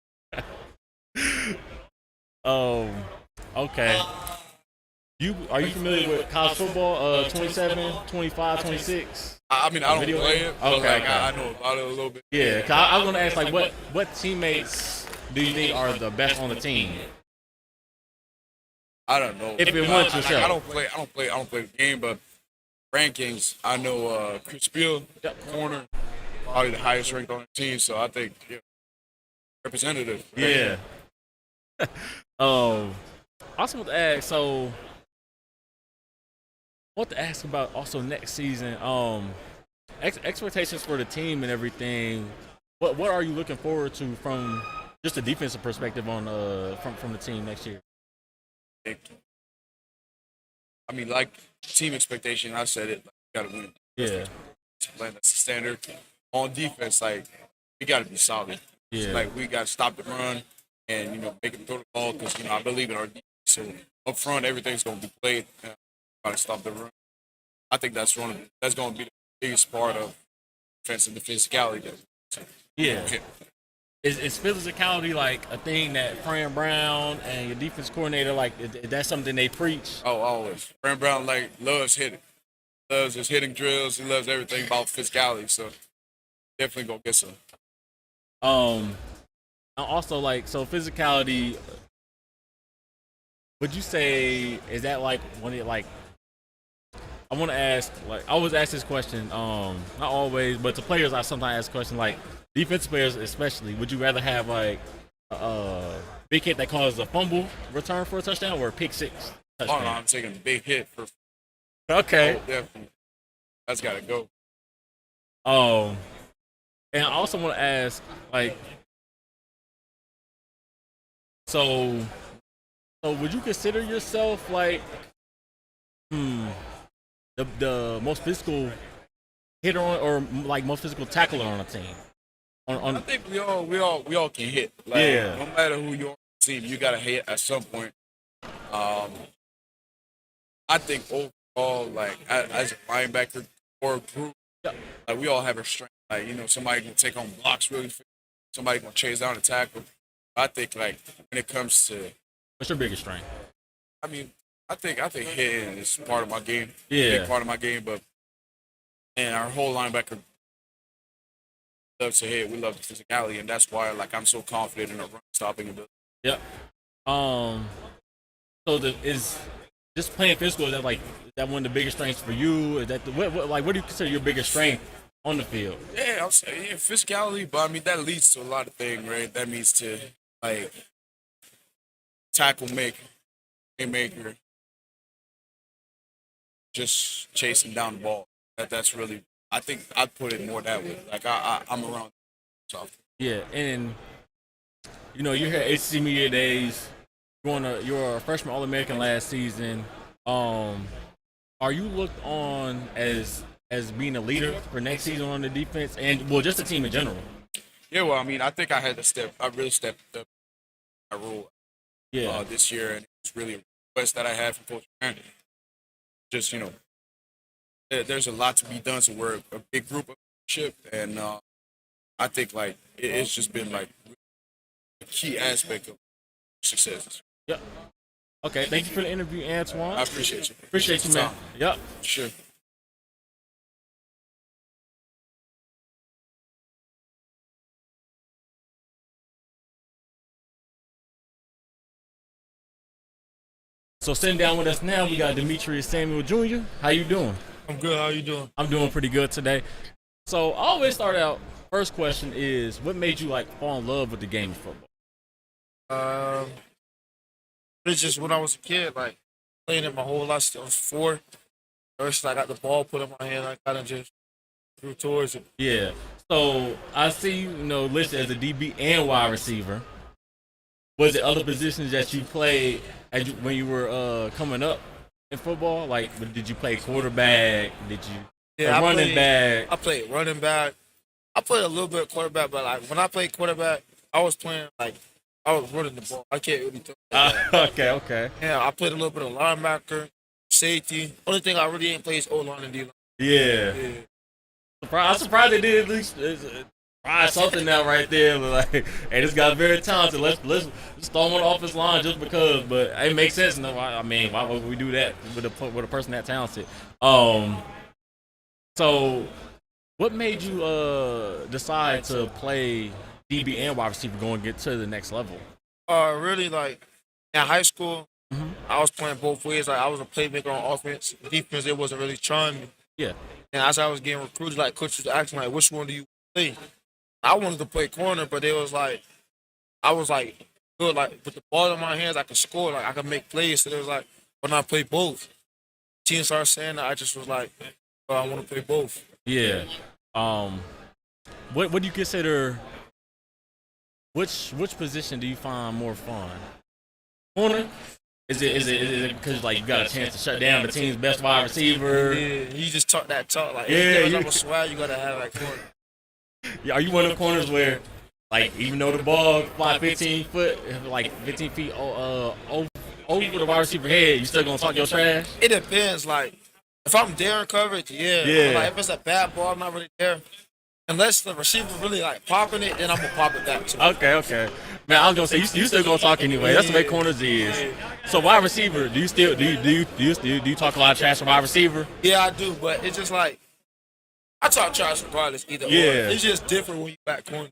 Okay. Are you familiar with college football? 27, 25, 26? I mean, I don't play it, but Okay. I know about it a little bit. Yeah, 'cause I was gonna ask like what teammates do you think are the best on the team? I don't know. If it wants yourself. I don't play the game, but rankings, I know Chris Beal, corner, probably the highest ranked on the team. So I think representative. Right? Yeah. I also want to ask, so want to ask about also next season. Expectations for the team and everything. What are you looking forward to from just a defensive perspective on from the team next year? I mean, like team expectation, I said it. Like, we gotta win. Yeah. That's the standard. On defense, like we gotta be solid. Yeah. Like we gotta stop the run and make them throw the ball because I believe in our defense. So up front, everything's gonna be played. Gotta stop the run. I think that's gonna be the biggest part of defense and the physicality. Yeah. Is physicality like a thing that Fran Brown and your defense coordinator is that something they preach? Oh, always. Fran Brown loves hitting. Loves his hitting drills. He loves everything about physicality. So definitely gonna get some. Also so physicality. Would you say is that like one of I want to ask I always ask this question. Not always, but to players I sometimes ask questions defensive players especially. Would you rather have big hit that causes a fumble return for a touchdown or a pick six touchdown? Oh no, I'm taking a big hit for. Okay. Oh, definitely. That's gotta go. And I also want to ask so would you consider yourself the most physical hitter or most physical tackler on a team? I think we all can hit. No matter who you're on the team, you gotta hit at some point. I think overall, as a linebacker or a group, we all have a strength. Somebody can take on blocks really fast. Somebody can chase down a tackle. I think when it comes to, what's your biggest strength? I mean, I think hitting is part of my game. Yeah, big part of my game. And our whole linebacker loves to hit. We love the physicality, and that's why I'm so confident in our run stopping ability. Yep. So is just playing physical, is that one of the biggest strengths for you? Is that what do you consider your biggest strength on the field? Yeah, I'll say physicality, but I mean that leads to a lot of things, right? That means to tackle maker, just chasing down the ball. That's really, I think I'd put it more that way. I'm around. So. Yeah, and you're here at ACC Media Days. You're a freshman All-American last season. Are you looked on as being a leader for next season on the defense and just the team in general? Yeah, well, I mean, I think I really stepped up my role this year, and it's really a request that I had from Coach Brandon. Just, there's a lot to be done, so we're a big group of leadership, and I think, it's just been, a key aspect of success. Yep. Okay, thank you for the interview, Antoine. I appreciate you. Appreciate you, man. Yep. Sure. So sitting down with us now, we got Demetres Samuel Jr. How you doing? I'm good. How you doing? I'm doing pretty good today. So I always start out, first question is, what made you fall in love with the game of football? It's just when I was a kid, playing it my whole life. I was 4. First, I got the ball put in my hand. I kind of just grew towards it. Yeah. So I see you, listed as a DB and wide receiver. Was it other positions that you played when you were coming up in football? Did you play quarterback? Did you running back? I played running back. I played a little bit of quarterback, but when I played quarterback, I was playing I was running the ball. I can't really throw. Okay. Yeah, I played a little bit of linebacker, safety. Only thing I really ain't played is O-line and D-line. Yeah. I'm surprised they did at least try something now right there. Hey, this guy's very talented. Let's throw him on the offensive line just because. But it makes sense. No, I mean, why would we do that with a person that talented? So what made you decide to play DB and wide receiver going to get to the next level? Really, in high school, I was playing both ways. I was a playmaker on offense. Defense, it wasn't really trying me. Yeah. And as I was getting recruited, coaches was asking, which one do you play? I wanted to play corner, but they was I was good, with the ball in my hands, I could score, I could make plays. So they was why not play both? team started saying that, I just was like, I want to play both. Yeah. What do you consider? Which position do you find more fun? Corner? Is it because like you got a chance to shut down the team's best wide receiver? Yeah, you just talk that talk like Yeah, I'm a swag. You gotta have that corner. Yeah, are you one of the corners where, like, even though the ball fly 15 feet over the wide receiver head, you still gonna talk your trash? It depends. Like if I'm there in coverage, yeah. Yeah. But, like if it's a bad ball, I'm not really there. Unless the receiver really like popping it, then I'm gonna pop it back too. Okay. Man, I was gonna say you still gonna talk anyway. That's the way corners is. So wide receiver, do you talk a lot of trash to wide receiver? Yeah, I do, but it's just like I talk trash regardless either. Or. Yeah. It's just different when you back corner.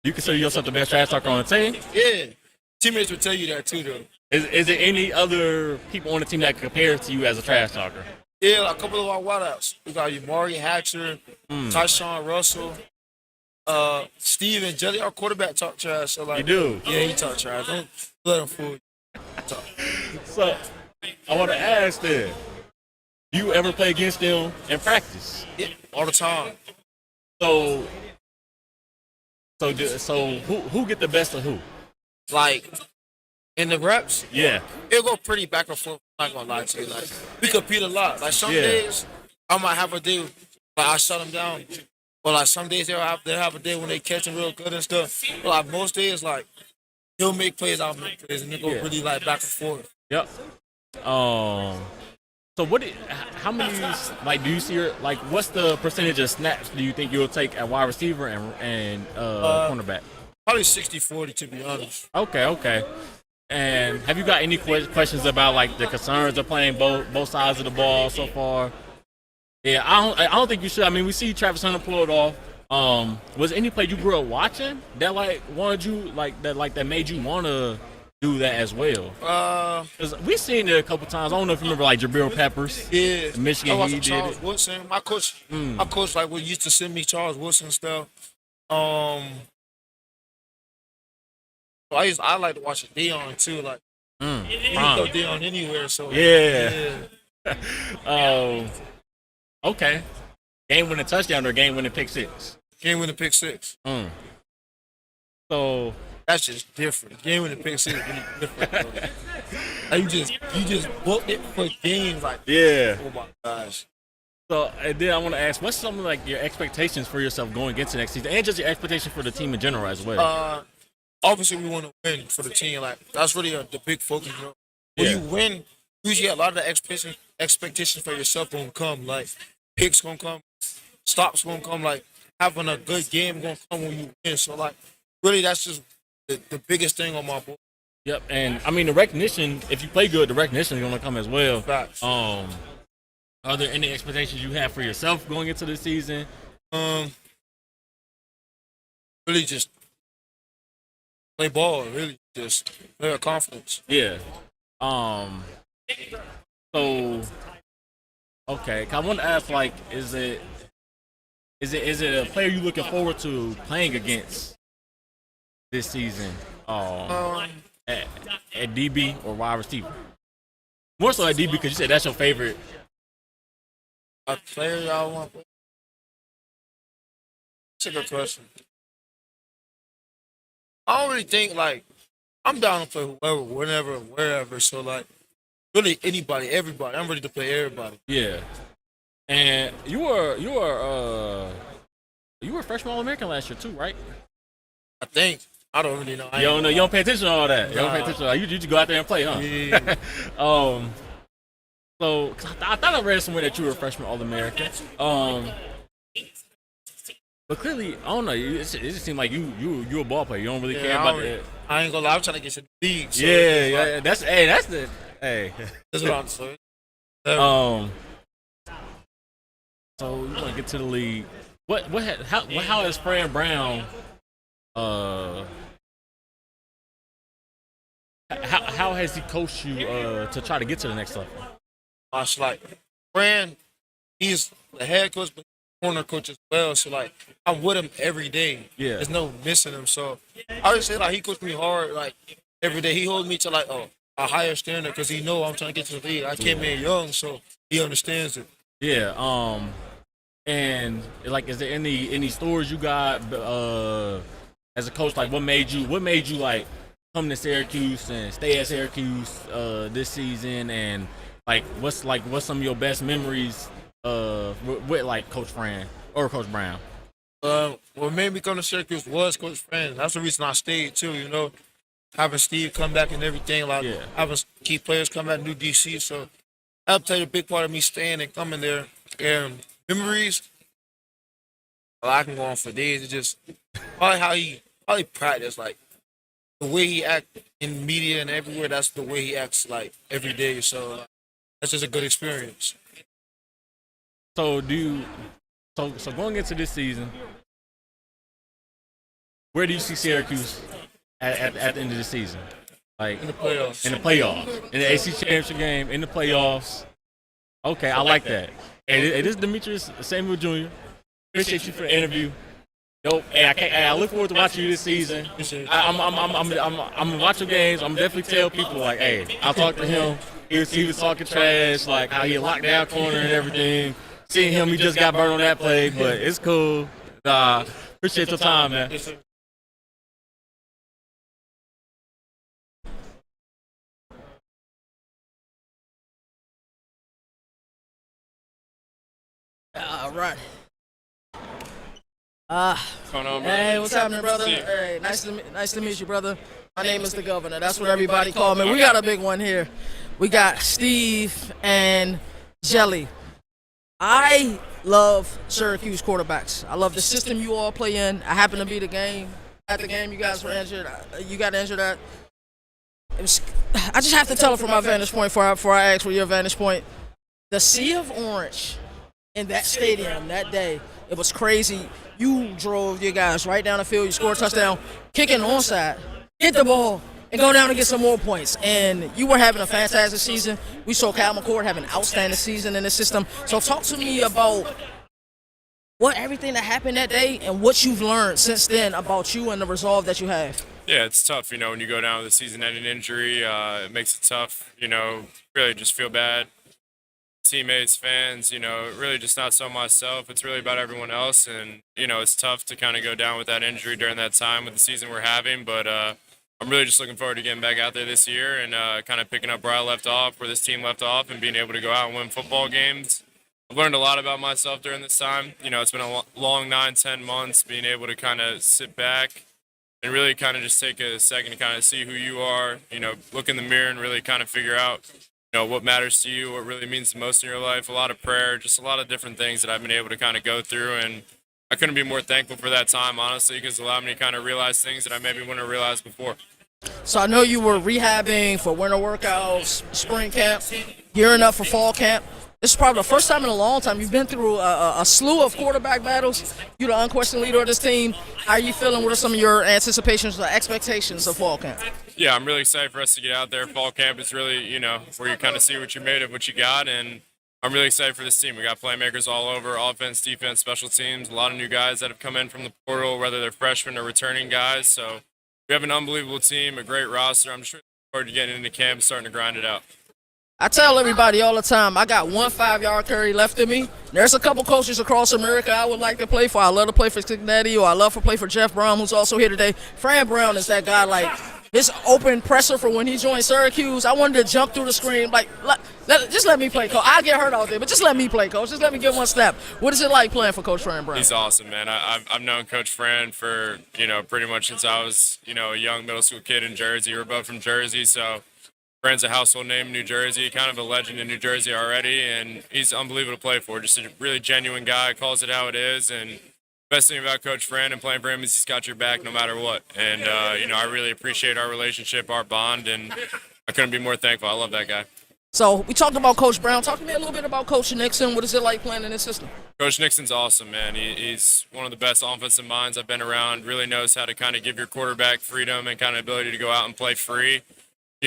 You consider yourself the best trash talker on the team? Yeah, teammates would tell you that too, though. Is there any other people on the team that compare to you as a trash talker? Yeah, like a couple of our wideouts. We got Maury Hatcher, Tyshawn Russell, Steve and Angeli, our quarterback talk trash. So like, You do? Yeah, he talk trash. Don't let him fool you. Talk. So I want to ask then, do you ever play against them in practice? Yeah, all the time. So who get the best of who? Like in the reps, Yeah. it'll go pretty back and forth. I'm not gonna lie to you. Like we compete a lot. Like some Yeah. days I might have a day like I shut them down. But like some days they'll have a day when they catch him real good and stuff. But like most days, like he'll make plays, I'll make plays, and it go Yeah. really like back and forth. Yep. So how many like do you see like what's the percentage of snaps do you think you'll take at wide receiver and cornerback? Probably 60-40 to be honest. Okay. And have you got any questions about like the concerns of playing both sides of the ball so far? Yeah, I don't think you should. I mean, we see Travis Hunter pull it off. Was any play you grew up watching that like wanted you that made you want to do that as well? 'Cause we seen it a couple times. I don't know if you remember like Jabril Peppers. Yeah, Michigan, I watched he did Charles it. Woodson. My coach like would used to send me Charles Woodson stuff. I like to watch Deion too. Like you can go Deion anywhere. So Yeah. Okay. Game winning touchdown or game winning pick six? Game winning pick six. So That's just different. Game winning pick six is really different. Bro. Like you just booked it for games. Like yeah. oh my gosh. So and then I want to ask, what's some of like your expectations for yourself going into next season, and just your expectation for the team in general as well? Obviously we want to win for the team. Like that's really the big focus. You know? When Yeah. you win, usually a lot of the expectations for yourself gonna come. Like picks gonna come, stops gonna come. Like having a good game gonna come when you win. So like really, that's just the biggest thing on my board. Yep, and I mean the recognition. If you play good, the recognition is going to come as well. Facts. Are there any expectations you have for yourself going into the season? Really just play ball. Really just play with confidence. Yeah. So, okay, I want to ask, like, is it a player you looking forward to playing against this season? At DB or wide receiver? More so at DB because you said that's your favorite. A player y'all want to play? That's a good question. I don't really think like I'm down to play whoever, whenever, wherever. So like really anybody, everybody. I'm ready to play everybody. Yeah. And you were freshman All-American last year too, right? I think. I don't really know. You don't pay attention to all that. You don't pay attention to all that. You just go out there and play, huh? Yeah. So 'cause I thought I read somewhere that you were a freshman All-American. But clearly, I don't know. It just seemed like you a ball player. You don't really care about that. I ain't gonna lie. I'm trying to get to the league. So Yeah. That's the. That's what I'm saying. So you want to get to the league? How has Fran Brown? How has he coached you to try to get to the next level? It's like Fran, he's the head coach, but corner coach as well. So like I'm with him every day. Yeah. There's no missing him. So I would say like he coached me hard like every day. He holds me to like a higher standard because he know I'm trying to get to the league. I came in young, so he understands it. Yeah. And like, is there any stories you got as a coach? Like, what made you like come to Syracuse and stay at Syracuse this season? And like, what's some of your best memories with like Coach Fran or Coach Brown? What made me come to Syracuse was Coach Fran. That's the reason I stayed too. You know, having Steve come back and everything, like having key players come back, new DC. So that played a big part of me staying and coming there. And memories, well, I can go on for days. It's just probably how he practiced, like the way he act in media and everywhere. That's the way he acts like every day. So that's just a good experience. So so going into this season, where do you see Syracuse at the end of the season? Like In the playoffs. in the ACC championship game, in the playoffs. Okay, I like that. Hey, this is Demetres Samuel Jr. Appreciate you for the interview. Dope. Hey, I look forward to watching you this season. I'm gonna watch your games. I'm definitely tell people like, hey, I'll talk to him. He was talking trash, like how he locked down corner and everything. Seeing him, he just got burned on that play, but it's cool. Appreciate your time, man. All right. What's going on, man? Hey, what's happening, brother? Hey, nice to meet you, brother. My name is the Governor. That's what everybody call me. We got a big one here. We got Steve and Angeli. I love Syracuse quarterbacks. I love the system you all play in. I happen to be at the game you guys were injured. You got injured at. I just have to tell it from my vantage point before I ask for your vantage point. The sea of orange in that stadium that day, it was crazy. You drove your guys right down the field. You scored a touchdown, kicking onside, hit the ball, and go down and get some more points. And you were having a fantastic season. We saw Cal McCord have an outstanding season in the system. So talk to me about everything that happened that day and what you've learned since then about you and the resolve that you have. Yeah, it's tough, when you go down with a season-ending injury, it makes it tough, really just feel bad. Teammates, fans, really just not so myself. It's really about everyone else, and, it's tough to kind of go down with that injury during that time with the season we're having, but I'm really just looking forward to getting back out there this year and kind of picking up where I left off, where this team left off, and being able to go out and win football games. I've learned a lot about myself during this time. It's been a long 9-10 months, being able to kind of sit back and really kind of just take a second to kind of see who you are, look in the mirror and really kind of figure out, what matters to you, what really means the most in your life, a lot of prayer, just a lot of different things that I've been able to kind of go through. And I couldn't be more thankful for that time, honestly, because it allowed me to kind of realize things that I maybe wouldn't have realized before. So I know you were rehabbing for winter workouts, spring camp, gearing up for fall camp. This is probably the first time in a long time you've been through a slew of quarterback battles. You're the unquestioned leader of this team. How are you feeling? What are some of your anticipations or expectations of fall camp? Yeah, I'm really excited for us to get out there. Fall camp is really, where you kind of see what you made of what you got, and I'm really excited for this team. We got playmakers all over, offense, defense, special teams, a lot of new guys that have come in from the portal, whether they're freshmen or returning guys. So we have an unbelievable team, a great roster. I'm just looking forward to getting into camp and starting to grind it out. I tell everybody all the time, I got 1 5-yard carry left in me. There's a couple coaches across America I would like to play for. I love to play for Scottie, or I love to play for Jeff Brohm, who's also here today. Fran Brown is that guy, like, his open presser for when he joined Syracuse. I wanted to jump through the screen, like, just let me play, coach. I'll get hurt out there, but just let me play, coach. Just let me get one snap. What is it like playing for Coach Fran Brown? He's awesome, man. I've known Coach Fran for, pretty much since I was, a young middle school kid in Jersey. We're both from Jersey, so Fran's a household name in New Jersey, kind of a legend in New Jersey already, and he's unbelievable to play for. Just a really genuine guy, calls it how it is, and the best thing about Coach Fran and playing for him is he's got your back no matter what. And, I really appreciate our relationship, our bond, and I couldn't be more thankful. I love that guy. So we talked about Coach Brown. Talk to me a little bit about Coach Nixon. What is it like playing in this system? Coach Nixon's awesome, man. He's one of the best offensive minds I've been around, really knows how to kind of give your quarterback freedom and kind of ability to go out and play free.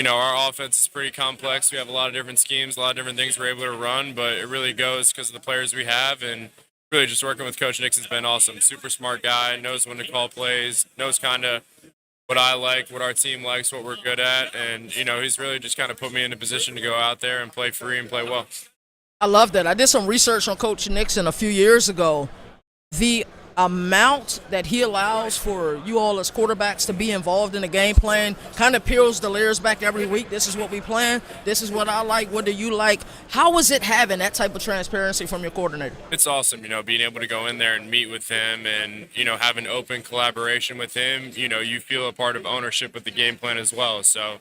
Our offense is pretty complex. We have a lot of different schemes, a lot of different things we're able to run, but it really goes because of the players we have, and really just working with Coach Nixon's been awesome. Super smart guy, knows when to call plays, knows kind of what I like, what our team likes, what we're good at, and he's really just kind of put me in a position to go out there and play free and play well. I love that. I did some research on Coach Nixon a few years ago. The amount that he allows for you all as quarterbacks to be involved in the game plan kind of peels the layers back every week. This is what we plan. This is what I like. What do you like? How is it having that type of transparency from your coordinator? It's awesome, being able to go in there and meet with him and, have an open collaboration with him. You feel a part of ownership with the game plan as well. So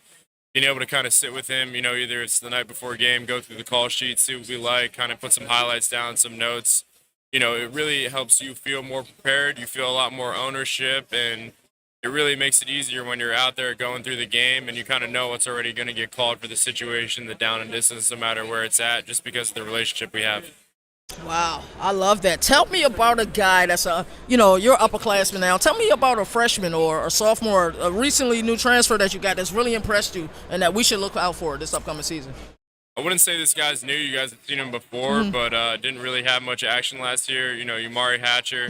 being able to kind of sit with him, either it's the night before game, go through the call sheet, see what we like, kind of put some highlights down, some notes. It really helps you feel more prepared. You feel a lot more ownership, and it really makes it easier when you're out there going through the game and you kind of know what's already going to get called for the situation, the down and distance, no matter where it's at, just because of the relationship we have. Wow, I love that. Tell me about a guy that's you're upperclassman now. Tell me about a freshman or a sophomore, a recently new transfer that you got that's really impressed you and that we should look out for this upcoming season. I wouldn't say this guy's new. You guys have seen him before, but didn't really have much action last year. Umari Hatcher,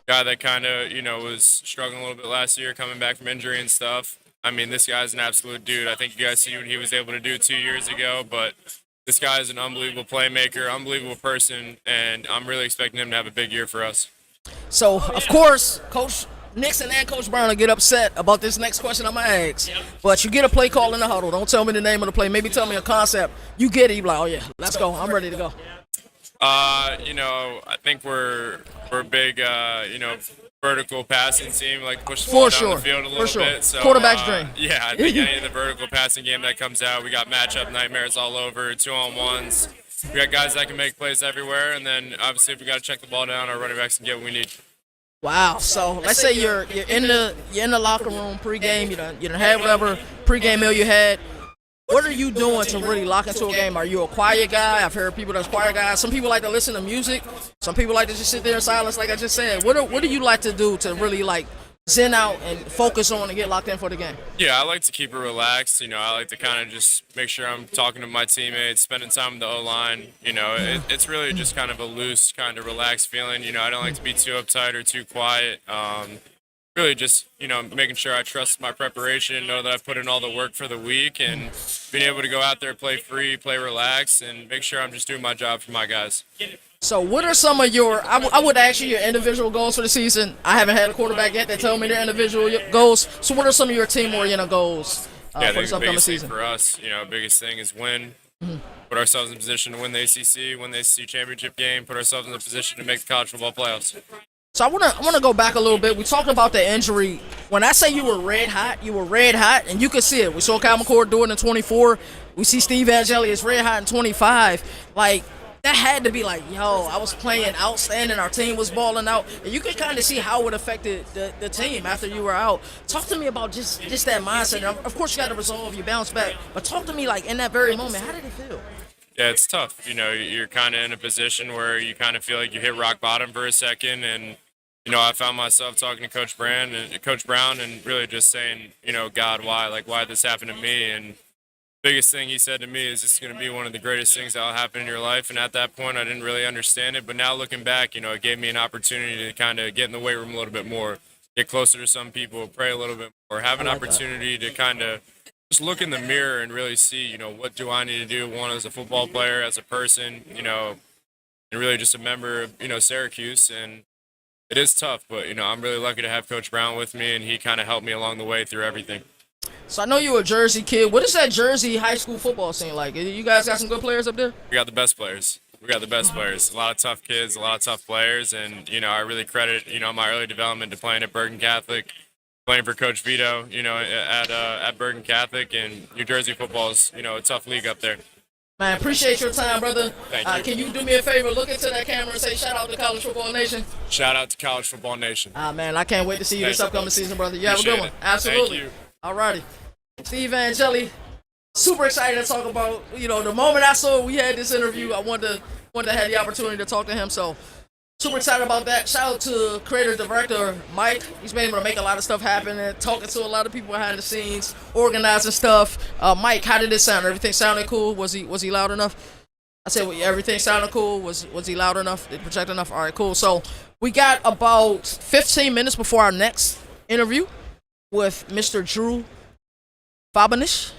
guy that kind of, was struggling a little bit last year, coming back from injury and stuff. I mean, this guy's an absolute dude. I think you guys see what he was able to do 2 years ago, but this guy is an unbelievable playmaker, unbelievable person, and I'm really expecting him to have a big year for us. So, of course, Coach Nixon and Coach Brown will get upset about this next question I'm going to ask. But you get a play call in the huddle. Don't tell me the name of the play. Maybe tell me a concept. You get it. You be like, oh, yeah, let's go. I'm ready to go. I think we're a big, vertical passing team. Like push the ball down the field a little bit. So, quarterback's dream. Yeah, I think any of the vertical passing game that comes out, we got matchup nightmares all over, 2-on-1s. We got guys that can make plays everywhere. And then, obviously, if we got to check the ball down, our running backs can get what we need. Wow. So let's say you're in the locker room pregame. You done had whatever pregame meal you had. What are you doing to really lock into a game? Are you a quiet guy? I've heard people that's quiet guys. Some people like to listen to music. Some people like to just sit there in silence, like I just said. What do you like to do to really zen out and focus on and get locked in for the game? Yeah, I like to keep it relaxed. I like to kind of just make sure I'm talking to my teammates, spending time with the O-line. It's really just kind of a loose, kind of relaxed feeling. I don't like to be too uptight or too quiet. Really just, making sure I trust my preparation, know that I've put in all the work for the week, and being able to go out there, play free, play relaxed, and make sure I'm just doing my job for my guys. So what are some of your, I would ask you your individual goals for the season. I haven't had a quarterback yet that tell me their individual goals. So what are some of your team-oriented goals for this upcoming season? For us, biggest thing is win. Put ourselves in position to win the ACC, win the ACC championship game, put ourselves in a position to make the college football playoffs. So I want to go back a little bit. We talked about the injury. When I say you were red hot, and you could see it. We saw Kyle McCord do it in 24. We see Steve Angeli is red hot in 25. That had to be yo, I was playing outstanding. Our team was balling out. And you could kind of see how it affected the team after you were out. Talk to me about just that mindset. Of course, you got to resolve, you bounce back. But talk to me, in that very moment, how did it feel? Yeah, it's tough. You're kind of in a position where you kind of feel like you hit rock bottom for a second. And, I found myself talking to Coach Brown and really just saying, God, why? Why did this happen to me? And biggest thing he said to me is this is going to be one of the greatest things that will happen in your life. And at that point, I didn't really understand it. But now looking back, it gave me an opportunity to kind of get in the weight room a little bit more, get closer to some people, pray a little bit more, have an opportunity to kind of just look in the mirror and really see, what do I need to do, one, as a football player, as a person, and really just a member of, Syracuse. And it is tough, but, I'm really lucky to have Coach Brown with me, and he kind of helped me along the way through everything. So I know you're a Jersey kid. What is that Jersey high school football scene like? You guys got some good players up there? We got the best players. A lot of tough kids, a lot of tough players, and, I really credit, my early development to playing at Bergen Catholic, playing for Coach Vito, at Bergen Catholic, and New Jersey football is, a tough league up there. Man, appreciate your time, brother. Thank you. Can you do me a favor? Look into that camera and say shout out to College Football Nation. Shout out to College Football Nation. Man, I can't wait to see you this upcoming season, brother. You have a Appreciate good one. it. Absolutely. Thank you. All righty. Steve Angeli, super excited to talk about, the moment I saw we had this interview, I wanted to have the opportunity to talk to him. So super excited about that. Shout out to creator director Mike. He's been able to make a lot of stuff happen and talking to a lot of people behind the scenes, organizing stuff. Mike, how did it sound? Everything sounded cool? Was he loud enough? I said, well, everything sounded cool. Was he loud enough? Did it project enough? All right, cool. So we got about 15 minutes before our next interview. with Mr. Drew Fabianich.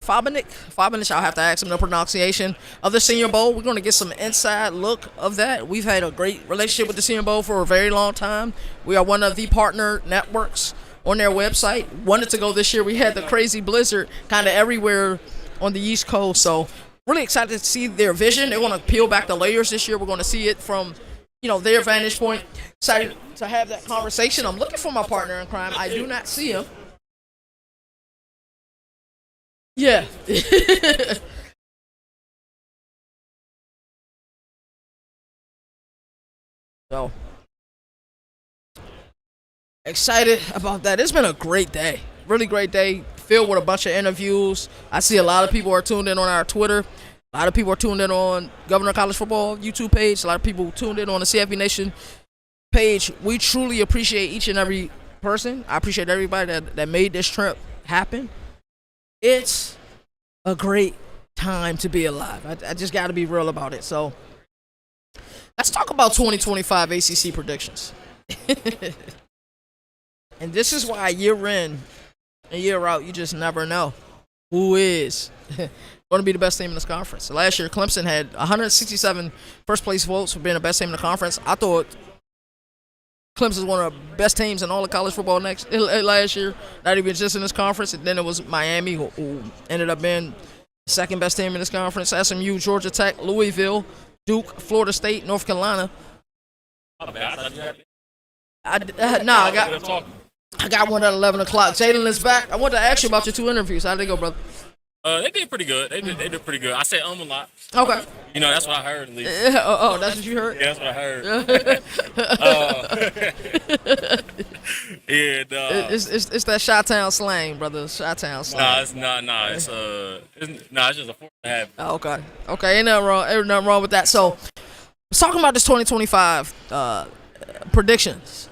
I'll have to ask him the pronunciation of the Senior Bowl. We're going to get some inside look of that. We've had a great relationship with the Senior Bowl for a very long time. We are one of the partner networks on their website. Wanted to go this year. We had the crazy blizzard kind of everywhere on the East Coast. So really excited to see their vision. They're going to peel back the layers this year. We're going to see it from, their vantage point. Excited to have that conversation. I'm looking for my partner in crime. I do not see him. Yeah. So excited about that. It's been a great day. Really great day. Filled with a bunch of interviews. I see a lot of people are tuned in on our Twitter. A lot of people are tuned in on Governor College Football YouTube page. A lot of people tuned in on the CFB Nation page. We truly appreciate each and every person. I appreciate everybody that made this trip happen. It's a great time to be alive. I just got to be real about it. So let's talk about 2025 ACC predictions. And this is why year in and year out, you just never know who is going to be the best team in this conference. Last year, Clemson had 167 first-place votes for being the best team in the conference. I thought Clemson was one of the best teams in all of college football last year, not even just in this conference. And then it was Miami, who ended up being the second best team in this conference. SMU, Georgia Tech, Louisville, Duke, Florida State, North Carolina. I got one at 11 o'clock. Jalen is back. I wanted to ask you about your two interviews. How did they go, brother? They did pretty good. They did pretty good. I said a lot. Okay. That's what I heard at least. That's what you heard? Yeah, that's what I heard. It's that Chi-Town slang, brother. Chi-Town slang. It's just a force to have. Okay. Ain't nothing wrong with that. So, let's talk about this 2025 predictions,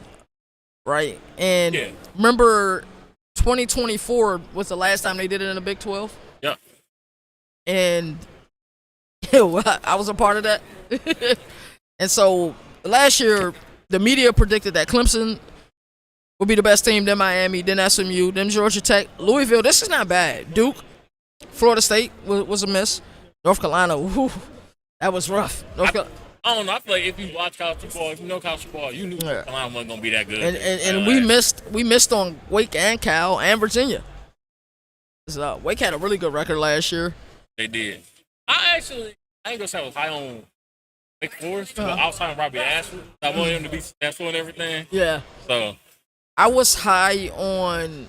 right? And remember, 2024 was the last time they did it in the Big 12. Yeah. And I was a part of that. And so last year, the media predicted that Clemson would be the best team, then Miami, then SMU, then Georgia Tech, Louisville. This is not bad. Duke, Florida State was a miss. North Carolina, that was rough. I don't know. I feel like if you watch college football, if you know college football, you knew North Carolina wasn't going to be that good. And we missed on Wake and Cal and Virginia. So Wake had a really good record last year. They did. I ain't going to say I was high on Wake Forest, but I was high on Robbie Ashford. I wanted him to be successful and everything. Yeah. So I was high on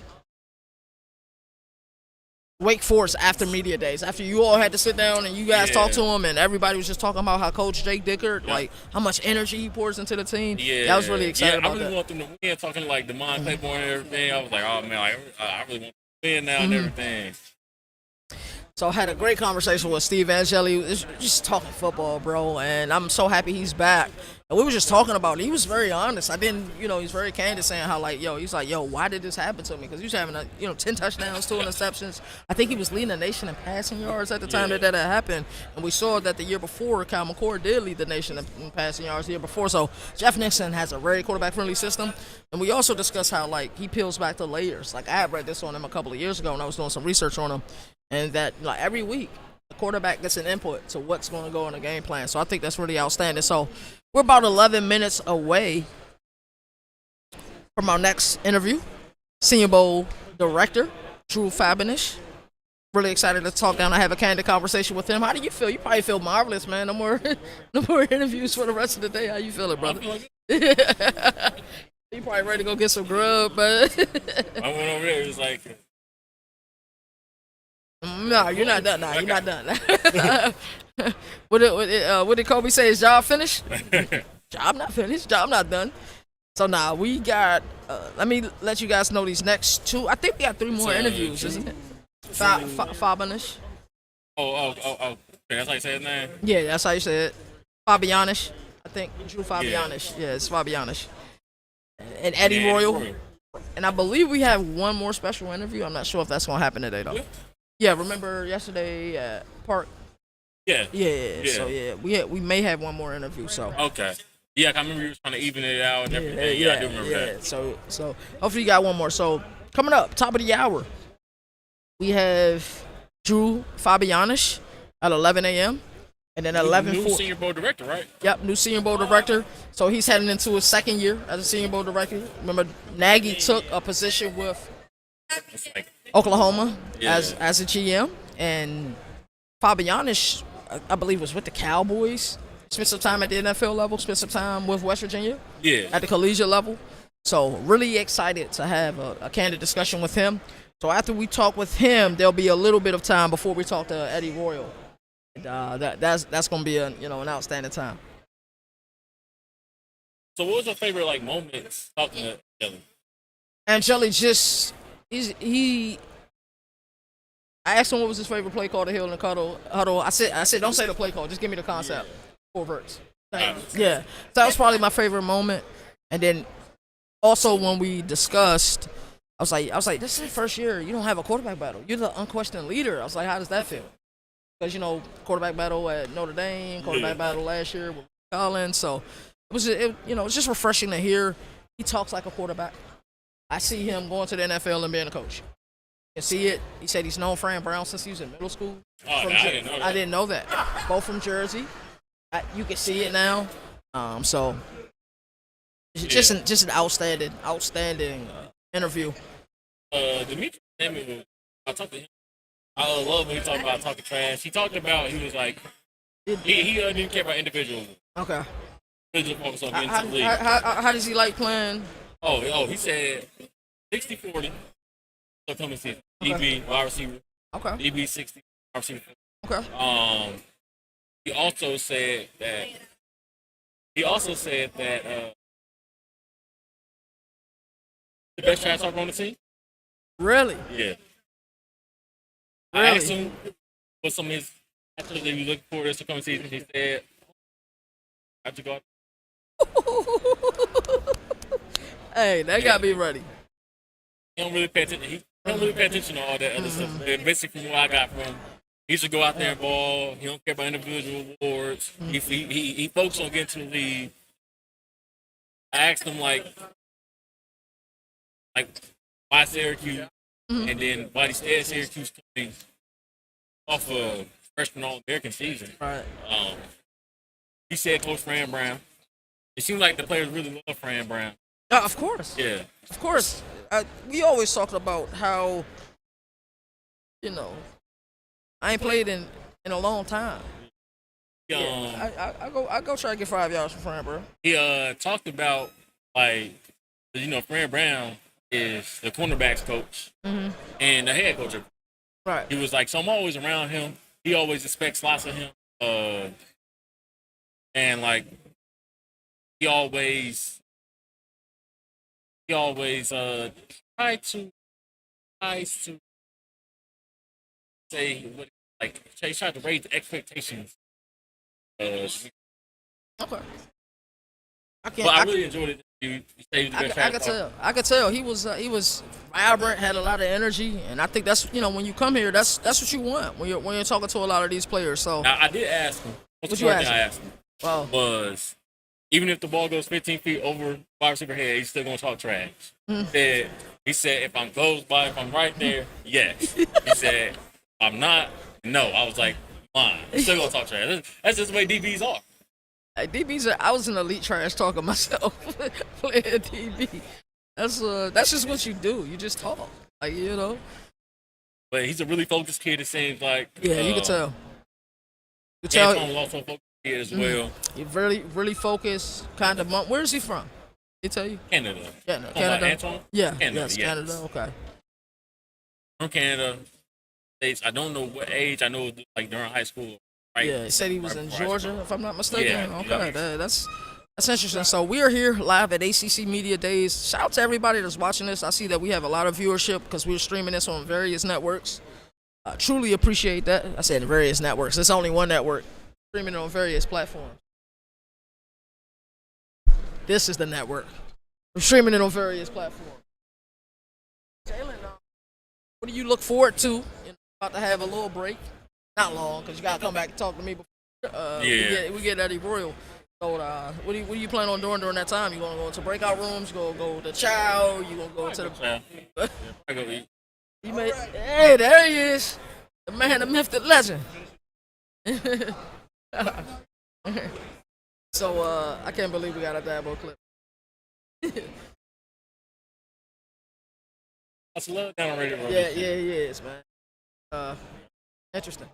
Wake Forest after media days, after you all had to sit down and you guys talked to him, and everybody was just talking about how Coach Jake Dickert, like how much energy he pours into the team. Yeah, I was really excited about that. I really want them to win. Talking like DeMond Claiborne and everything, I was like, oh man, I really want them to win now and everything. So I had a great conversation with Steve Angeli, just talking football, bro, and I'm so happy he's back. And we were just talking about it. He was very honest. He's very candid saying how, why did this happen to me? Because he was having, 10 touchdowns, 2 interceptions. I think he was leading the nation in passing yards at the time that happened. And we saw that the year before, Kyle McCord did lead the nation in passing yards the year before. So Jeff Nixon has a very quarterback-friendly system. And we also discussed how, he peels back the layers. I had read this on him a couple of years ago when I was doing some research on him. And that, every week, the quarterback gets an input to what's going to go in the game plan. So I think that's really outstanding. So we're about 11 minutes away from our next interview. Senior Bowl director, Drew Fabianich. Really excited to talk down. I have a candid conversation with him. How do you feel? You probably feel marvelous, man. No more interviews for the rest of the day. How you feeling, brother? You probably ready to go get some grub, but I went over there. It was like, no, you're not done. No, you're not done. What did Kobe say? Is job finished? Job not finished. Job not done. So we got. Let me let you guys know these next 2. I think we got 3 more interviews, isn't it? Fabianich. Oh. That's how you say his name? Yeah, that's how you say it. Fabianich. I think Drew Fabianich. Yeah, it's Fabianich. And Eddie Royal. And I believe we have one more special interview. I'm not sure if that's going to happen today, though. Yeah, remember yesterday at Park? Yeah. So, we may have one more interview, so. Okay. Yeah, I remember you were trying to even it out and everything. I do remember that. So hopefully you got one more. So Coming up, top of the hour, we have Drew Fabianich at 11 a.m. And then at New 11:40. senior board director, right? Yep, new senior bowl director. So he's heading into his second year as a senior bowl director. Remember, Nagy took a position with It's like, Oklahoma Yeah. as a GM, and Fabianich, I believe, was with the Cowboys. Spent some time at the NFL level. Spent some time with West Virginia yeah. at the collegiate level. So really excited to have a candid discussion with him. So after we talk with him, there'll be a little bit of time before we talk to Eddie Royal. And, that's going to be an outstanding time. So what was your favorite like moments talking to Angeli? Angeli just I asked him what was his favorite play call to Hill and Huddle. I said don't say the play call, just give me the concept. 4 verts. Yeah. So that was probably my favorite moment. And then also when we discussed, I was like, this is the first year you don't have a quarterback battle. You're the unquestioned leader. I was like, how does that feel? Because quarterback battle at Notre Dame, quarterback battle last year with Collins. So it's just refreshing to hear he talks like a quarterback. I see him going to the NFL and being a coach. You can see it. He said he's known Fran Brown since he was in middle school. Oh, I didn't know that. I didn't know that. Both from Jersey. You can see it now. So it's just an outstanding interview. Demetres, I talked to him. I love when he talked about talking trash. He talked about he was like he didn't care about individuals. Okay. He just focused on getting to the league. How does he like playing? Oh, he said 60-40. So coming season. DB, wide receiver. Okay. DB 60, wide receiver. Okay. He also said that the best trash talker on the team. Really? Yeah. Really? I asked him what some of his actions that he was looking for this upcoming season. He said, "I have to go out." Hey, that got me ready. He don't really pay attention. He don't really pay attention to all that other stuff. And basically, from what I got from him, he should go out there and ball. He don't care about individual awards. He focuses on getting to the league. I asked him like why Syracuse, and then why he stayed at Syracuse coming off a freshman All-American season. Right. He said Coach Fran Brown. It seemed like the players really love Fran Brown. Of course. Yeah. Of course. We always talked about how, I ain't played in a long time. I go try to get 5 yards from Fran, bro. He talked about Fran Brown is the cornerbacks coach and the head coach. Right. He was like, so I'm always around him. He always expects lots of him. And like he always tries to say he tried to raise the expectations. Okay. I really enjoyed it. You say he was the best trash talker. I could tell he was vibrant, had a lot of energy, and I think that's when you come here, that's what you want when you're talking to a lot of these players. So Now, I did ask him. What you asked him? I asked him Wow. was even if the ball goes 15 feet over wide receiver head, he's still gonna talk trash. He said if I'm close by, if I'm right there, yes. He said if I'm not, no. I was like, fine. He's still gonna talk trash. That's just the way DBs are. Like DBs, I was an elite trash talker myself, playing DB. That's just what you do. You just talk, But he's a really focused kid. It seems like. Yeah, you can tell. You can tell. Antoine was also a focused kid as well. He's really, really focused. Kind of. Where is he from? He tell you? Canada. Yeah, no, Talking about Canada. Antoine? Yeah, Canada, yes, yes. Canada. Okay. From Canada. States. I don't know what age. I know it was like during high school. Right. Yeah, he said he was right in before high Georgia, school. if I'm not mistaken. Yeah, Okay, yeah. that's interesting. So we are here live at ACC Media Days. Shout out to everybody that's watching this. I see that we have a lot of viewership because we're streaming this on various networks. I truly appreciate that. I said various networks. There's only one network. Streaming it on various platforms. This is the network. We're streaming it on various platforms. Jalen, what do you look forward to? About to have a little break. Not long, because you got to come back and talk to me before we get Eddie Royal. So, what do you plan on doing during that time? You gonna go to breakout rooms? You gonna go to chow? You gonna go to the? Yeah. I go eat. You may. Hey, there he is, the man, the myth, the legend. So, I can't believe we got a Dabo clip. That's a little down already, bro. Yeah, he is, man. Interesting.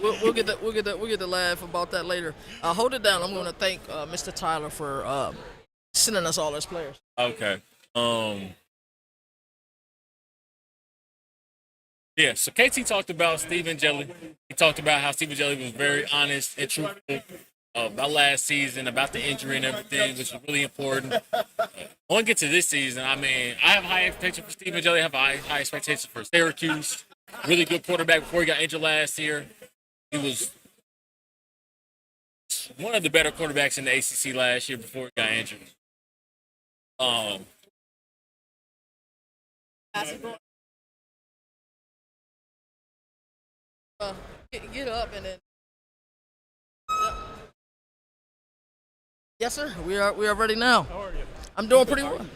we'll get the laugh about that later. Hold it down. I'm going to thank Mr. Tyler for sending us all as players. Okay. Yeah, so KT talked about Steve Angeli. He talked about how Steve Angeli was very honest and truthful about last season, about the injury and everything, which is really important. I want to get to this season. I mean, I have high expectations for Steve Angeli. I have high expectations for Syracuse. Really good quarterback before he got injured last year. He was one of the better quarterbacks in the ACC last year before he got injured. Get up and then. Yes, sir. We are ready now. How are you? I'm doing pretty well.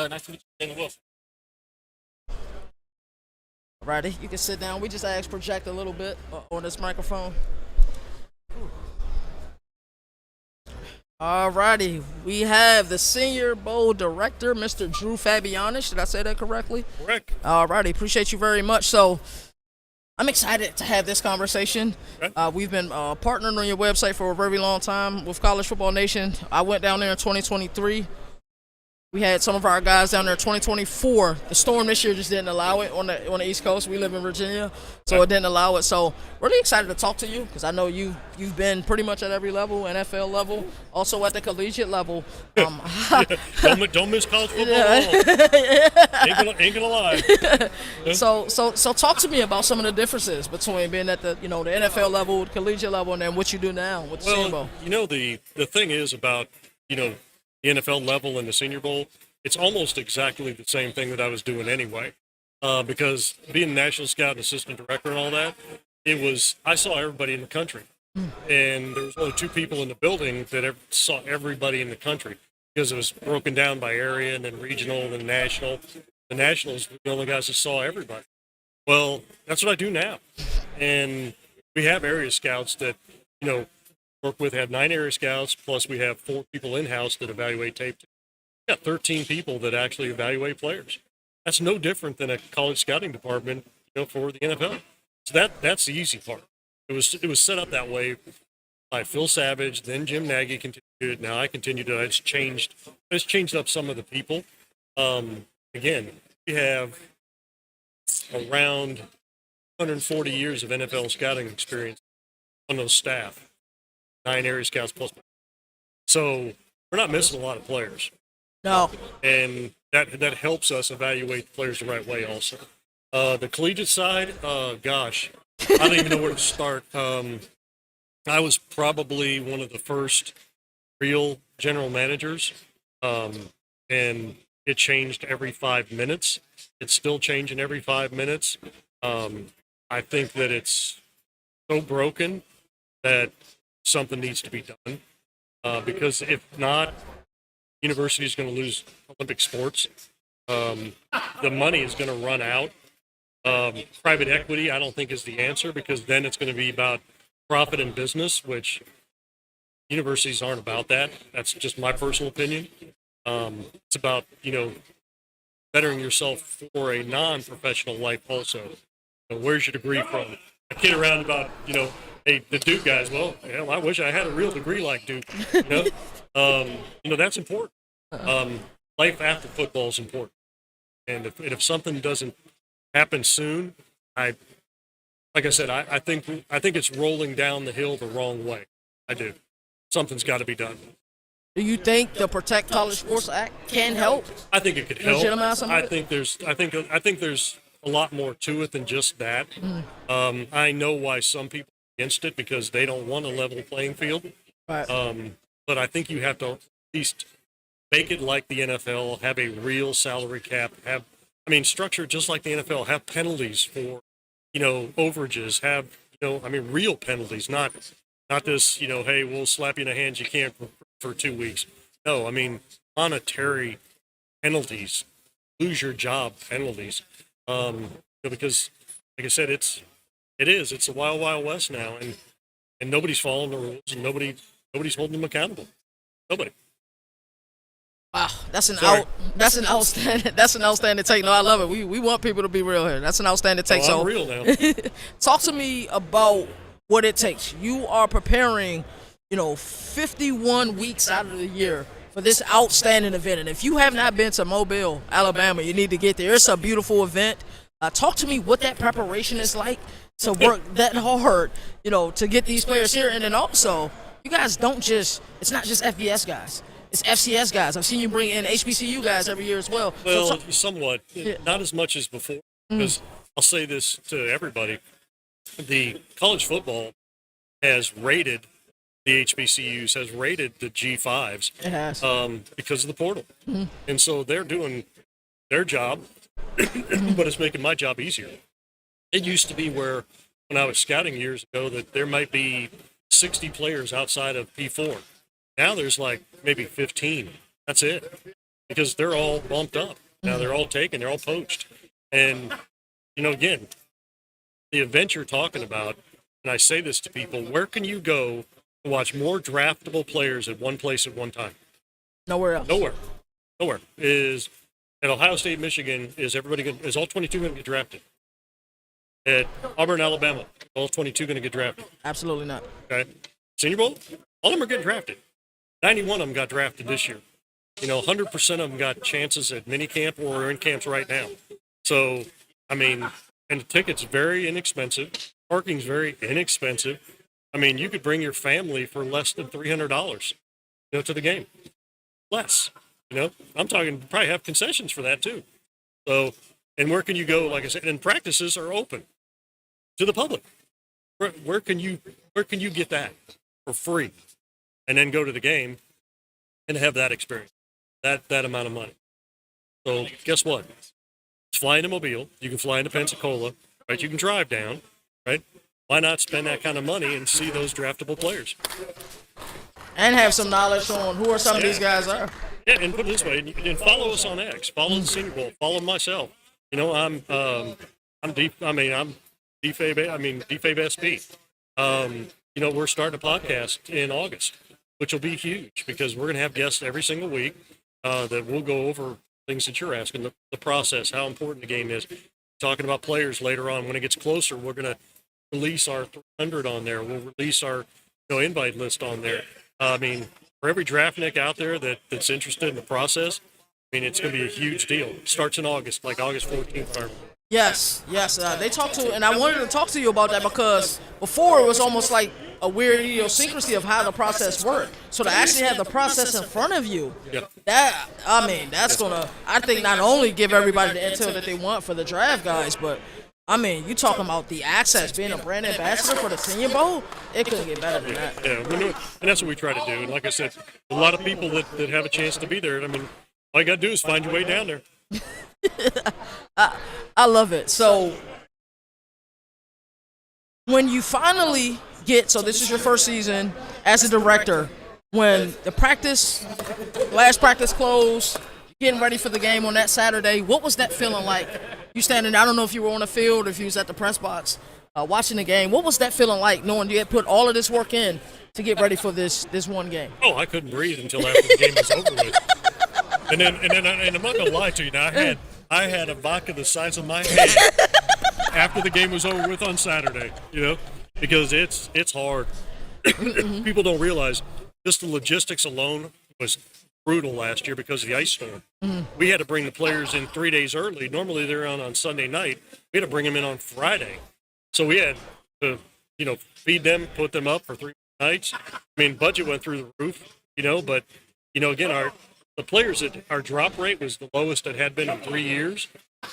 Nice to meet you, Daniel Wilson. Alrighty, you can sit down. We just asked project a little bit on this microphone. Alrighty, we have the Senior Bowl Director, Mr. Drew Fabianich. Did I say that correctly? Correct. Alrighty, appreciate you very much. So, I'm excited to have this conversation. We've been partnering on your website for a very long time with College Football Nation. I went down there in 2023. We had some of our guys down there in 2024. The storm this year just didn't allow it on the East Coast. We live in Virginia, so it didn't allow it. So really excited to talk to you because I know you've been pretty much at every level, NFL level, also at the collegiate level. Don't miss college football at all. Ain't gonna lie. So talk to me about some of the differences between being at the the NFL level, the collegiate level, and then what you do now with the Senior Bowl. The thing is about the NFL level and the Senior Bowl, it's almost exactly the same thing that I was doing anyway. Because being national scout and assistant director and all that, I saw everybody in the country. And there was only 2 people in the building that saw everybody in the country because it was broken down by area and then regional and then national. The nationals were the only guys that saw everybody. Well, that's what I do now. And we have area scouts that, work with, have 9 area scouts, plus we have 4 people in-house that evaluate tape. We got 13 people that actually evaluate players. That's no different than a college scouting department, for the NFL. So that's the easy part. It was set up that way by Phil Savage, then Jim Nagy continued it. Now I continued it. I just changed up some of the people. Again, we have around 140 years of NFL scouting experience on those staff. 9 area scouts plus. So we're not missing a lot of players. No. And that helps us evaluate players the right way also. The collegiate side, gosh, I don't even know where to start. I was probably one of the first real general managers, and it changed every 5 minutes. It's still changing every 5 minutes. I think that it's so broken that something needs to be done, because if not, university is going to lose Olympic sports. The money is going to run out. Private equity, I don't think, is the answer, because then it's going to be about profit and business, which universities aren't about that. That's just my personal opinion. It's about, bettering yourself for a non-professional life also. Where's your degree from? I kid around about, hey, the Duke guys, well, hell, I wish I had a real degree like Duke. That's important. Life after football is important. And if something doesn't happen soon, like I said, I think it's rolling down the hill the wrong way. I do. Something's got to be done. Do you think the Protect College Sports Act can help? I think it could help. Legitimize some of it? I think there's a lot more to it than just that. I know why some people are against it, because they don't want a level playing field. Right. But I think you have to at least make it like the NFL, have a real salary cap, structure just like the NFL, have penalties for, overages, have, real penalties, not this, hey, we'll slap you in the hands, you can't for 2 weeks. No, monetary penalties, lose your job penalties. Because, like I said, it's the wild, wild west now, and nobody's following the rules, and nobody's holding them accountable. Nobody. Wow, that's an outstanding take. No, I love it. We want people to be real here. That's an outstanding take. I'm real now. Talk to me about what it takes. You are preparing, 51 weeks out of the year for this outstanding event. And if you have not been to Mobile, Alabama, you need to get there. It's a beautiful event. Talk to me what that preparation is like to work that hard, to get these players here. And then also, you guys it's not just FBS guys. It's FCS guys. I've seen you bring in HBCU guys every year as well. Well, somewhat. Yeah. Not as much as before. Because I'll say this to everybody. The college football has rated the HBCUs, has rated the G5s. It has. Because of the portal. And so they're doing their job, but it's making my job easier. It used to be where, when I was scouting years ago, that there might be 60 players outside of P4. Now there's like maybe 15. That's it. Because they're all bumped up. Now they're all taken. They're all poached. And, again, the event you're talking about, and I say this to people, where can you go to watch more draftable players at one place at one time? Nowhere else. Nowhere. Is at Ohio State, Michigan, is all 22 going to get drafted? At Auburn, Alabama, all 22 going to get drafted? Absolutely not. Okay. Senior Bowl, all of them are getting drafted. 91 of them got drafted this year. 100% of them got chances at minicamp or are in camps right now. So, and the ticket's very inexpensive. Parking's very inexpensive. You could bring your family for less than $300, to the game. Less. I'm talking probably have concessions for that too. So, and where can you go? Like I said, and practices are open to the public. Where can you get that for free, and then go to the game and have that experience, that amount of money? So guess what? Fly into Mobile. You can fly into Pensacola, right? You can drive down, right? Why not spend that kind of money and see those draftable players? And have some knowledge on who some of these guys are. Yeah, and put it this way, and follow us on X. Follow the Senior Bowl. Follow myself. I'm DFAB SB. We're starting a podcast in August, which will be huge because we're going to have guests every single week that will go over things that you're asking, the process, how important the game is. Talking about players later on. When it gets closer, we're going to release our 300 on there. We'll release our invite list on there. For every draftnik out there that's interested in the process, it's going to be a huge deal. It starts in August, like August 14th. Yes. They talked to, and I wanted to talk to you about that because before it was almost like a weird idiosyncrasy of how the process worked. So to actually have the process in front of you, that's gonna, I think, not only give everybody the intel that they want for the draft guys, but you talking about the access, being a brand ambassador for the Senior Bowl, it couldn't get better than that. Yeah, and that's what we try to do. And like I said, a lot of people that have a chance to be there, all you got to do is find your way down there. I love it. So when you finally so this is your first season as a director, when the last practice closed, getting ready for the game on that Saturday, what was that feeling like? You standing, I don't know if you were on the field or if you was at the press box watching the game. What was that feeling like knowing you had put all of this work in to get ready for this one game? Oh, I couldn't breathe until after the game was over with. And I'm not gonna lie to you. Now I had a vodka the size of my head after the game was over with on Saturday. Because it's hard. People don't realize just the logistics alone was brutal last year because of the ice storm. We had to bring the players in 3 days early. Normally they're on Sunday night. We had to bring them in on Friday. So we had to, feed them, put them up for 3 nights. Budget went through the roof, but, again, the players our drop rate was the lowest it had been in 3 years.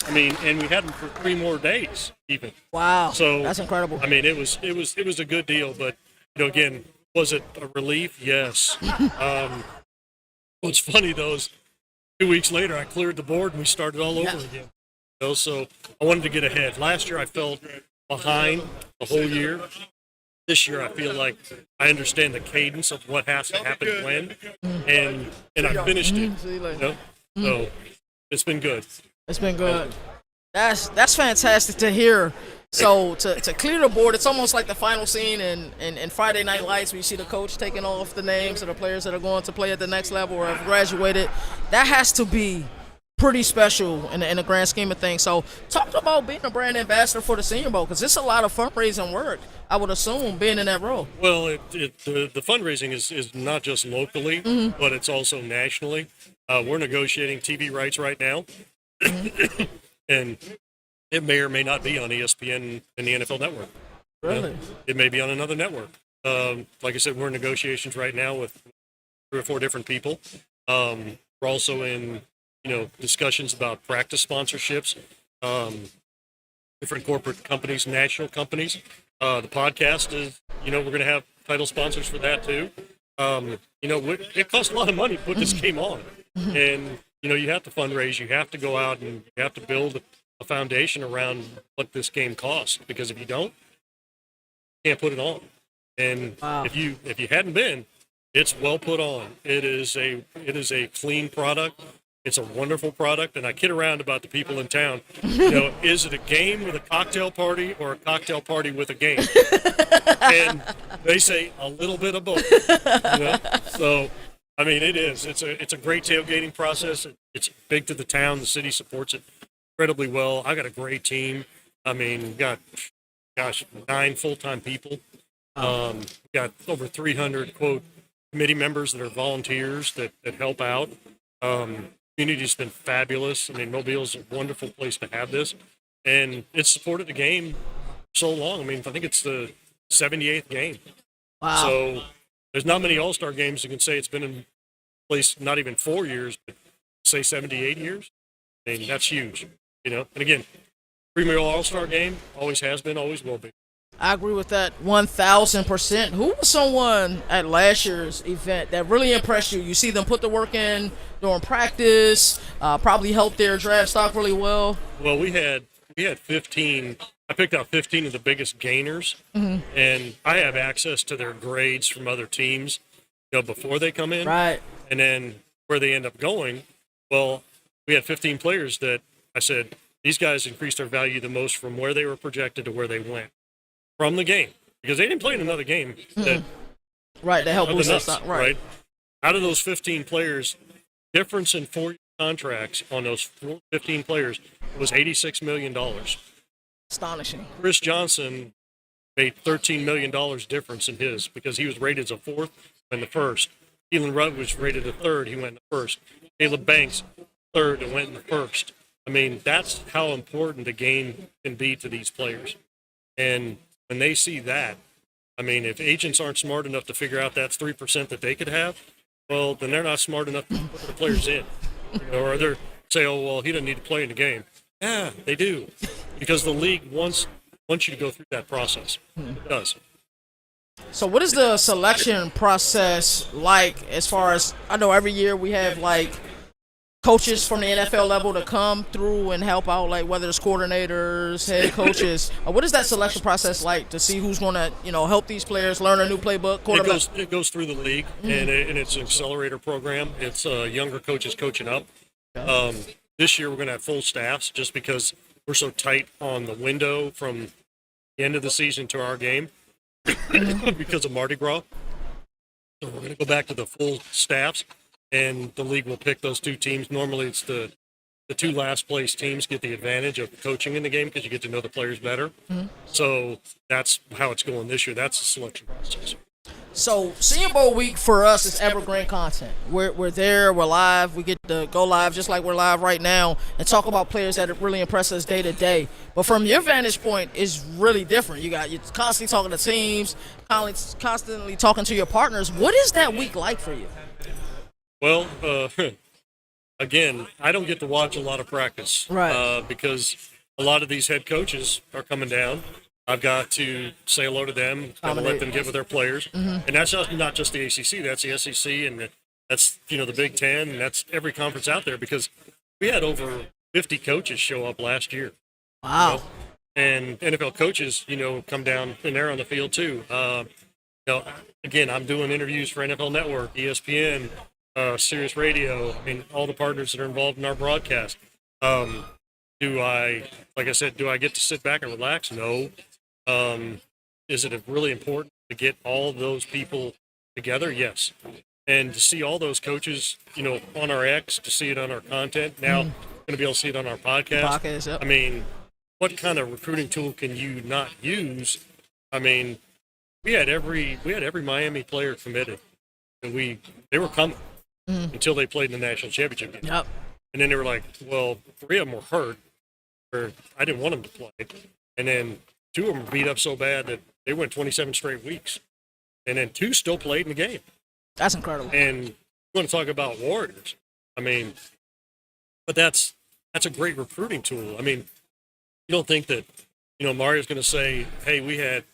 And we had them for 3 more days even. Wow. So that's incredible. It was a good deal, but, again, was it a relief? Yes. What's funny, though, is 2 weeks later, I cleared the board and we started all over again. So I wanted to get ahead. Last year, I felt behind the whole year. This year, I feel like I understand the cadence of what has to happen when, and I finished it. So it's been good. It's been good. That's fantastic to hear. So to clear the board, it's almost like the final scene in Friday Night Lights, where you see the coach taking off the names of the players that are going to play at the next level or have graduated. That has to be pretty special in the grand scheme of things. So talk about being a brand ambassador for the Senior Bowl, because it's a lot of fundraising work, I would assume, being in that role. Well, the fundraising is not just locally, but it's also nationally. We're negotiating TV rights right now, and it may or may not be on ESPN and the NFL Network. Really? It may be on another network. Like I said, we're in negotiations right now with 3 or 4 different people. We're also in discussions about practice sponsorships, different corporate companies, national companies. The podcast is, we're going to have title sponsors for that too. It costs a lot of money to put this game on, and you have to fundraise, you have to go out and you have to build a foundation around what this game costs, because if you don't, you can't put it on. And if you hadn't been, it's well put on. It is a clean product. It's a wonderful product, and I kid around about the people in town. Is it a game with a cocktail party or a cocktail party with a game? And they say a little bit of both. So, I mean, it is. It's a great tailgating process. It's big to the town. The city supports it incredibly well. I got a great team. I mean, got 9 full-time people. Got over 300 quote committee members that are volunteers that help out. Community's been fabulous. I mean, Mobile's a wonderful place to have this, and it's supported the game so long. I mean, I think it's the 78th game. Wow. So there's not many All-Star games that can say it's been in place not even 4 years, but say 78 years. I mean, that's huge, And again, premier All-Star game always has been, always will be. I agree with that 1,000%. Who was someone at last year's event that really impressed you? You see them put the work in during practice, probably helped their draft stock really well. Well, we had 15. I picked out 15 of the biggest gainers, and I have access to their grades from other teams, before they come in. Right. And then where they end up going. Well, we had 15 players that I said, these guys increased their value the most from where they were projected to where they went from the game, because they didn't play in another game. That help boost enough, stock. Right. Out of those 15 players, difference in 4 contracts on those 15 players was $86 million. Astonishing. Chris Johnson made $13 million difference in his, because he was rated as a 4th and the 1st. Keelan Rudd was rated a 3rd. He went in the 1st. Caleb Banks, 3rd, and went in the 1st. I mean, that's how important the game can be to these players. And when they see that, I mean, if agents aren't smart enough to figure out that's 3% that they could have, well, then they're not smart enough to put the players in. Or they're say, oh, well, he doesn't need to play in the game. Yeah, they do. Because the league wants you to go through that process. It does. So what is the selection process like, as far as, I know every year we have coaches from the NFL level to come through and help out, whether it's coordinators, head coaches. What is that selection process like to see who's going to, help these players learn a new playbook? It goes through the league, and it's an accelerator program. It's younger coaches coaching up. This year we're going to have full staffs just because we're so tight on the window from the end of the season to our game because of Mardi Gras. So we're going to go back to the full staffs. And the league will pick those 2 teams. Normally it's the 2 last place teams get the advantage of coaching in the game because you get to know the players better. So that's how it's going this year. That's the selection process. So Senior Bowl week for us is evergreen content. We're there, we're live, we get to go live just like we're live right now and talk about players that really impress us day to day. But from your vantage point, it's really different. You're constantly talking to teams, constantly talking to your partners. What is that week like for you? Well, again, I don't get to watch a lot of practice, right? Because a lot of these head coaches are coming down. I've got to say hello to them, got to let them get with their players, and that's not just the ACC. That's the SEC, and that's the Big Ten, and that's every conference out there. Because we had over 50 coaches show up last year. Wow! and NFL coaches, come down and they're on the field too. Again, I'm doing interviews for NFL Network, ESPN, Sirius Radio. I mean, all the partners that are involved in our broadcast. Do I get to sit back and relax? No. Is it really important to get all those people together? Yes. And to see all those coaches, on our X, to see it on our content. Now, going to be able to see it on our podcast. Yep. I mean, what kind of recruiting tool can you not use? I mean, we had every Miami player committed. And they were coming until they played in the national championship game. Yep. And then they were like, well, 3 of them were hurt, or I didn't want them to play. And then 2 of them were beat up so bad that they went 27 straight weeks. And then 2 still played in the game. That's incredible. And you want to talk about Warriors. I mean, but that's a great recruiting tool. I mean, you don't think that, Mario's going to say, hey, we had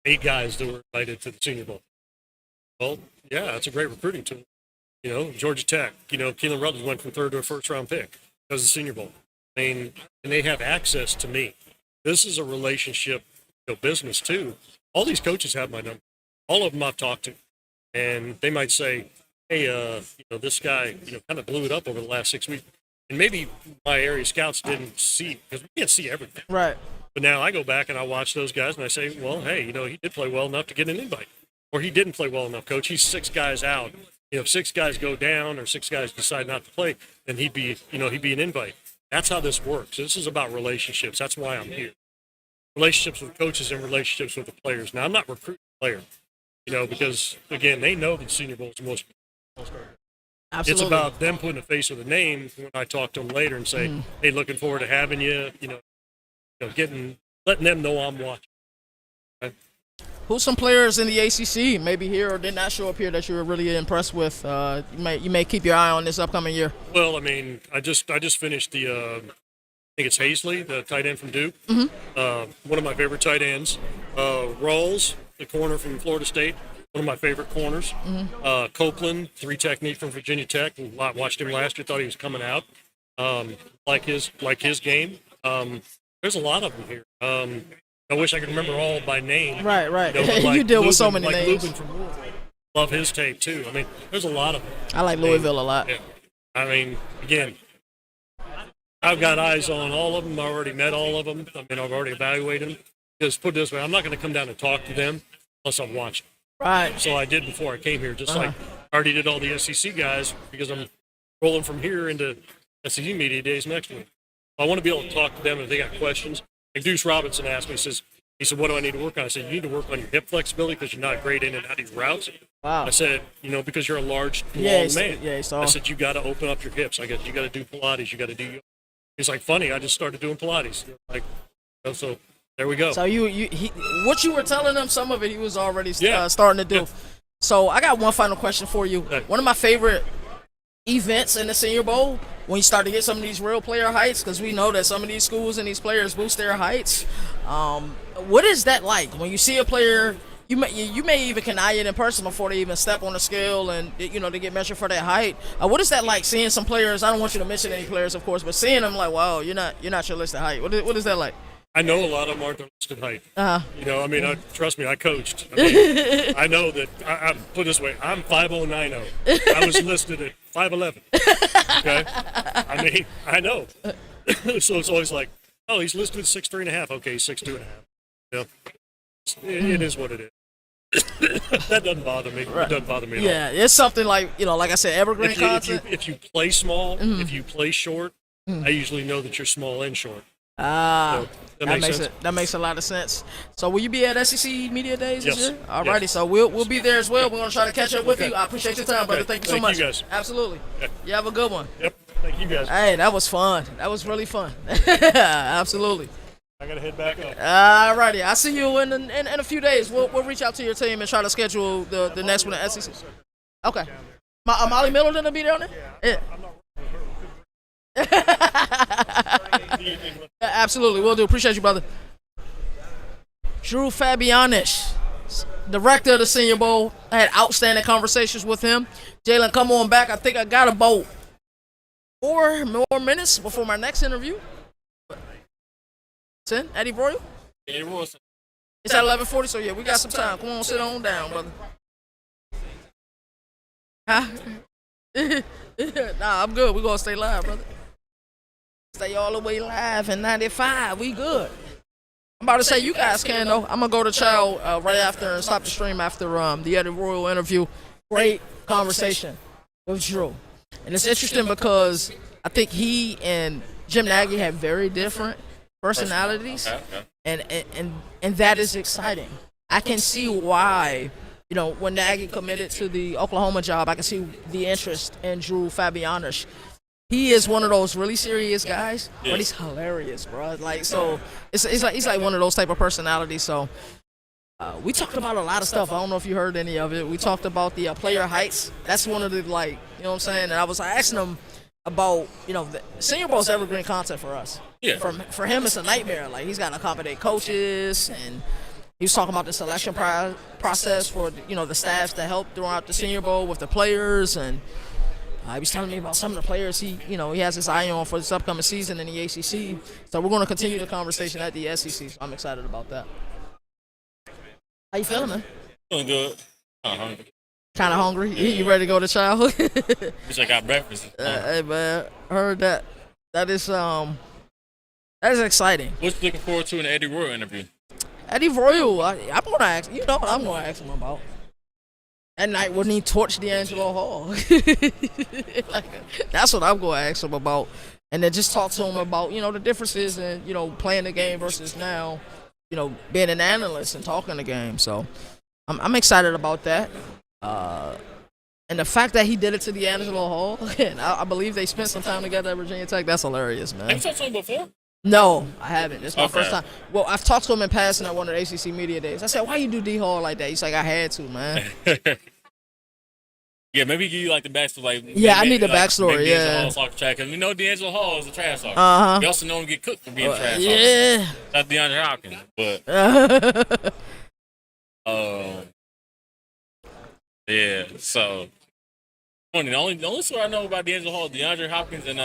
8 guys that were invited to the Senior Bowl. Well, yeah, that's a great recruiting tool. Georgia Tech, Keelan Rutledge went from 3rd to a 1st-round pick because of the Senior Bowl. I mean, and they have access to me. This is a relationship, business too. All these coaches have my number. All of them I've talked to. And they might say, hey, this guy, kind of blew it up over the last 6 weeks. And maybe my area scouts didn't see, because we can't see everything. Right. But now I go back and I watch those guys and I say, well, hey, he did play well enough to get an invite. Or he didn't play well enough, coach. He's 6 guys out. If 6 guys go down or 6 guys decide not to play, then he'd be an invite. That's how this works. This is about relationships. That's why I'm here. Relationships with coaches and relationships with the players. Now, I'm not recruiting players, because, again, they know that Senior Bowl is the most. Absolutely. It's about them putting a face with a name when I talk to them later and say, hey, looking forward to having you, letting them know I'm watching. Okay? Who's some players in the ACC, maybe here or did not show up here, that you were really impressed with? You may keep your eye on this upcoming year. Well, I mean, I just finished the I think it's Hazley, the tight end from Duke. One of my favorite tight ends. Rawls, the corner from Florida State, one of my favorite corners. Copeland, 3 technique from Virginia Tech. Watched him last year, thought he was coming out. Like his game. There's a lot of them here. I wish I could remember all by name. Right. You deal with so many names. Lubin from Louisville. Love his tape, too. I mean, there's a lot of them. I like Louisville a lot. Yeah. I mean, again, I've got eyes on all of them. I already met all of them. I mean, I've already evaluated them. Just put it this way, I'm not going to come down and talk to them unless I'm watching. Right. So I did before I came here, just like I already did all the SEC guys, because I'm rolling from here into SEC Media Days next week. I want to be able to talk to them if they got questions. Like Deuce Robinson asked me, he said, what do I need to work on? I said, you need to work on your hip flexibility because you're not great in and out of your routes. Wow. I said, because you're a large, long man. Yeah, I said, you got to open up your hips. I guess you got to do Pilates. You got to do yoga. He's like, funny, I just started doing Pilates. Like, so there we go. So what you were telling him, some of it he was already starting to do. Yeah. So I got one final question for you. One of my favorite events in the Senior Bowl, when you start to get some of these real player heights, because we know that some of these schools and these players boost their heights. What is that like when you see a player? You may even can eye it in person before they even step on the scale and they get measured for their height. What is that like, seeing some players? I don't want you to mention any players, of course, but seeing them like, wow, you're not your listed height. What is that like? I know a lot of them aren't their listed height. I mean, trust me, I coached. I know that. I put it this way: I'm 5'0", I was listed at 5'11". Okay, I mean, I know. So it's always like, oh, he's listed at 6'3.5". Okay, he's 6'2.5". It is what it is. That doesn't bother me. Right. It doesn't bother me at all. Yeah, it's something like like I said, evergreen content. If you play small, if you play short, I usually know that you're small and short. So that makes a lot of sense. So will you be at SEC Media Days this year? Alrighty, yes. So we'll be there as well. We're gonna try to catch up with you. I appreciate your time, brother. Thank you so much. You guys. Absolutely. Yeah. You have a good one. Yep. Thank you guys. Hey, that was fun. That was really fun. Absolutely. I gotta head back up. Alrighty, I'll see you in a few days. We'll reach out to your team and try to schedule the next one at SEC. Okay. Molly Miller gonna be down there? Yeah. Absolutely, we'll do. Appreciate you, brother. Drew Fabianich, director of the Senior Bowl. I had outstanding conversations with him. Jalen, come on back. I think I got about 4 more minutes before my next interview. 10? Eddie Royal? Eddie Royal. It's at 11:40, so yeah, we got some time. Come on, sit on down, brother. Huh? Nah, I'm good. We're going to stay live, brother. Stay all the way live in 95. We good. I'm about to say you guys can, though. I'm going to go to Chow right after and stop the stream after the Eddie Royal interview. Great conversation with Drew. And it's interesting because I think he and Jim Nagy have very different personalities. And that is exciting. I can see why, when Nagy committed to the Oklahoma job, I can see the interest in Drew Fabianich. He is one of those really serious guys, but he's hilarious, bro. Like, so it's like one of those type of personalities. So we talked about a lot of stuff. I don't know if you heard any of it. We talked about the player heights. That's one of the, like, you know what I'm saying? And I was asking him about, the Senior Bowl's evergreen content for us. Yeah. For him, it's a nightmare. Like, he's got to accommodate coaches, and he was talking about the selection process for, the staffs that help throughout the Senior Bowl with the players, and he was telling me about some of the players he has his eye on for this upcoming season in the ACC. So we're going to continue the conversation at the SEC. So I'm excited about that. How you feeling, man? Feeling good. Hungry. Kind of hungry? Yeah. You ready to go to Chow? Wish I got breakfast. Hey, man, I heard that. That is exciting. What's you looking forward to in the Eddie Royal interview? Eddie Royal, I'm going to ask. You know what I'm going to ask him about. That night when he torched D'Angelo Hall. That's what I'm going to ask him about. And then just talk to him about, the differences in, playing the game versus now, being an analyst and talking the game. So I'm excited about that. And the fact that he did it to D'Angelo Hall, and I believe they spent some time together at Virginia Tech, that's hilarious, man. Have you talked to him before? No, I haven't. It's my first time. Well, I've talked to him in passing at one of the ACC media days. I said, why you do D-Hall like that? He's like, I had to, man. Yeah, maybe give you like the backstory. Like, I need the backstory, maybe yeah. D'Angelo Hall's off the track, because we know D'Angelo Hall is a trash talker. Uh-huh. You also know him get cooked for being trash talker. Yeah. That's DeAndre Hopkins, but yeah. So funny. The only story I know about D'Angelo Hall is DeAndre Hopkins and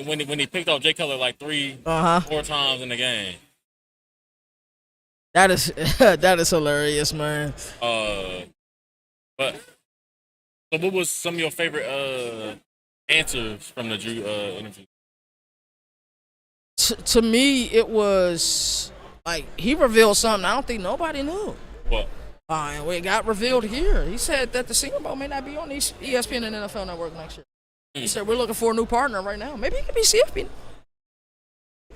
when he picked off Jay Cutler like 4 times in the game. That is hilarious, man. But so what was some of your favorite answers from the Drew interview? To me, it was like he revealed something I don't think nobody knew. What? And it got revealed here. He said that the Senior Bowl may not be on ESPN and NFL Network next year. He said we're looking for a new partner right now. Maybe it could be CFP.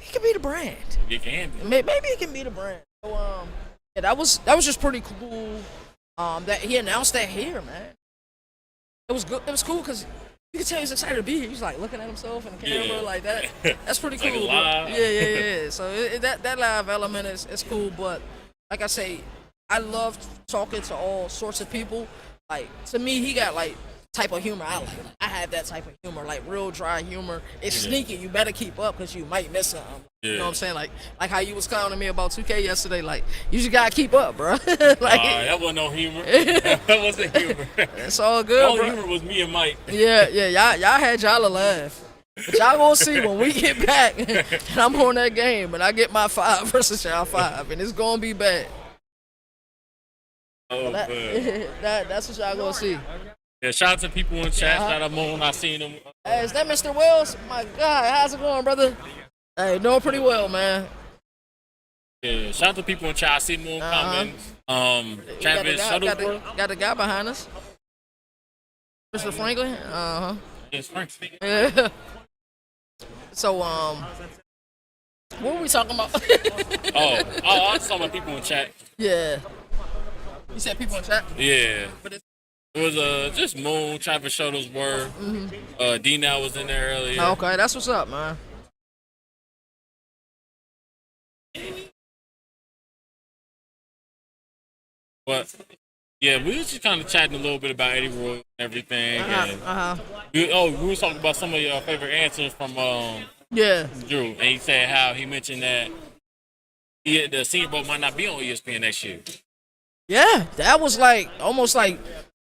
He could be the brand. It can be. Maybe it can be the brand. So that was just pretty cool. That he announced that here, man. It was good. It was cool because you could tell he's excited to be here. He's like looking at himself in the camera like that. That's pretty cool. Like live. Yeah. So that live element is cool. But like I say, I love talking to all sorts of people. Like, to me, he got like type of humor I like. I have that type of humor, like real dry humor. It's sneaky. You better keep up because you might miss something. You know what I'm saying? Like how you was clowning me about 2K yesterday. Like, you just gotta keep up, bro. That wasn't no humor. That wasn't humor. It's all good, all bro. humor was me and Mike. Yeah. Y'all had y'all a laugh. But y'all gonna see when we get back and I'm on that game and I get my 5 versus y'all 5, and it's gonna be bad. Oh, that's what y'all gonna see. Yeah, shout out to people in the chat. Shout out Moon. I seen them. Hey, is that Mr. Wells? My God, how's it going, brother? Hey, doing pretty well, man. Yeah, shout out to people in the chat. I seen Moon comment. Travis Shuttleworth. Got the guy behind us. Mr. Franklin. Yes, Frank. Yeah. So, what were we talking about? I was talking about people in the chat. Yeah. You said people in chat? Yeah. It was just Moon, Travis Shuttlesworth. D-Now was in there earlier. Okay, that's what's up, man. But yeah, we was just kind of chatting a little bit about Eddie Royal and everything. We was talking about some of your favorite answers from Drew, and he said how he mentioned that the Senior Bowl might not be on ESPN next year. Yeah, that was like almost like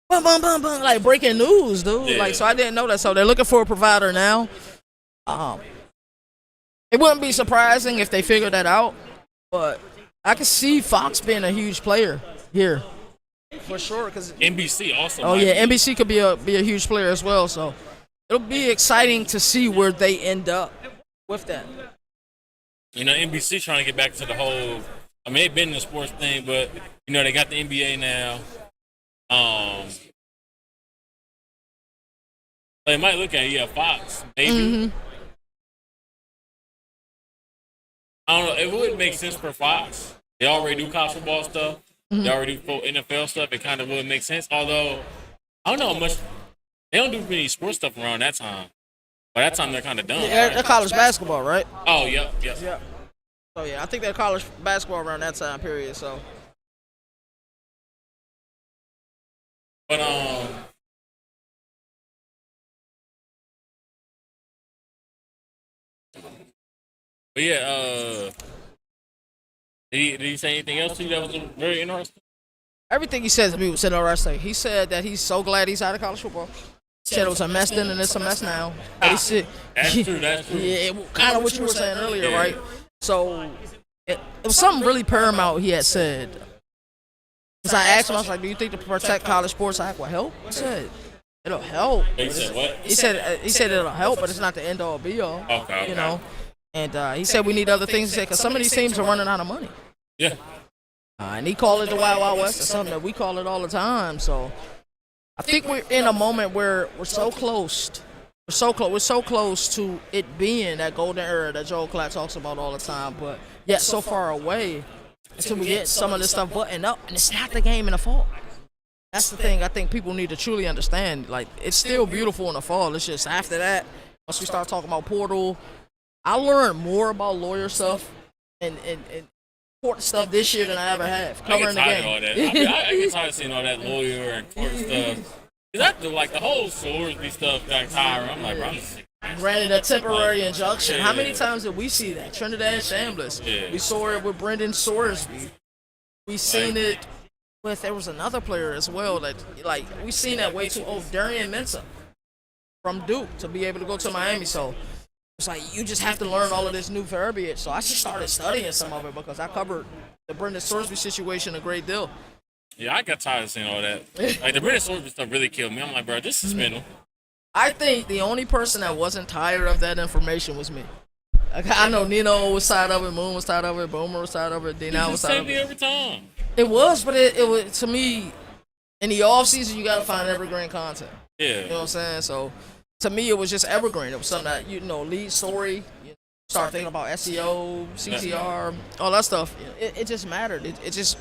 bum, like breaking news, dude. Yeah. Like, so I didn't know that. So they're looking for a provider now. It wouldn't be surprising if they figured that out, but I could see Fox being a huge player here for sure. Cause NBC also. oh might yeah, be. NBC could be a huge player as well. So it'll be exciting to see where they end up with that. You know, NBC trying to get back to the whole. I mean, they've been in the sports thing, but you know they got the NBA now. They might look at Fox maybe. I don't know. It would make sense for Fox. They already do college football stuff. They already do NFL stuff. It kind of would make sense. Although I don't know how much. They don't do many sports stuff around that time. By that time, they're kind of done. Yeah, right? they're college basketball, right? Oh, yep. Yeah. So yeah, I think they're college basketball around that time period. So. But yeah. Did he say anything else to you that was very interesting? Everything he said to me was interesting. He said that he's so glad he's out of college football. He said it was a mess then and it's a mess now. But he said, That's true. That's true. yeah, kind of what you were saying earlier, Yeah. right? So it was something really paramount he had said. Because I asked him, I was like, "Do you think to protect college sports act will help?" He said, "It'll help." He said what? He said it'll help, but it's not the end all be all. Okay. You know. And he said we need other things. He said because some of these teams are running out of money. Yeah. And he called it the Wild Wild West. It's something that we call it all the time. So I think we're in a moment where we're so close. We're so close to it being that golden era that Joel Klatt talks about all the time, but yet so far away until we get some of this stuff buttoned up. And it's not the game in the fall. That's the thing I think people need to truly understand. Like, it's still beautiful in the fall. It's just after that, once we start talking about portal, I learned more about lawyer stuff and court stuff this year than I ever have. I Covering get the tired of all that. game. I get tired of seeing all that lawyer and court stuff. Cause the whole Swordsby stuff got tired. I'm like, bro, I'm sick. Granted, a temporary injunction. How many Yeah. times did we see that? Trinidad Shambliss. Yeah. We saw it with Brendan Swordsby. We seen it with, there was another player as well that, like, we seen that way too. Oh, Darian Mensah from Duke to be able to go to Miami. So it's like you just have to learn all of this new verbiage. So I just started studying some of it because I covered the Brendan Swordsby situation a great deal. Yeah, I got tired of seeing all that. Like the British Swordsby stuff really killed me. I'm like, bro, just suspend him. I think the only person that wasn't tired of that information was me. Like, I know Nino was tired of it, Moon was tired of it, Boomer was tired of it, Dino was It's the tired same of thing it. every time. It was, but it was, to me, in the off season you gotta find evergreen content. Yeah. You know what I'm saying? So to me it was just evergreen. It was something that, lead story. You start thinking about SEO, CTR, all that stuff. It just mattered. It just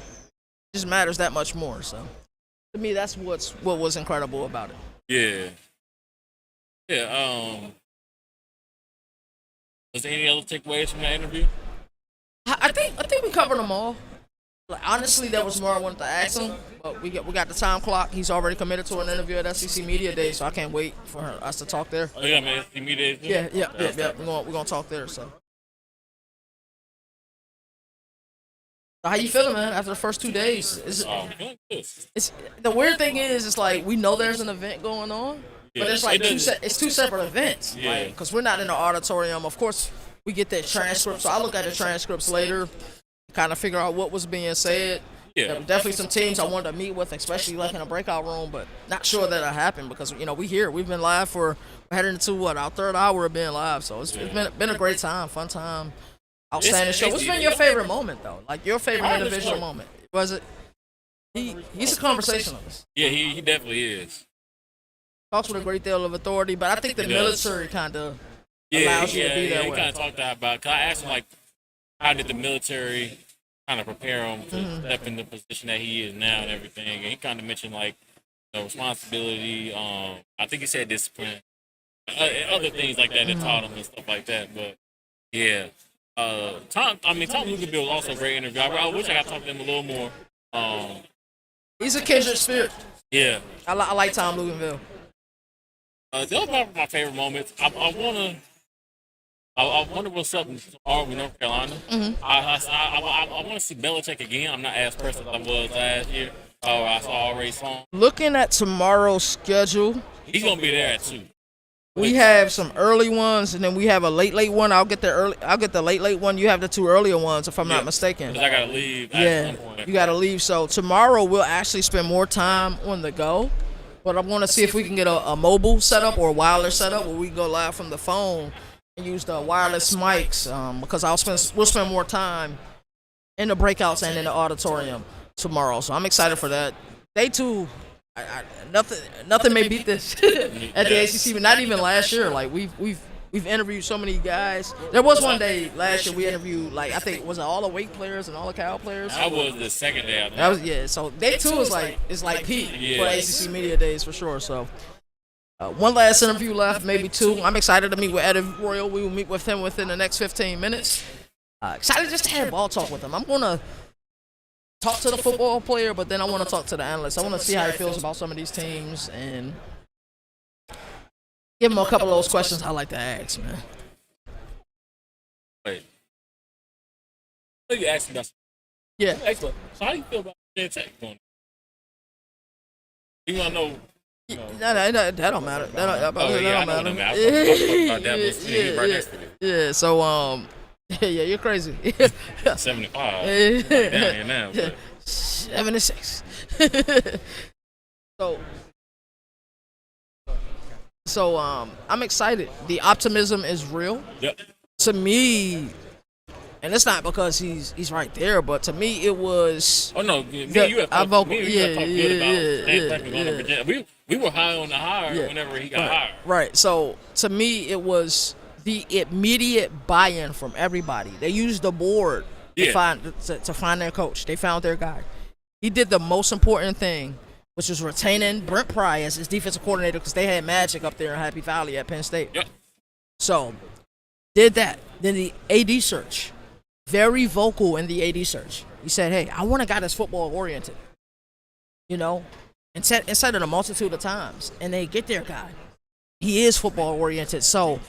matters that much more. So to me that's what was incredible about it. Yeah. Yeah. Was there any other takeaways from that interview? I think we covered them all. Like, honestly, there was more I wanted to ask him, but we got the time clock. He's already committed to an interview at SEC Media Day, so I can't wait for us to talk there. Oh yeah, man. The media. Yeah. We're gonna talk there. So how you feeling, man? After the first 2 days, Feeling good. it's the weird thing is, it's like we know there's an event going on, but Yeah, it's like it doesn't- it's two separate events. Yeah. Because we're not in the auditorium. Of course, we get that transcript, so I look at the transcripts later, kind of figure out what was being said. Yeah. There were definitely some teams I wanted to meet with, especially like in a breakout room, but not sure that'll happen because we've been live we're heading into our third hour of being live, so it's been a great time, fun time, outstanding show. What's been your favorite moment though? Like your favorite individual moment? Was it? He's a conversationalist. Yeah, he definitely is. Talks with a great deal of authority, but I think the He does. military kind of Yeah, allows you to be that he way. kind of talked about. Cause I asked him like, how did the military kind of prepare him to step in the position that he is now and everything? And he kind of mentioned like, responsibility. I think he said discipline, other things like that that taught him and stuff like that. But yeah, Tom Luganville was also a great interview. I wish I got to talk to him a little more. He's a kindred spirit. Yeah. I like Tom Luganville. Those are my favorite moments. I wonder what's up tomorrow with North Carolina. I want to see Belichick again. I'm not as pressed as I was last year. I already saw him. Looking at tomorrow's schedule, He's gonna be there at 2. We have some early ones, and then we have a late one. I'll get the late one. You have the two earlier ones, if I'm not mistaken. 'Cause I gotta leave. Yeah, you got to leave. So tomorrow we'll actually spend more time on the go. But I'm going to see if we can get a mobile setup or a wireless setup where we can go live from the phone and use the wireless mics, because we'll spend more time in the breakouts and in the auditorium tomorrow. So I'm excited for that. Day 2, nothing may beat this at the ACC, but not even last year. Like we've interviewed so many guys. There was one day last year we interviewed, like, I think, was it all the Wake players and all the Cal players? That was the second day. That was, yeah. So day 2 is like peak for ACC media days for sure. So one last interview left, maybe 2. I'm excited to meet with Eddie Royal. We will meet with him within the next 15 minutes. Excited just to have ball talk with him. I'm gonna talk to the football player, but then I want to talk to the analyst. I want to see how he feels about some of these teams and give him a couple of those questions I like to ask, man. Wait. Let me ask you about. Yeah. Excellent. So how do you feel about Tech going? You want to know? No, that don't matter. That don't matter. Yeah. So yeah, you're crazy. 75. Like down here now. But. 76. So I'm excited. The optimism is real. Yep. To me, and it's not because he's right there, but to me it was. Oh no, you have talked good about Virginia. We were high on the hire whenever he got hired. Right. So to me it was the immediate buy-in from everybody. They used the board to find their coach. They found their guy. He did the most important thing, which was retaining Brent Pry as his defensive coordinator, because they had Magic up there in Happy Valley at Penn State. Yep. So, did that. Then the AD search. Very vocal in the AD search. He said, hey, I want a guy that's football-oriented. You know? And said it a multitude of times. And they get their guy. He is football-oriented. So,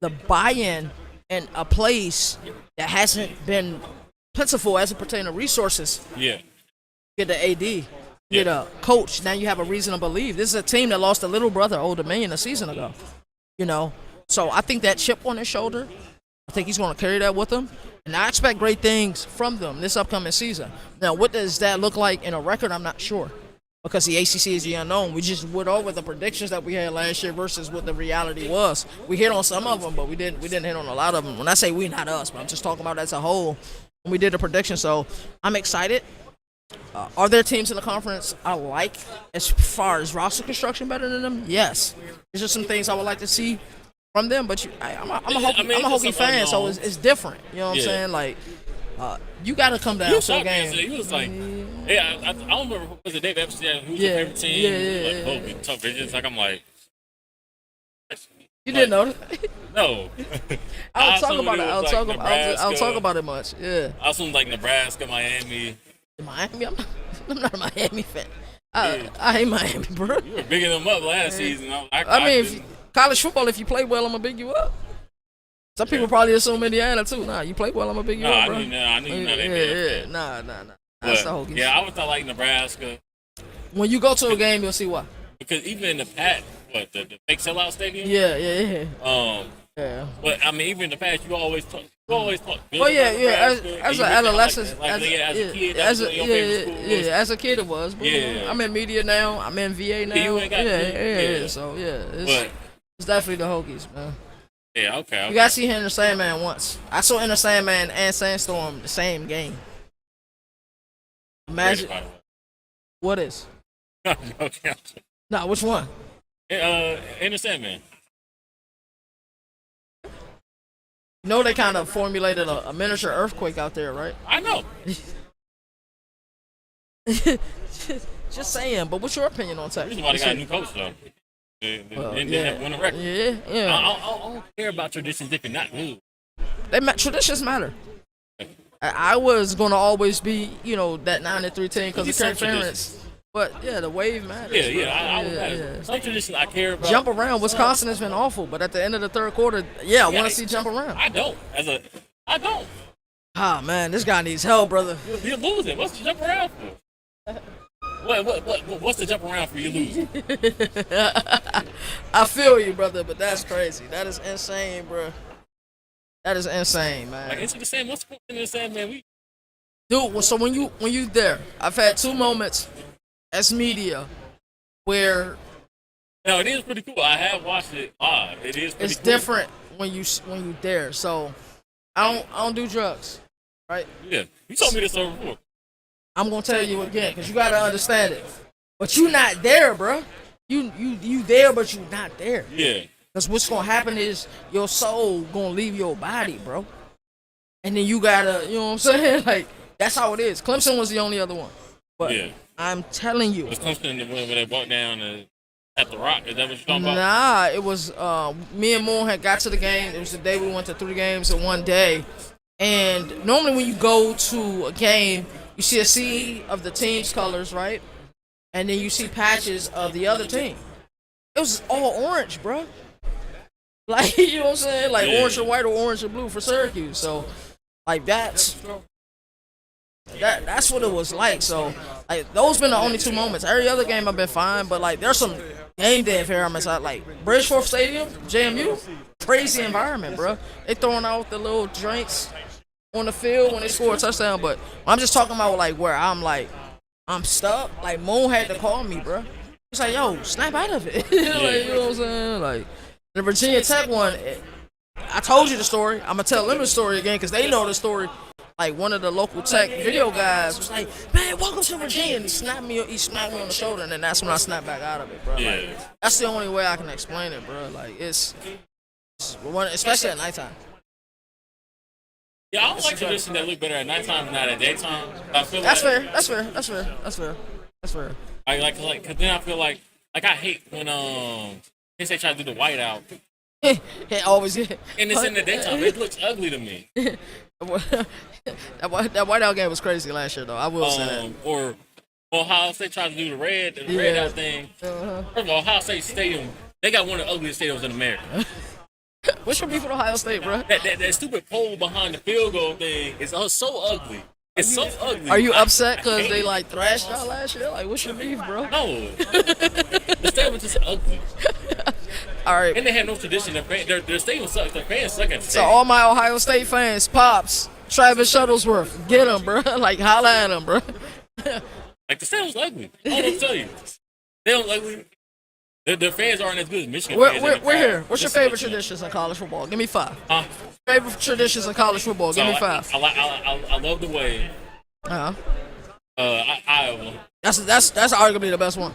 the buy-in in a place that hasn't been plentiful as it pertains to resources. Yeah. Get the AD. Get a coach. Now you have a reason to believe. This is a team that lost a little brother, Old Dominion, a season ago. You know? So I think that chip on his shoulder, I think he's going to carry that with him. And I expect great things from them this upcoming season. Now, what does that look like in a record? I'm not sure. Because the ACC is the unknown. We just went over the predictions that we had last year versus what the reality was. We hit on some of them, but we didn't hit on a lot of them. When I say we, not us, but I'm just talking about as a whole. When we did a prediction, so I'm excited. Are there teams in the conference I like as far as roster construction better than them? Yes. There's just some things I would like to see from them, but I'm a Hokie fan, so it's different. You know what I'm saying? Like, you got to come down to a game. He was like, I don't remember, was it Dave Epstein who was your favorite team? Like, tough visions. Like, I'm like, you didn't know that? No. I'll talk about it. I'll talk about it much. Yeah. I assume like Nebraska, Miami. Miami? I'm not a Miami fan. I hate Miami, bro. You were bigging them up last season. I mean, college football, if you play well, I'm going to big you up. Some people probably assume Indiana, too. Nah, you play well, I'm going to big you up, bro. I knew you're not NBA fan. Nah. That's the Hokies. Yeah, I would thought like Nebraska. When you go to a game, you'll see why. Because even in the past, the fake sellout stadium? Yeah. Yeah. But, I mean, even in the past, you always talk good. Well, as an adolescent, as a kid it was. But, I'm in media now. I'm in VA now. So it's definitely the Hokies, man. Yeah, okay. You gotta see Enter Sandman once. I saw Enter Sandman and Sandstorm the same game. Imagine what is? Okay. Nah, which one? Enter Sandman. You know they kind of formulated a miniature earthquake out there, right? I know. Just saying, but what's your opinion on Tech? Reason why they got a new coach though. They have won a record. Yeah. I don't care about traditions if you're not new. Traditions matter. I was gonna always be, that 9-3 team because of Kirk Ferentz. But the wave matters. Yeah. Some traditions I care about. Jump around. Wisconsin has been awful, but at the end of the third quarter, I want to see jump around. I don't. I don't. Ah man, this guy needs help, brother. You're losing. What's the jump around for? What's the jump around for? You losing? I feel you, brother, but that's crazy. That is insane, bro. That is insane, man. Like into the same. What's in the same, man? Dude, so when you there, I've had 2 moments as media where No, it is pretty cool. I have watched it live. It is pretty it's cool. different when you there. So I don't do drugs, right? Yeah, you told me this over before. I'm gonna tell you again because you gotta understand it. But you not there, bro. You there, but you not there. Yeah. Because what's gonna happen is your soul gonna leave your body, bro. And then you gotta, you know what I'm saying? Like that's how it is. Clemson was the only other one. But Yeah. I'm telling you. Was Clemson when they walked down at the Rock? Is that what you're talking about? Nah, it was me and Moon had got to the game. It was the day we went to 3 games in one day. And normally when you go to a game, you see a sea of the team's colors, right? And then you see patches of the other team. It was all orange, bro. Like, you know what I'm saying? Like orange and white or orange and blue for Syracuse. So, like that's what it was like. So, like those been the only 2 moments. Every other game I've been fine, but like there's some game day environments. Like Bridgeforth Stadium, JMU, crazy environment, bro. They throwing out the little drinks on the field when they score a touchdown. But I'm just talking about like where I'm stuck. Like Moon had to call me, bro. He's like, yo, snap out of it. Like, you know what I'm saying? Like the Virginia Tech one, I told you the story. I'm gonna tell them the story again because they know the story. Like one of the local Tech video guys was like, man, welcome to Virginia. And he snapped me on the shoulder, and then that's when I snapped back out of it, bro. Yeah. Like, that's the only way I can explain it, bro. Like it's especially at nighttime. Yeah, I don't like traditions that look better at nighttime than at daytime. I feel That's like, fair. That's fair. Like, cause then I feel like I hate when they try to do the whiteout It always and it's in the daytime. It looks ugly to me. that whiteout game was crazy last year, though. I will say that. Or Ohio State tried to do the red out thing. Uh-huh. First of all, Ohio State Stadium, they got one of the ugliest stadiums in America. What's your beef with Ohio State, bro? That stupid pole behind the field goal thing is so ugly. It's so ugly. Are you upset because they like thrashed y'all last year? Like, what's your beef, bro? No. The stadium was just ugly. All right. And they had no tradition. Their stadium sucks. Their fans suck at the So stadium. all my Ohio State fans, Pops, Travis Shuttlesworth, get him, bro. Like, holla at him, bro. Like, the stadium's ugly. I don't know what to tell you. They don't ugly. Their fans aren't as good as Michigan fans. We're here. What's your favorite traditions in college football? Give me 5. Huh? Favorite traditions in college football? Give me 5. I love the way Uh-huh. Iowa. That's arguably the best one.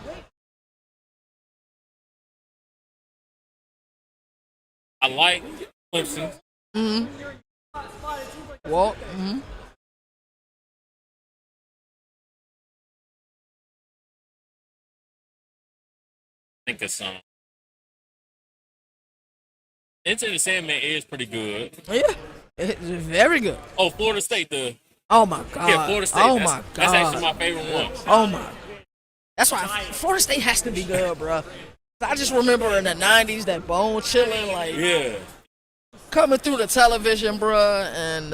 I like Clemson. Walt. I think it's Into the Sandman is pretty good. Yeah. It's very good. Oh, Florida State, Oh my God. yeah, Florida State. Oh that's, my God. That's actually my favorite one. Oh my. That's why Florida State has to be good, bro. I just remember in the 90s that bone chilling, like Yeah. coming through the television, bro, and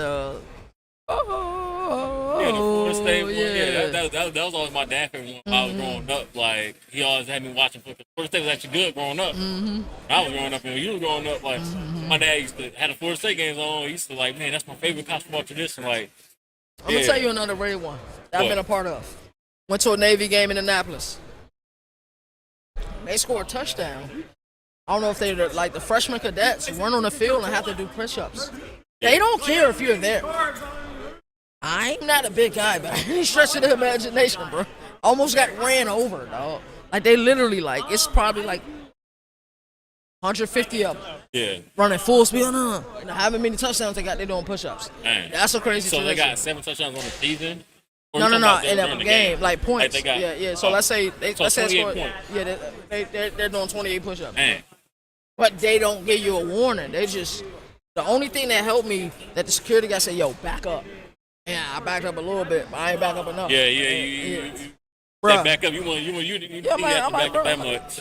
Yeah, the Florida State one. yeah. That was always my dad favorite one when I was growing up. Like, he always had me watching football. Florida State was actually good growing up. When I was growing up, and when you were growing up, like, my dad used to have the Florida State games on. He used to, like, man, that's my favorite college football tradition. Like, I'm gonna tell you another great one that I've been a part of. Went to a Navy game in Annapolis. They scored a touchdown. I don't know if they like the freshman cadets run on the field and have to do push-ups. They don't care if you're there. I'm not a big guy, but any stretch of the imagination, bro. Almost got ran over, dog. Like they literally like it's probably like 150 of them yeah. running full speed. And however many touchdowns they got, they doing push-ups. Man. That's a crazy. So tradition. they got 7 touchdowns on the season? Or No, you talking about in during a the game, like points. Like they got, yeah. So let's say let's say 28 scored, points. yeah, they're doing 28 push-ups. Man. But they don't give you a warning. They just the only thing that helped me that the security guy said, "Yo, back up." Yeah, I backed up a little bit, but I ain't back up enough. Yeah, you Bruh. back up. You Yeah, have man, to back up that bro, much.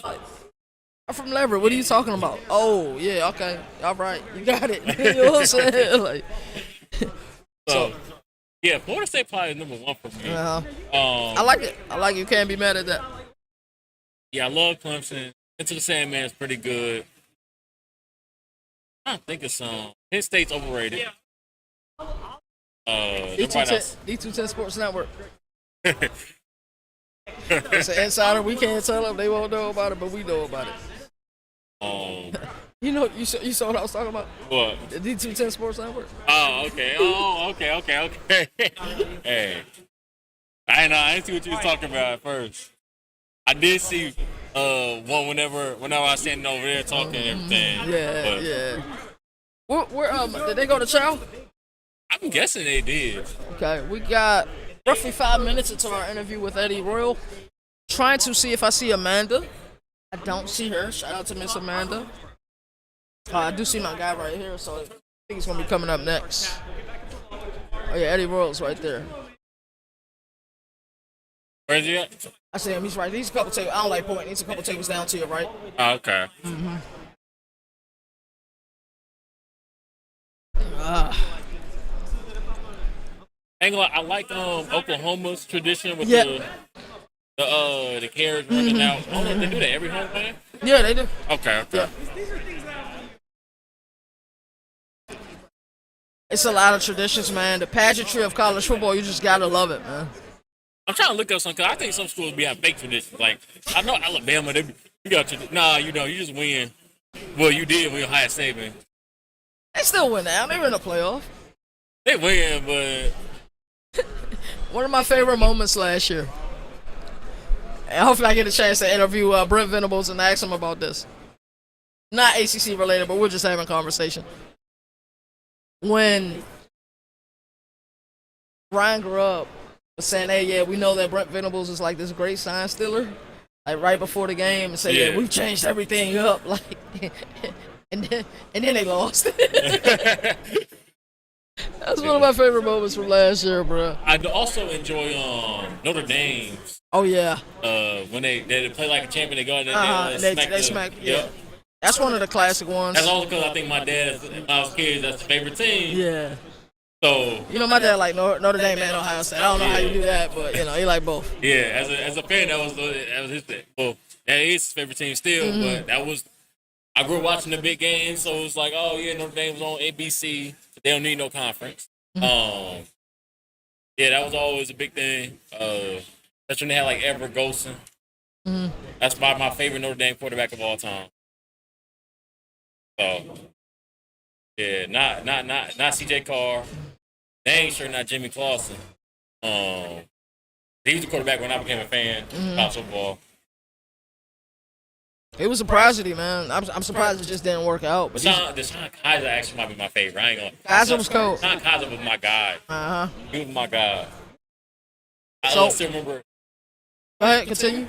I'm from Leverett. What are you talking about? Oh, yeah, okay, all right, you got it. You know what I'm saying? Like, So, yeah, Florida State probably is number 1 for me. I like it. I like it. You can't be mad at that. Yeah, I love Clemson. Into the Sandman is pretty good. I think it's Penn State's overrated. D210 Sports Network. It's an insider. We can't tell them. They won't know about it, but we know about it. You saw what I was talking about? What? The D210 Sports Network. Oh, okay. Okay. Hey, I didn't see what you was talking about at first. I did see one whenever I was standing over there talking and everything. Yeah. Where did they go to Chow? I'm guessing they did. Okay, we got roughly 5 minutes into our interview with Eddie Royal. Trying to see if I see Amanda. I don't see her. Shout out to Miss Amanda. I do see my guy right here, so I think he's going to be coming up next. Oh, yeah, Eddie Royal's right there. Where's he at? I see him. He's right. He's a couple tables. I don't like pointing. He's a couple tables down to your right. Oh, okay. I like Oklahoma's tradition with the carriage running out. I don't know if they do that every home game. Yeah, they do. Okay. Yeah. It's a lot of traditions, man. The pageantry of college football, you just gotta love it, man. I'm trying to look up something because I think some schools be having fake traditions. Like I know Alabama, you got you just win. Well, you did win Ohio State, man. They still win now. They were in the playoff. They win, but one of my favorite moments last year. And hopefully I get a chance to interview Brent Venables and ask him about this. Not ACC related, but we're just having a conversation. When Ryan grew up, was saying, "Hey, yeah, we know that Brent Venables is like this great sign stealer," like right before the game, and say, "Yeah, we've changed everything up," like, and then they lost. That's one of my favorite moments from last year, bro. I also enjoy Notre Dame. Oh yeah. When they play like a champion, they go out there they smack. Yeah. That's one of the classic ones. That's also because I think my dad, when I was a kid, that's his favorite team. Yeah. So my dad like Notre Dame and Ohio State. I don't know how you do that, but he like both. Yeah, as a fan, that was his thing. Well, that is his favorite team still, but that was. I grew up watching the big games, so it was like, oh yeah, Notre Dame was on ABC. They don't need no conference. Yeah, that was always a big thing. That's when they had like Everett Golson. That's my favorite Notre Dame quarterback of all time. So, yeah, not CJ Carr. Dang sure not Jimmy Clausen. He was the quarterback when I became a fan of college football. It was a tragedy, man. I'm surprised it just didn't work out. But Deshaun Kaiser actually might be my favorite. I ain't gonna. Kaiser was cool. Deshaun Kaiser was my guy. He was my guy. I still remember. Go ahead, continue.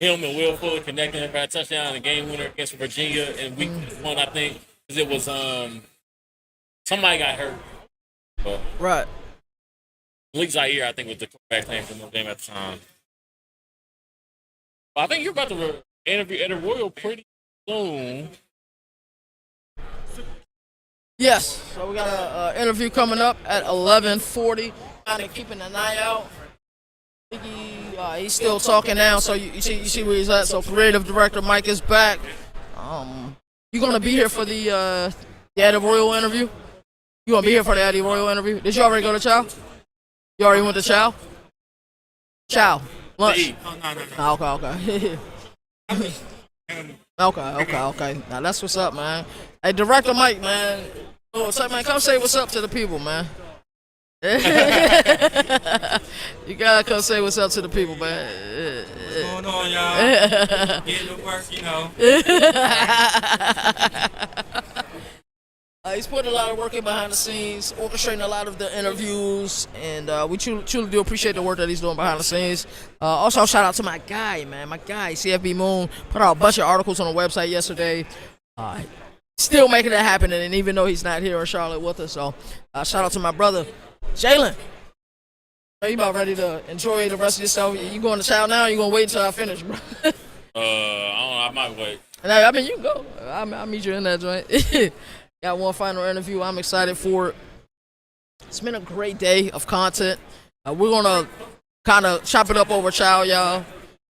Him and Will Fuller connecting for a touchdown in the game winner against Virginia in week 1, I think, because it was somebody got hurt. But right. Malik Zaire, I think, was the quarterback playing for Notre Dame at the time. But I think you're about to interview Eddie Royal pretty soon. Yes. So we got an interview coming up at 11:40. Kind of keeping an eye out. He's still talking now, so you see where he's at. So creative director Mike is back. You gonna be here for the Eddie Royal interview? You gonna be here for the Eddie Royal interview? Did you already go to Chow? You already went to Chow? Chow. Lunch. No. Okay. Okay. Now that's what's up, man. Hey, director Mike, man. Oh, what's up, man? Come say what's up to the people, man. You gotta come say what's up to the people, man. What's going on, y'all? Getting to work, He's putting a lot of work in behind the scenes, orchestrating a lot of the interviews, and we truly do appreciate the work that he's doing behind the scenes. Also, shout out to my guy, CFB Moon, put out a bunch of articles on the website yesterday. Still making it happen, and even though he's not here in Charlotte with us, so shout out to my brother, Jalen. Are you about ready to enjoy the rest of yourself? You going to Chow now, or you going to wait until I finish, bro? I don't know. I might wait. I mean, you can go. I'll meet you in that joint. Got one final interview. I'm excited for it. It's been a great day of content. We're going to kind of chop it up over Chow, y'all.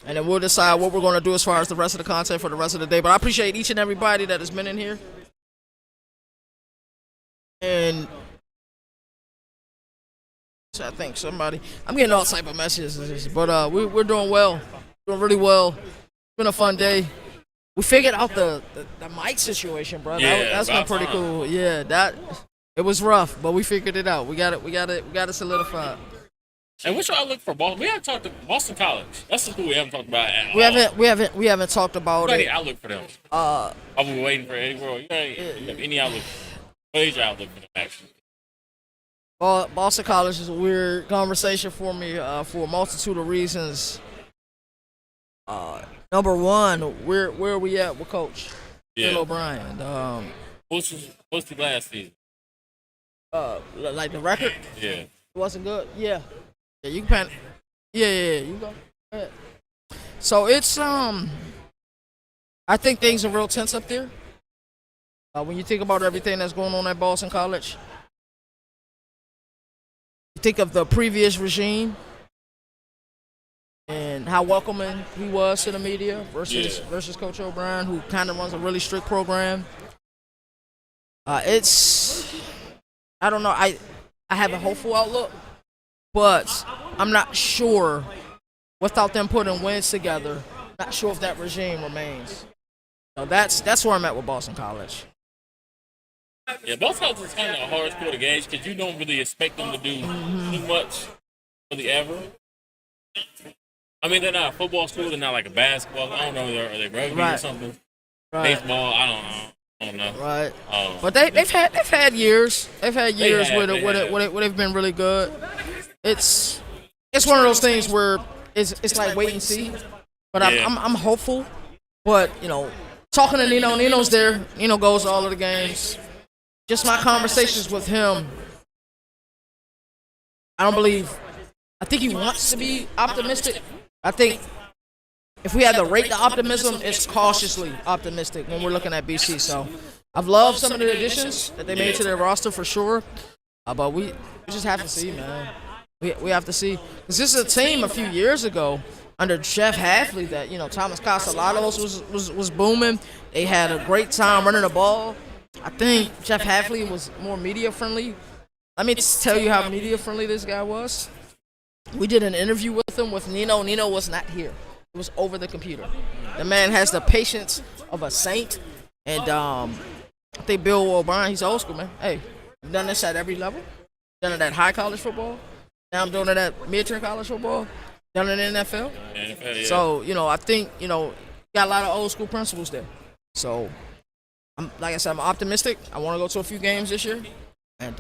and then we'll decide what we're going to do as far as the rest of the content for the rest of the day. But I appreciate each and everybody that has been in here. And I think I'm getting all type of messages, but we're doing well, doing really well. It's been a fun day. We figured out the mic situation, bro. Yeah, That's been pretty cool. Yeah, it was rough, but we figured it out. We got it solidified. And what's your outlook for Boston? We haven't talked to Boston College. That's the school we haven't talked about at all. We haven't talked about Any it. outlook for them? I've been waiting for Eddie Roy. You have any outlook? What is your outlook for them, actually? Boston College is a weird conversation for me for a multitude of reasons. Number one, where are we at with Coach Bill O'Brien? What's the last season? Like the record? Yeah. It wasn't good. Yeah, you can pan. Yeah, you go. Go ahead. So it's I think things are real tense up there. When you think about everything that's going on at Boston College, you think of the previous regime and how welcoming he was to the media versus Coach O'Brien, who kind of runs a really strict program. I don't know. I have a hopeful outlook, but I'm not sure. Without them putting wins together, not sure if that regime remains. So that's where I'm at with Boston College. Yeah, Boston College is kind of a hard school to gauge because you don't really expect them to do too much really ever. I mean, they're not a football school. They're not like a basketball. I don't know. Are they rugby or something? Right. Baseball. I don't know. Right. But they've had years. They've had years where they've been really good. It's one of those things where it's like wait and see. But I'm hopeful. But talking to Nino's there. Nino goes to all of the games. Just my conversations with him. I think he wants to be optimistic. I think if we had to rate the optimism, it's cautiously optimistic when we're looking at BC. So I've loved some of the additions that they made to their roster for sure. But we just have to see, man. We have to see. Because this is a team a few years ago under Jeff Hafley that, Thomas Castellanos was booming. They had a great time running the ball. I think Jeff Hafley was more media friendly. Let me tell you how media friendly this guy was. We did an interview with him with Nino. Nino was not here. It was over the computer. The man has the patience of a saint. And I think Bill O'Brien, he's old school, man. Hey, I've done this at every level. Done it at high college football. Now I'm doing it at mid-tier college football. Done it in the NFL. Yeah. So, I think, got a lot of old school principles there. So, like I said, I'm optimistic. I want to go to a few games this year. And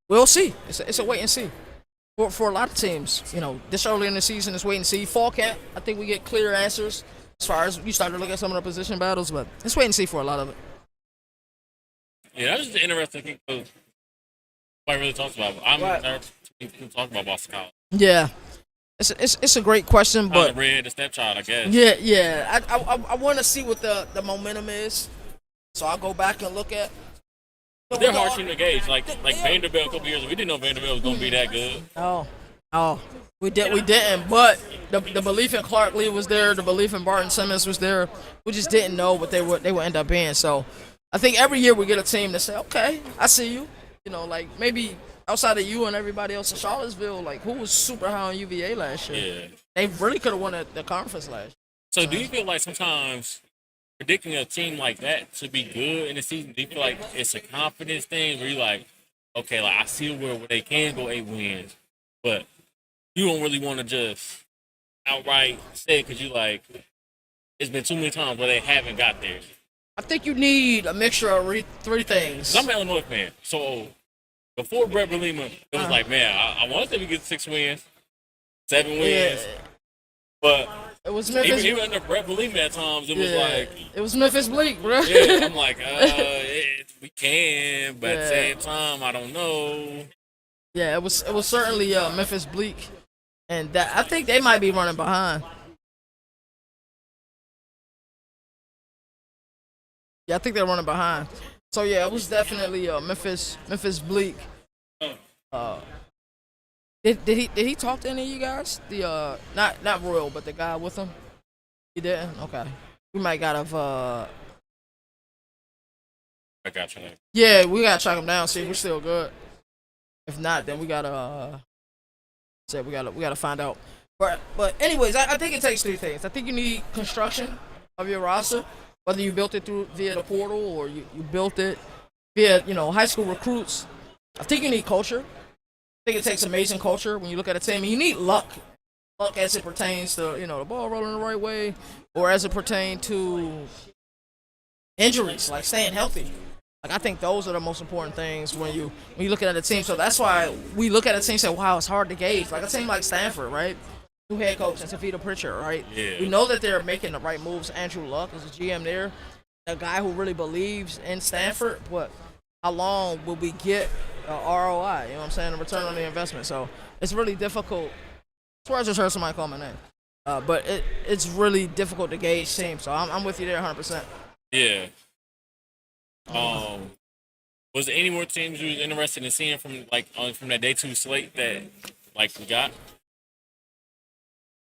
we'll see. It's a wait and see. For a lot of teams, this early in the season, it's wait and see. Fall camp, I think we get clear answers as far as you start to look at some of the position battles, but it's wait and see for a lot of it. Yeah, that's just interesting thing because nobody really talks about it. I'm excited to talk about Boston College. Yeah. It's a great question, but the stepchild, I guess. Yeah. I want to see what the momentum is, so I'll go back and look at. They're hard team to gauge. Like Vanderbilt a couple years ago, we didn't know Vanderbilt was going to be that good. Oh, we didn't. But the belief in Clark Lee was there. The belief in Barton Simmons was there. We just didn't know what they would end up being. So I think every year we get a team to say, okay, I see you. Like maybe outside of you and everybody else in Charlottesville, like who was super high on UVA last year? Yeah. They really could have won the conference last year. So do you feel like sometimes predicting a team like that to be good in the season, do you feel like it's a confidence thing where you're like, okay, like I see where they can go 8 wins, but you don't really want to just outright say it because you like, it's been too many times where they haven't got there. I think you need a mixture of three things. I'm an Illinois fan, so before Brett Bielema, it was like, man, I want to get 6 wins, 7 wins, but it was Memphis. Even under Brett Bielema at times, it was like it was Memphis Bleak, bro. Yeah, I'm like, we can, but at the same time, I don't know. Yeah, it was certainly Memphis Bleak, and that I think they might be running behind. Yeah, I think they're running behind. So yeah, it was definitely Memphis Bleak. Did he talk to any of you guys? The not Royal, but the guy with him. You didn't? Okay. We might gotta I got you. yeah, we gotta track him down, see if we're still good. If not, then we gotta we gotta find out. But anyways, I think it takes three things. I think you need construction of your roster, whether you built it via the portal or you built it via, high school recruits. I think you need culture. I think it takes amazing culture when you look at a team. And you need luck. Luck as it pertains to, the ball rolling the right way, or as it pertains to injuries, like staying healthy. Like, I think those are the most important things when you look at a team. So that's why we look at a team and say, wow, it's hard to gauge. Like a team like Stanford, right? New head coach and Tavita Pritchard, right? Yeah. We know that they're making the right moves. Andrew Luck is a GM there, a guy who really believes in Stanford. But how long will we get ROI? You know what I'm saying? A return on the investment. So it's really difficult. That's where I just heard somebody call my name. But it's really difficult to gauge teams. So I'm with you there 100%. Yeah. Was there any more teams you was interested in seeing from that day 2 slate that we got?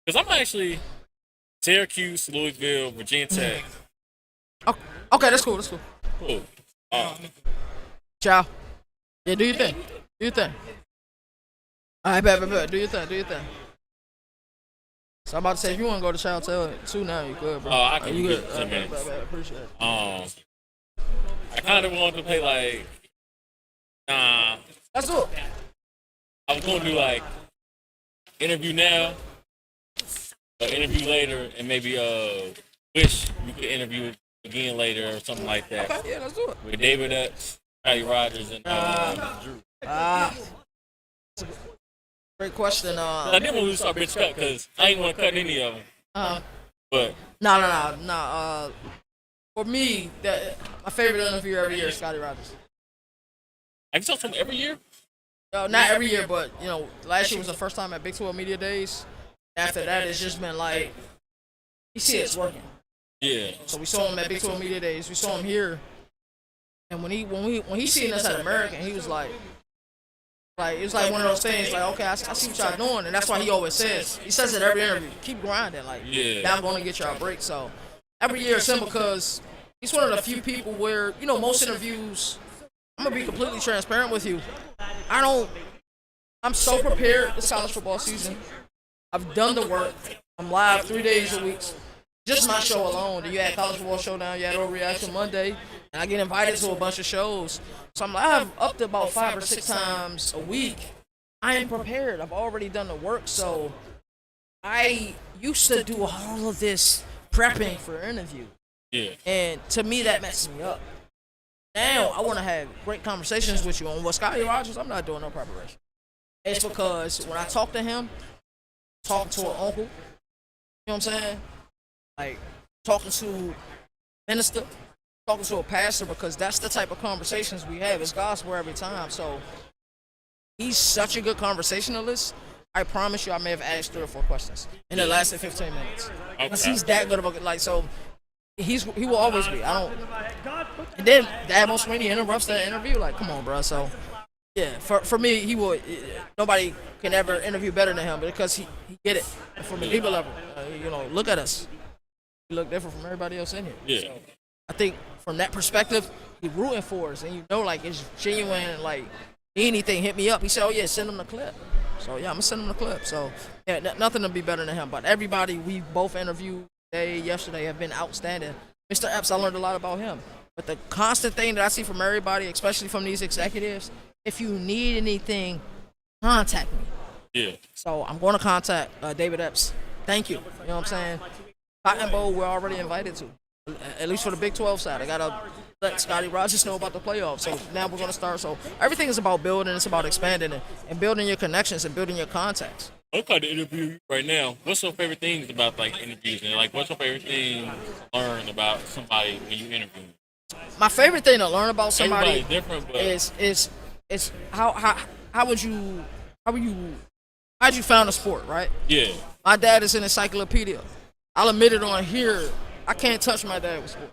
Because I'm actually Syracuse, Louisville, Virginia Tech. Okay, that's cool. Cool. Ciao. Yeah, do your thing. All right, bet. Do your thing. So I'm about to say, if you want to go to Chow Tail 2 now, you good, bro. Oh, I can you do good. 10 minutes. Appreciate it. I kind of wanted to play Let's do it. I was going to do interview now, or interview later, and maybe wish you could interview again later or something like that. Okay, yeah, let's do it. With David Scottie, Rodgers, and Drew. Great question. I didn't want to start bitch cut because I ain't want to cut any of them. But No. For me, my favorite interview every year is Scottie Rodgers. I can talk to him every year. Not every year, but last year was the first time at Big 12 Media Days. After that, it's just been like, you see it's working. Yeah. So we saw him at Big 12 Media Days. We saw him here, and when he seen us at American, he was like it was like one of those things. Like, okay, I see what y'all doing, and that's why he always says. He says it every interview. Keep grinding. Like, y'all gonna get y'all break. So every year it's him because he's one of the few people where most interviews. I'm gonna be completely transparent with you. I'm so prepared this college football season. I've done the work. I'm live 3 days a week. Just my show alone. You had College Football Showdown, you had Overreaction Monday, and I get invited to a bunch of shows. So I'm live up to about 5 or 6 times a week. I am prepared. I've already done the work. So I used to do all of this prepping for an interview. Yeah. And to me, that messes me up. Now I want to have great conversations with you on what Scottie Rodgers. I'm not doing no preparation. It's because when I talk to him, talking to an uncle, you know what I'm saying? Like talking to a minister, talking to a pastor, because that's the type of conversations we have. It's gospel every time. So he's such a good conversationalist. I promise you, I may have asked 3 or 4 questions in the last 15 minutes. Because he's that good of a so. He will always be. And then Dabo Sweeney interrupts that interview. Like, come on, bro. So, yeah, for me, he will. Nobody can ever interview better than him because he get it from a deeper level. Look at us. We look different from everybody else in here. Yeah. So, I think from that perspective, he's rooting for us, and it's genuine. Like, anything hit me up. He said, "Oh yeah, send him the clip." So yeah, I'm gonna send him the clip. So yeah, nothing to be better than him. But everybody we both interviewed yesterday have been outstanding. Mr. Epps, I learned a lot about him. But the constant thing that I see from everybody, especially from these executives, if you need anything, contact me. Yeah. So I'm going to contact David Epps. Thank you. You know what I'm saying? Cotton Bowl, we're already invited to. At least for the Big 12 side. I got to let Scottie Rodgers know about the playoffs. So now we're going to start. So everything is about building. It's about expanding it and building your connections and building your contacts. I'm trying to interview you right now. What's your favorite things about interviews? And what's your favorite thing to learn about somebody when you interview? My favorite thing to learn about somebody different, but is how'd you found a sport, right? Yeah. My dad is an encyclopedia. I'll admit it on here. I can't touch my dad with sport.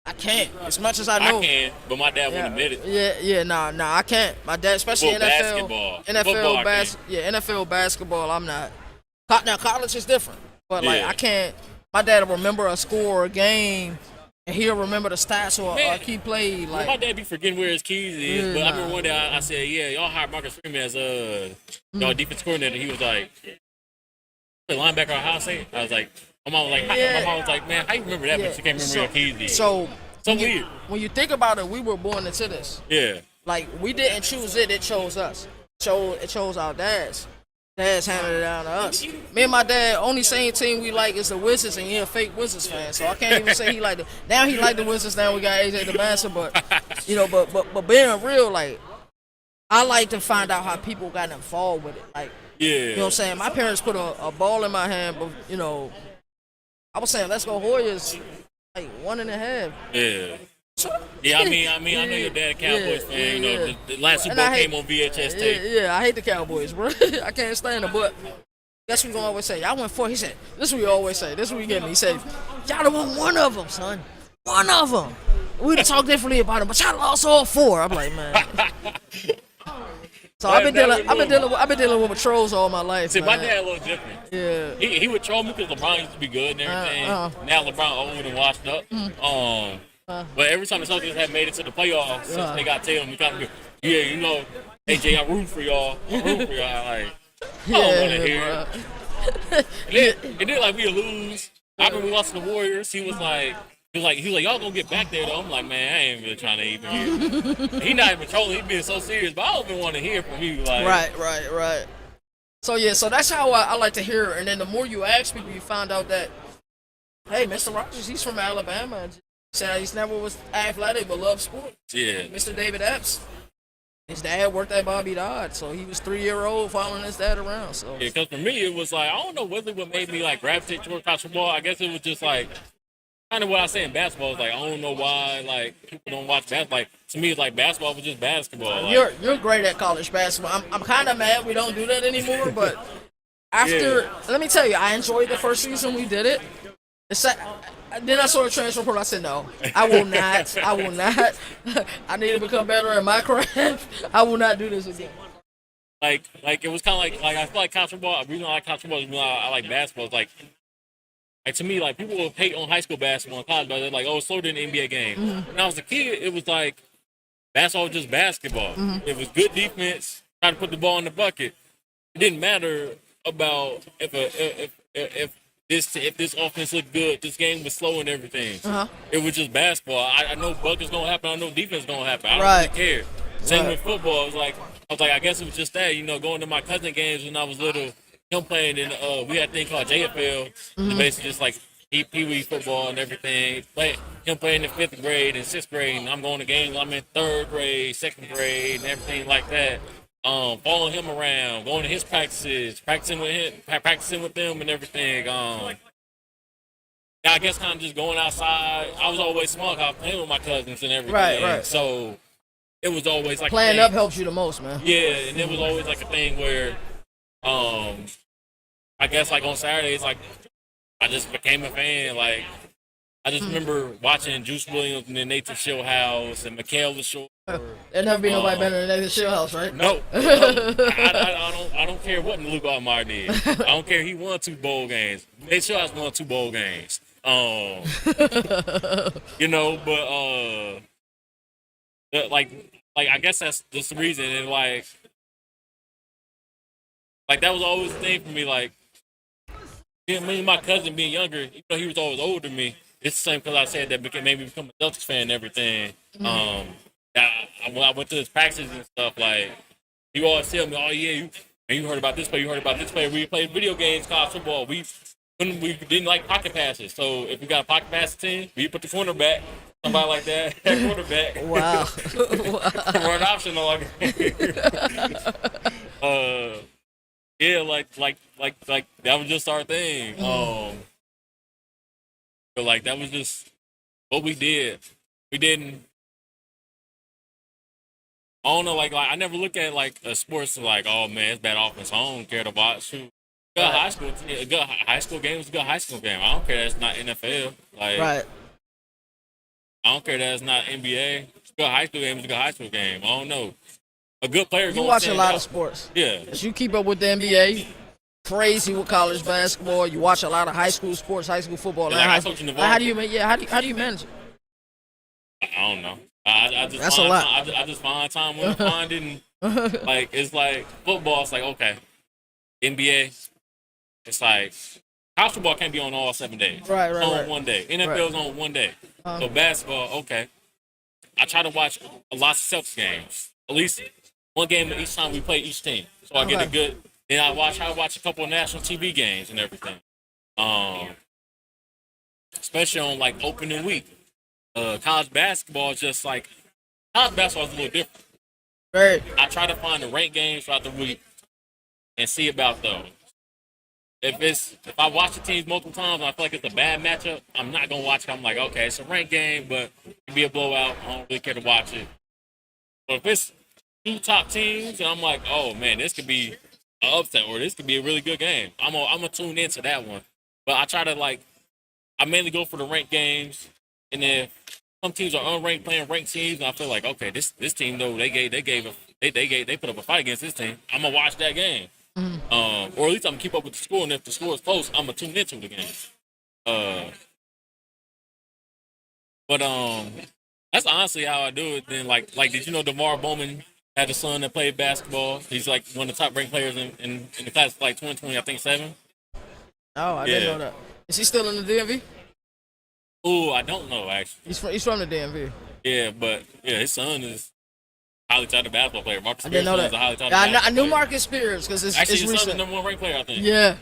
I can't. As much as I know. I can, but my dad wouldn't admit Yeah, it. nah, I can't. My dad, especially NFL. NFL basketball, I'm not. Now college is different, but Yeah. I can't. my dad will remember a score or a game, and he'll remember the stats or a key play. My Like, dad be forgetting where his keys is, but I remember one day I said, "Yeah, y'all hired Marcus Freeman as y'all defense coordinator." He was like, "The linebacker at Ohio State." I was like, "My mom was like, man, how you remember that? But you can't remember your keys." Is. So weird. When you think about it, we were born into this. Yeah. Like, we didn't choose it; it chose us. It chose our dads. Dads handed it down to us. Me and my dad, only same team we like is the Wizards, and he a fake Wizards fan. So I can't even say he like the. Now he like the Wizards. Now we got AJ the Master, but but being real, like, I like to find out how people got involved with it. Like, you know what I'm saying? My parents put a ball in my hand, but I was saying, let's go Warriors, like 1.5. Yeah. Yeah, I mean, I know your dad a Cowboys fan. The last Super Bowl came on VHS tape. Yeah, I hate the Cowboys, bro. I can't stand them, but that's what we gonna always say. Y'all won 4. He said, this is what we always say. This is what we get me. He said, y'all done won one of them, son. One of them. We'd talk differently about them, but y'all lost all 4. I'm like, man. So I've been dealing with trolls all my life. See, man. my dad a little different. Yeah. He would troll me because LeBron used to be good and everything. Now LeBron old and washed up. But every time the Celtics have made it to the playoffs, since they got Tatum, we kind of go, yeah, AJ, I'm rooting for y'all. Like, I don't want to hear it. And then, like, we lose. I remember watching the Warriors. He was like, y'all gonna get back there though. I'm like, man, I ain't really trying to even hear. He not even trolling. He being so serious, but I don't even want to hear from you. Like, Right. So that's how I like to hear it. And then the more you ask people, you find out that, hey, Mr. Rodgers, he's from Alabama. Said he's never was athletic but loved sports. Yeah. Mr. David Epps, his dad worked at Bobby Dodd, so he was 3-year-old following his dad around. So yeah, because for me it was like, I don't know what made me like gravitate towards college football. I guess it was just like kind of what I say in basketball. It's like, I don't know why like people don't watch basketball. Like, to me, it's like basketball was just basketball. Like, you're great at college basketball. I'm kind of mad we don't do that anymore, but let me tell you, I enjoyed the first season we did it. Then I saw a transfer report. I said, no, I will not. I need to become better at my craft. I will not do this again. Like it was kind of like I feel like college football. The reason I like college football is I like basketball. It's like to me, like, people will hate on high school basketball and college basketball. They're like, oh, it's slower than an NBA game. Mm-hmm. When I was a kid, it was like basketball was just basketball. Mm-hmm. It was good defense, trying to put the ball in the bucket. It didn't matter about if this offense looked good, this game was slow and everything. It was just basketball. I know buckets gonna happen. I know defense gonna happen. I don't really care. Same with football. I was like, I guess it was just that. Going to my cousin games when I was little, him playing in we had a thing called JFL, basically just like Pee-wee football and everything. Him playing in 5th grade and 6th grade, and I'm going to games. I'm in 3rd grade, 2nd grade, and everything like that. Following him around, going to his practices, practicing with them and everything. I guess kind of just going outside. I was always small. I was playing with my cousins and everything. Right. So it was always like playing up helps you the most, man. Yeah, and it was always like a thing where, I guess like on Saturdays, like I just became a fan. Like I just remember watching Juice Williams and then Nathan Shieldhouse and Mikael LaShore. There'll never be nobody better than Nathan Shieldhouse, right? No. I don't care what Luke Almar did. I don't care. He won 2 bowl games. Nathan Shieldhouse won 2 bowl games. But I guess that's just the reason. And like that was always the thing for me. Like, me and my cousin being younger, even though he was always older than me, it's the same because I said that made me become a Celtics fan and everything. When I went to his practices and stuff, like, he always tell me, oh yeah, you heard about this player, We played video games, college football. We didn't like pocket passes, so if we got a pocket pass team, we put the cornerback, somebody like that, quarterback. Wow. Run option on. Yeah, like that was just our thing. But like that was just what we did. We didn't. I don't know, like I never look at like a sports like, oh man, it's bad offense. I don't care to watch. Shoot, good high school game is a good high school game. I don't care that it's not NFL. Like, right. I don't care that it's not NBA. It's a good high school game is a good high school game. I don't know. A good player. You watch a lot of sports. Yeah. As you keep up with the NBA, crazy with college basketball. You watch a lot of high school sports, high school football. Like I told you, Navarre, How do you manage it? I don't know. I just That's find a lot. I just find time when I find it. And, like it's like football. It's like okay, NBA. It's like college football can't be on all 7 days. Right. It's on one day. NFL's on one day. So basketball, okay. I try to watch a lot of Celtics games. At least one game each time we play each team. So I get a good. Then I watch a couple of national TV games and everything. Especially on like opening week. College basketball is just like college basketball is a little different. Right. I try to find the ranked games throughout the week and see about those. If I watch the teams multiple times and I feel like it's a bad matchup, I'm not gonna watch it. I'm like, okay, it's a ranked game, but it can be a blowout. I don't really care to watch it. But if it's two top teams and I'm like, oh man, this could be an upset or this could be a really good game, I'm gonna tune into that one. But I try to I mainly go for the ranked games, and then some teams are unranked playing ranked teams, and I feel like okay, this team though they put up a fight against this team. I'm gonna watch that game. Or at least I'm gonna keep up with the score, and if the score is close, I'm gonna tune into the game. But that's honestly how I do it. Then like did you know DeMar Bowman had a son that played basketball? He's like one of the top ranked players in the class, like 2020, I think 7. Oh, I didn't know that. Is he still in the DMV? Oh, I don't know actually. He's from the DMV. Yeah, but yeah, his son is highly touted basketball player. Marcus I didn't know Spears' that. son is a highly touted Yeah, I basketball knew player. Marcus Spears because it's Actually, his son is recent. the number 1 ranked player, I think. Yeah,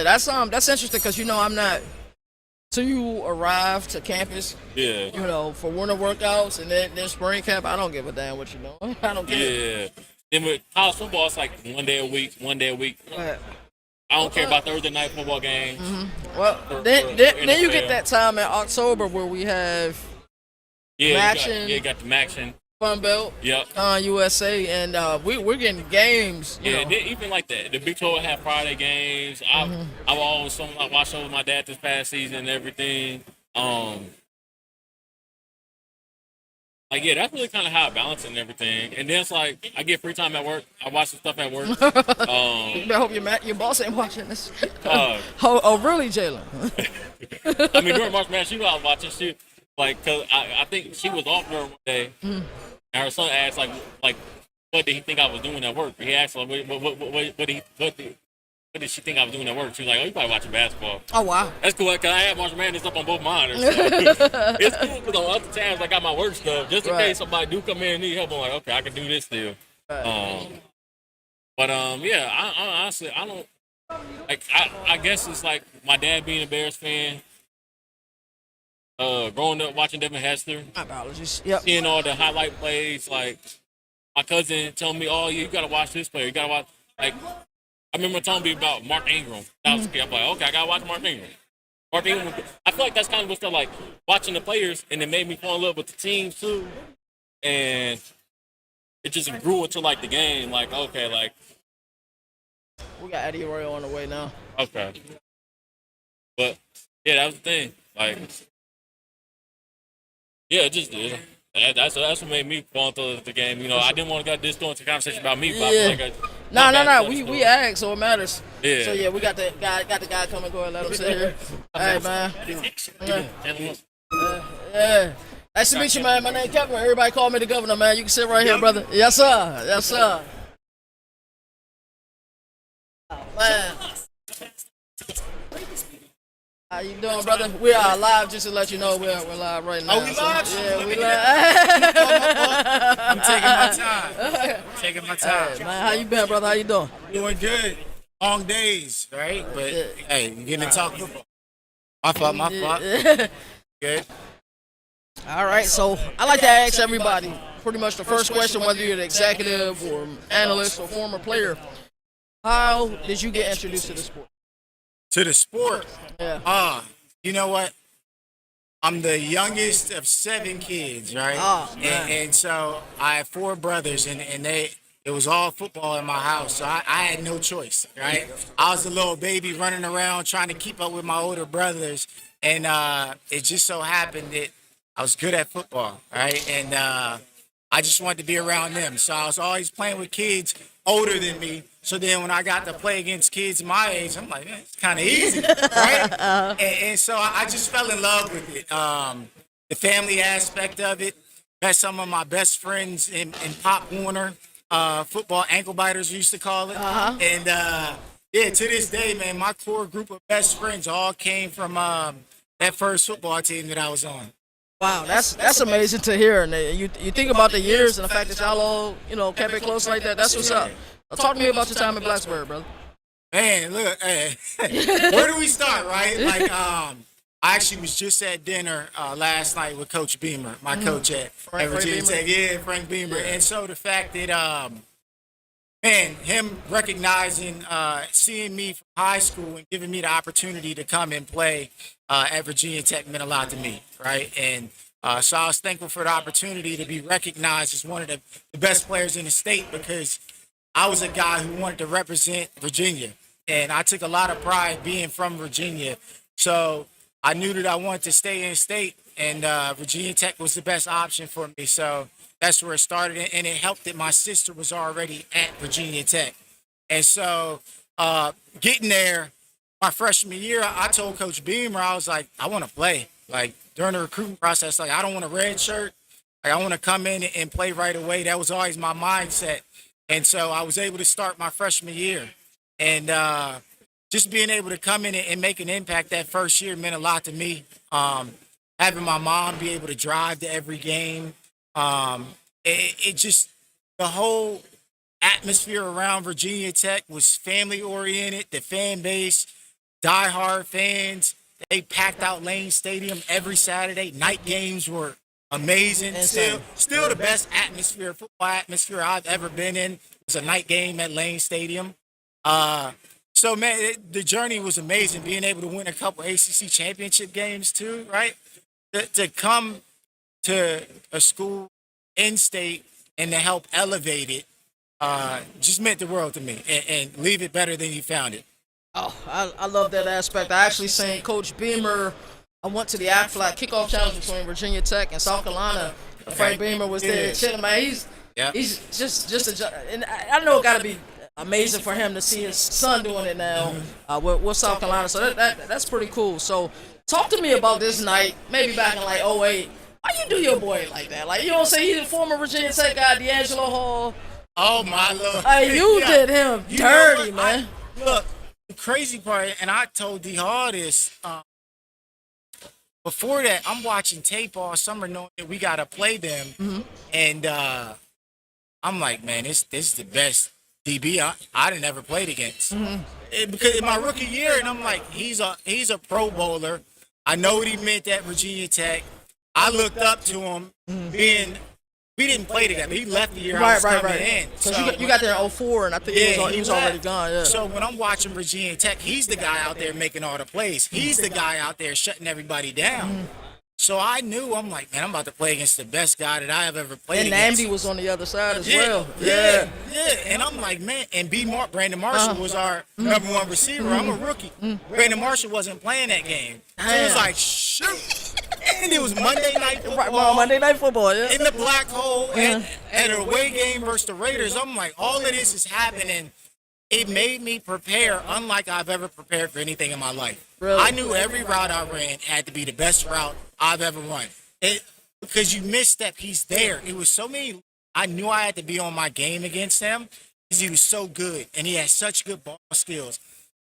that's interesting because I'm not. Till you arrive to campus, Yeah. For winter workouts and then spring camp, I don't give a damn what you know. I don't care. Yeah. Then with college football, it's like one day a week. Right. I don't care about Thursday night football games. Well, then you get that time in October where we have Yeah, Maction. you got the Maction. Fun Belt, Yep. USA, and we're getting games. Yeah, then even like the Big 12 have Friday games. I've always watched over my dad this past season and everything. Like yeah, that's really kind of how I balance it and everything. And then it's like I get free time at work. I watch some stuff at work. I hope your boss ain't watching this. Uh, Really, Jalen? I mean during March Madness, she was watching shit. Like, cause I think she was off during one day, and her son asked like, what did he think I was doing at work? He asked like, what did she think I was doing at work? She was like, oh, you probably watching basketball. Oh wow. That's cool, cause I had March Madness up on both monitors. So it's cool because on other times I got my work stuff just in case somebody do come in and need help. I'm like, okay, I can do this still. Yeah, I honestly I don't like. I guess it's like my dad being a Bears fan. Growing up watching Devin Hester, My apologies. Yep. seeing all the highlight plays, like my cousin telling me, "Oh, you gotta watch this player. You gotta watch." Like I remember telling me about Mark Ingram. That was a kid. I'm like, okay, I gotta watch Mark Ingram. Mark Ingram. I feel like that's kind of what's like watching the players, and it made me fall in love with the teams too. And it just grew into like the game. Like okay, like We got Eddie Royal on the way now. okay, but yeah, that was the thing. Like. Yeah, it just did. That's what made me fall into the game. I didn't want to get this going to conversation about me, but I feel like No. We asked, so it matters. Yeah. So yeah, we got the guy coming. Go ahead, let him sit here. Hey man. Yeah. Nice to meet you, man. My name Kevin. Everybody call me the governor, man. You can sit right here, brother. Yes, sir. Yes, sir. Man. How you doing, brother? We are live, just to let you know we're live right now. Are we live? Yeah, we live. I'm taking my time. Hey, man, how you been, brother? How you doing? Doing good. Long days, right? But hey, you getting to talk football. My fault. Good. All right, so I like to ask everybody pretty much the first question, whether you're an executive or analyst or former player, how did you get introduced to the sport? To the sport. Yeah. You know what? I'm the youngest of 7 kids, right? Oh, man. And so I have 4 brothers, and it was all football in my house, so I had no choice, right? I was a little baby running around trying to keep up with my older brothers, and it just so happened that I was good at football, right? And I just wanted to be around them, so I was always playing with kids older than me. So then when I got to play against kids my age, I'm like, man, it's kind of easy, right? And so I just fell in love with it. The family aspect of it. Met some of my best friends in Pop Warner, football ankle biters we used to call it. And yeah, to this day, man, my core group of best friends all came from that first football team that I was on. Wow, that's amazing to hear. And you think about the years and the fact that y'all all kept it close like that. That's what's up. Talk to me about your time in Blacksburg, brother. Man, look, where do we start, right? Like, I actually was just at dinner last night with Coach Beamer, my coach at Virginia Tech. Yeah, Frank Beamer. Yeah. And so the fact that, man, him recognizing, seeing me from high school and giving me the opportunity to come and play at Virginia Tech meant a lot to me, right? And so I was thankful for the opportunity to be recognized as one of the best players in the state because I was a guy who wanted to represent Virginia. And I took a lot of pride being from Virginia. So I knew that I wanted to stay in state, and Virginia Tech was the best option for me. So that's where it started, and it helped that my sister was already at Virginia Tech. And so getting there, my freshman year, I told Coach Beamer, I was like, I want to play. Like, during the recruiting process, like, I don't want a red shirt. Like, I want to come in and play right away. That was always my mindset. And so I was able to start my freshman year. And just being able to come in and make an impact that first year meant a lot to me. Having my mom be able to drive to every game. It just, the whole atmosphere around Virginia Tech was family oriented. The fan base, diehard fans, they packed out Lane Stadium every Saturday. Night games were amazing. Still the best atmosphere, football atmosphere I've ever been in. It was a night game at Lane Stadium. So, man, the journey was amazing, being able to win a couple ACC championship games too, right? To come to a school in state and to help elevate it just meant the world to me, and leave it better than you found it. Oh, I love that aspect. I actually seen Coach Beamer. I went to the ACC Kickoff Challenge between Virginia Tech and South Carolina. Frank Beamer was there chilling, man. He's just and I know it got to be amazing for him to see his son doing it now with South Carolina. So that's pretty cool. So talk to me about this night, maybe back in like '08. Why you do your boy like that? Like, you don't say he's a former Virginia Tech guy, D'Angelo Hall. Oh, my Lord. Hey, you did him dirty, man. Look, the crazy part, and I told D Hall this, before that, I'm watching tape all summer knowing that we got to play them. And I'm like, man, this is the best DB I done ever played against. Because in my rookie year, and I'm like, he's a Pro Bowler. I know what he meant at Virginia Tech. I looked up to him being. We didn't play together. He left the year I was coming in. Because you got there in '04, and I think he was already gone. Yeah. So when I'm watching Virginia Tech, he's the guy out there making all the plays. He's the guy out there shutting everybody down. So I knew, I'm like, man, I'm about to play against the best guy that I have ever played against. And Namdi was on the other side as well. Yeah. And I'm like, man, and Brandon Marshall was our number one receiver. I'm a rookie. Brandon Marshall wasn't playing that game. So it was like, shoot. And it was Monday Night Football. Monday Night Football, yeah. In the black hole at an away game versus the Raiders. I'm like, all of this is happening. It made me prepare unlike I've ever prepared for anything in my life. Really? I knew every route I ran had to be the best route I've ever run. Because you misstep, he's there. It was so many. I knew I had to be on my game against him because he was so good and he had such good ball skills.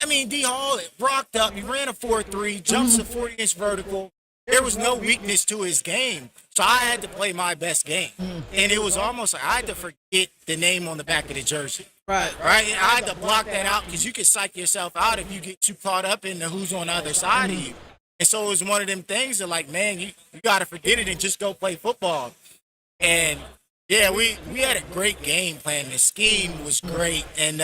I mean, D Hall rocked up. He ran a 4.3, jumps a 40-inch vertical. There was no weakness to his game. So I had to play my best game. And it was almost like I had to forget the name on the back of the jersey. Right. I had to block that out because you can psych yourself out if you get too caught up in the who's on the other side of you. And so it was one of them things that, like, man, you got to forget it and just go play football. And, yeah, we had a great game plan. The scheme was great. And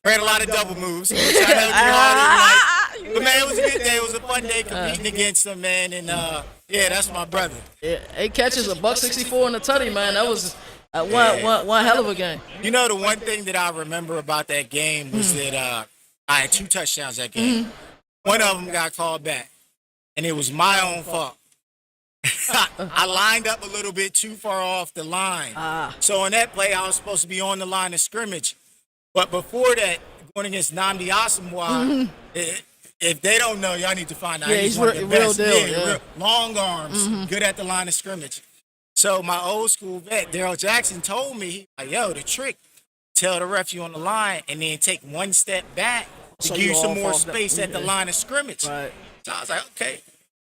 we had a lot of double moves. Which I know you like. But, man, it was a good day. It was a fun day competing against them, man. And, yeah, that's my brother. Yeah, 8 catches, $164 in the tutty, man. That was one hell of a game. You know, the one thing that I remember about that game was that I had 2 touchdowns that game. One of them got called back, and it was my own fault. I lined up a little bit too far off the line. So on that play, I was supposed to be on the line of scrimmage. But before that, going against Nnamdi Asomugha, if they don't know, y'all need to find out. Yeah, he's he's one of the real best. deal, yeah. Long arms, good at the line of scrimmage. So my old school vet, Daryl Jackson, told me, he like, yo, the trick, tell the ref you on the line and then take one step back to So give you you some off more off that- space at the line of scrimmage. Right. So I was like, okay.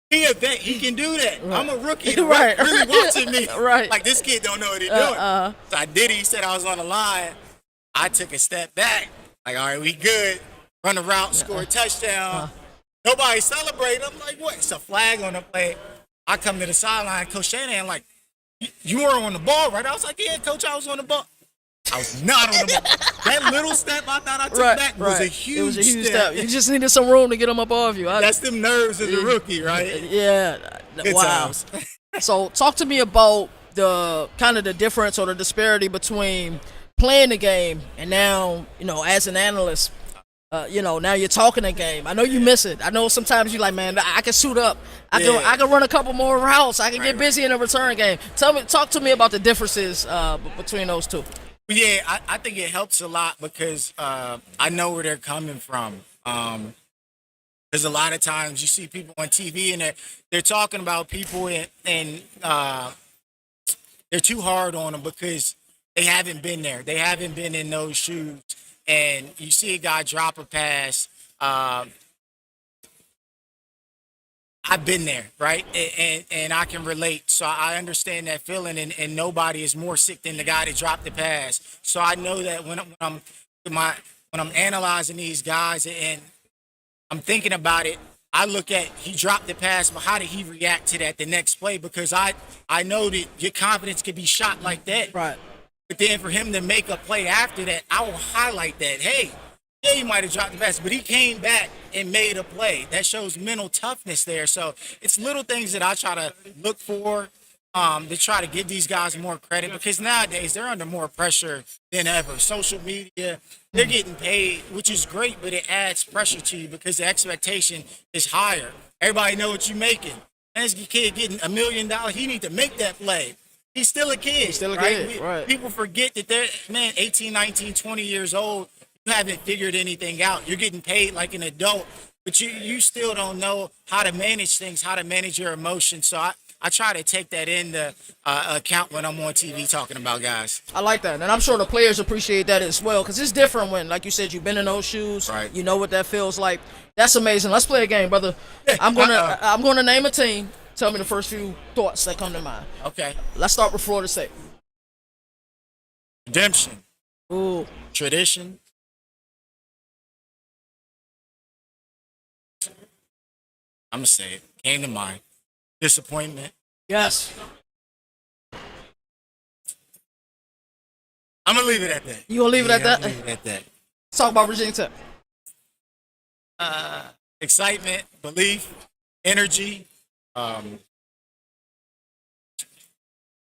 He a vet, he can do that. I'm a rookie. The Right. ref really watching me. Right. Like, this kid don't know what he's doing. So I did it. He said I was on the line. I took a step back. Like, all right, we good. Run a route, score a touchdown. Nobody celebrated. I'm like, what? It's a flag on the play. I come to the sideline. Coach Shanahan like, you weren't on the ball, right? I was like, yeah, Coach, I was on the ball. I was not on the ball. That little step I thought I took back was a huge, It was a huge step. You just needed some room to get him up off you. That's them nerves as a rookie, right? Yeah. Good Wow. times. So talk to me about the kind of the difference or the disparity between playing the game and now, as an analyst, now you're talking the game. I know you miss it. I know sometimes you're like, man, I can suit up. I can run a couple more routes. I can get busy in the return game. Talk to me about the differences between those two. Yeah, I think it helps a lot because I know where they're coming from. There's a lot of times you see people on TV and they're talking about people and they're too hard on them because they haven't been there. They haven't been in those shoes. And you see a guy drop a pass. I've been there, right? And I can relate. So I understand that feeling, and nobody is more sick than the guy that dropped the pass. So I know that when I'm analyzing these guys and I'm thinking about it, I look at he dropped the pass, but how did he react to that the next play? Because I know that your confidence could be shot like that. Right. But then for him to make a play after that, I will highlight that. Hey, yeah, he might have dropped the pass, but he came back and made a play. That shows mental toughness there. So it's little things that I try to look for to try to give these guys more credit because nowadays they're under more pressure than ever. Social media, they're getting paid, which is great, but it adds pressure to you because the expectation is higher. Everybody know what you're making. And this kid getting $1 million, he need to make that play. He's still a kid. He's still a right? kid, right. People forget that they're, 18, 19, 20 years old. You haven't figured anything out. You're getting paid like an adult, but you still don't know how to manage things, how to manage your emotions. So I try to take that into account when I'm on TV talking about guys. I like that, and I'm sure the players appreciate that as well because it's different when, like you said, you've been in those shoes. Right. You know what that feels like. That's amazing. Let's play a game, brother. I'm gonna name a team. Tell me the first few thoughts that come to mind. Okay. Let's start with Florida State. Redemption. Ooh. Tradition. I'm going to say it. Came to mind. Disappointment. Yes. I'm going to leave it at that. You gonna leave it at I'm that? gonna leave it at that. Let's talk about Virginia Tech. Excitement, belief, energy,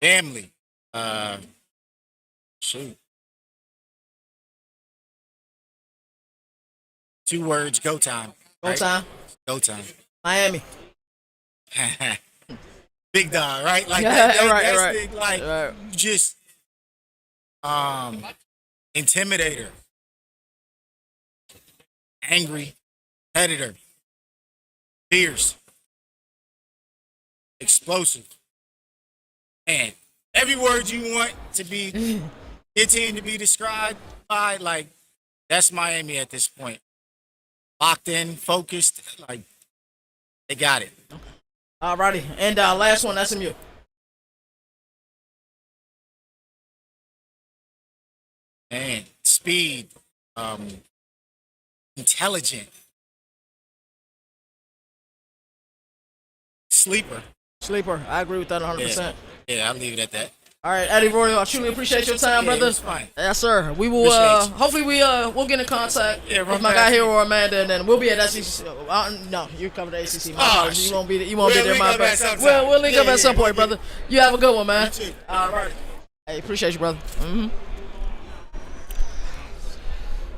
family. Shoot. 2 words, go time. Go right? time. Go time. Miami. Big dog, right? Like Yeah, that's right. big, like Right. just intimidator. Angry, competitor, fierce, explosive. And every word you want to be your team to be described by, like, that's Miami at this point. Locked in, focused, like they got it. Alrighty, and last one, SMU. And speed, intelligent, sleeper. I agree with that 100%. Yeah, I'll leave it at that. All right, Eddie Royal, I truly appreciate your time, Yeah, it brother. was fine. Yes, sir. We will. Appreciate you. Hopefully, we'll get in contact Yeah, with run my back. guy here or Amanda, and then we'll be at SEC. No, you cover the ACC. My apologies. shit. You won't be there. We'll there. link My up bad. at some time. We'll link up Yeah, at some yeah, point, yeah. brother. You have a good one, man. You too. All right. Hey, appreciate you, brother.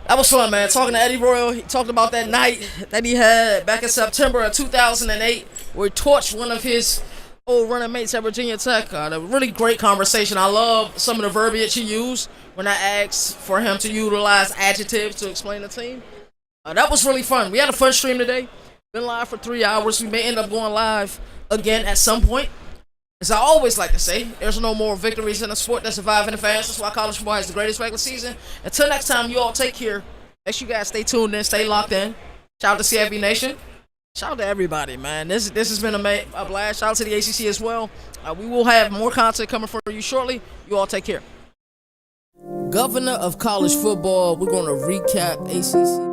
That was fun, man. Talking to Eddie Royal, he talked about that night that he had back in September of 2008, where he torched one of his old running mates at Virginia Tech. A really great conversation. I love some of the verbiage he used when I asked for him to utilize adjectives to explain the team. That was really fun. We had a fun stream today. Been live for 3 hours. We may end up going live again at some point. As I always like to say, there's no more victories in a sport that survive in the fans. That's why college football has the greatest regular season. Until next time, you all take care. Make sure you guys stay tuned in, stay locked in. Shout out to CFB Nation. Shout out to everybody, man. This has been a blast. Shout out to the ACC as well. We will have more content coming for you shortly. You all take care. Governor of college football, we're going to recap ACC.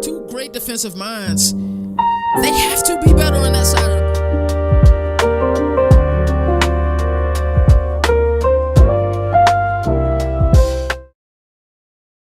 Two great defensive minds. They have to be better on that side of